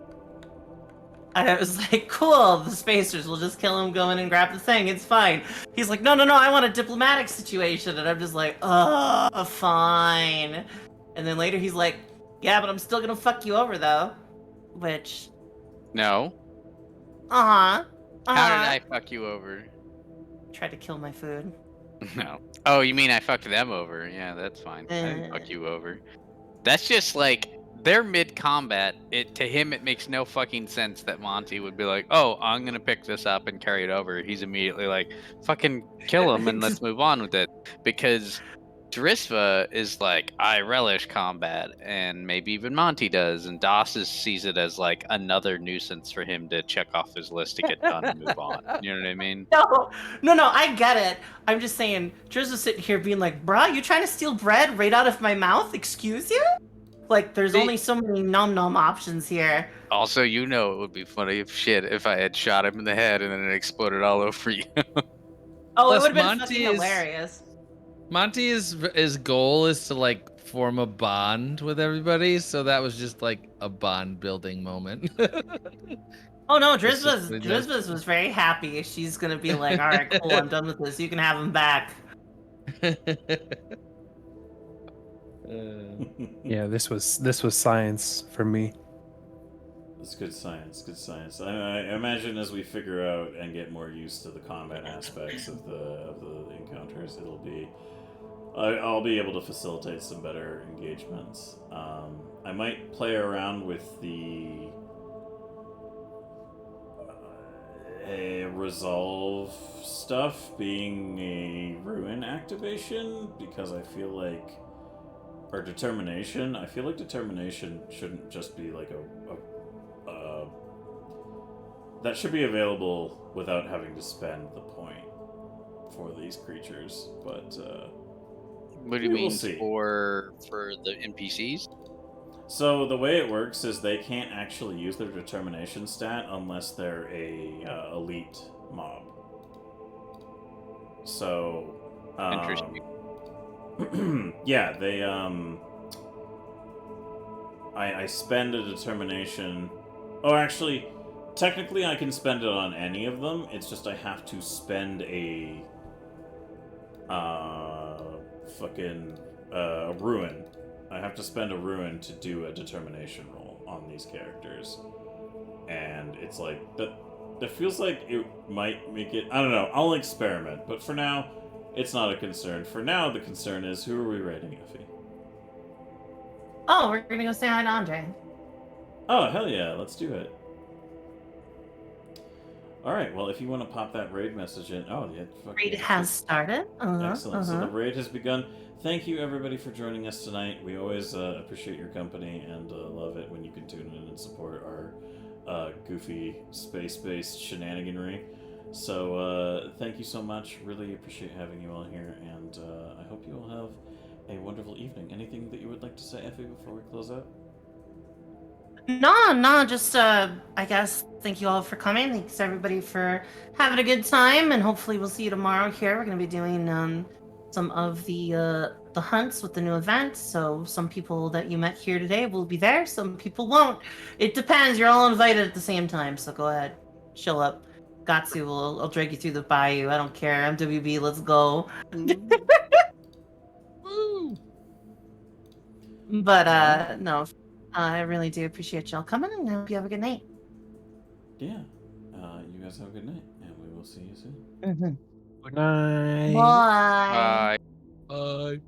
I was like, cool, the spacers will just kill him, go in and grab the thing, it's fine. He's like, no, I want a diplomatic situation, and I'm just like, oh, fine. And then later he's like, yeah, but I'm still gonna fuck you over though, which No. How How did I fuck you over? tried to kill my food. No. Oh, you mean I fucked them over? Yeah, that's fine. I didn't fuck you over. That's just like they're mid-combat. To him, it makes no fucking sense that Monty would be like, "Oh, I'm gonna pick this up and carry it over." He's immediately like, "Fucking kill him and let's move on with it," because Drisva is like, "I relish combat," and maybe even Monty does, and sees it as like another nuisance for him to check off his list to get done and move on. You know what I mean? No, I get it. I'm just saying, Driz was sitting here being like, bruh, you trying to steal bread right out of my mouth? Excuse you? Like, there's only so many nom-nom options here. Also, you know it would be funny if I had shot him in the head and then it exploded all over you. Oh, Plus, it would have been fucking hilarious. Monty's goal is to like form a bond with everybody, so that was just like a bond building moment. Oh no, Drizba's was very happy. She's gonna be like, all right, cool, I'm done with this. You can have him back. Yeah, this was science for me. It's good science, good science. I imagine as we figure out and get more used to the combat aspects of the encounters, I'll be able to facilitate some better engagements. I might play around with the resolve stuff being a ruin activation because I feel like, or determination. I feel like determination shouldn't just be like that should be available without having to spend the point for these creatures. But what do you mean see. for the NPCs? So the way it works is they can't actually use their determination stat unless they're a elite mob. So Interesting. yeah, they I spend a determination. Oh, actually, technically I can spend it on any of them. It's just I have to spend a ruin. I have to spend a ruin to do a determination roll on these characters. And it's like that feels like it might make it, I don't know, I'll experiment, but for now it's not a concern. For now the concern is, who are we raiding, Effie? Oh, we're gonna go say hi to Andre. Oh, hell yeah, let's do it. Alright, well, if you want to pop that raid message in... Oh, yeah. Raid has started. Excellent. So the raid has begun. Thank you, everybody, for joining us tonight. We always appreciate your company and love it when you can tune in and support our goofy space-based shenaniganry. So thank you so much. Really appreciate having you all here, and I hope you all have a wonderful evening. Anything that you would like to say, Effie, before we close out? No, just I guess thank you all for coming. Thanks everybody for having a good time, and hopefully we'll see you tomorrow here. We're gonna be doing some of the hunts with the new event. So some people that you met here today will be there, some people won't. It depends. You're all invited at the same time, so go ahead, show up. Gatsu, I'll drag you through the bayou. I don't care. MWB, let's go. But no, I really do appreciate y'all coming, and I hope you have a good night. Yeah. You guys have a good night, and we will see you soon. Mm-hmm. Good night. Bye. Bye. Bye.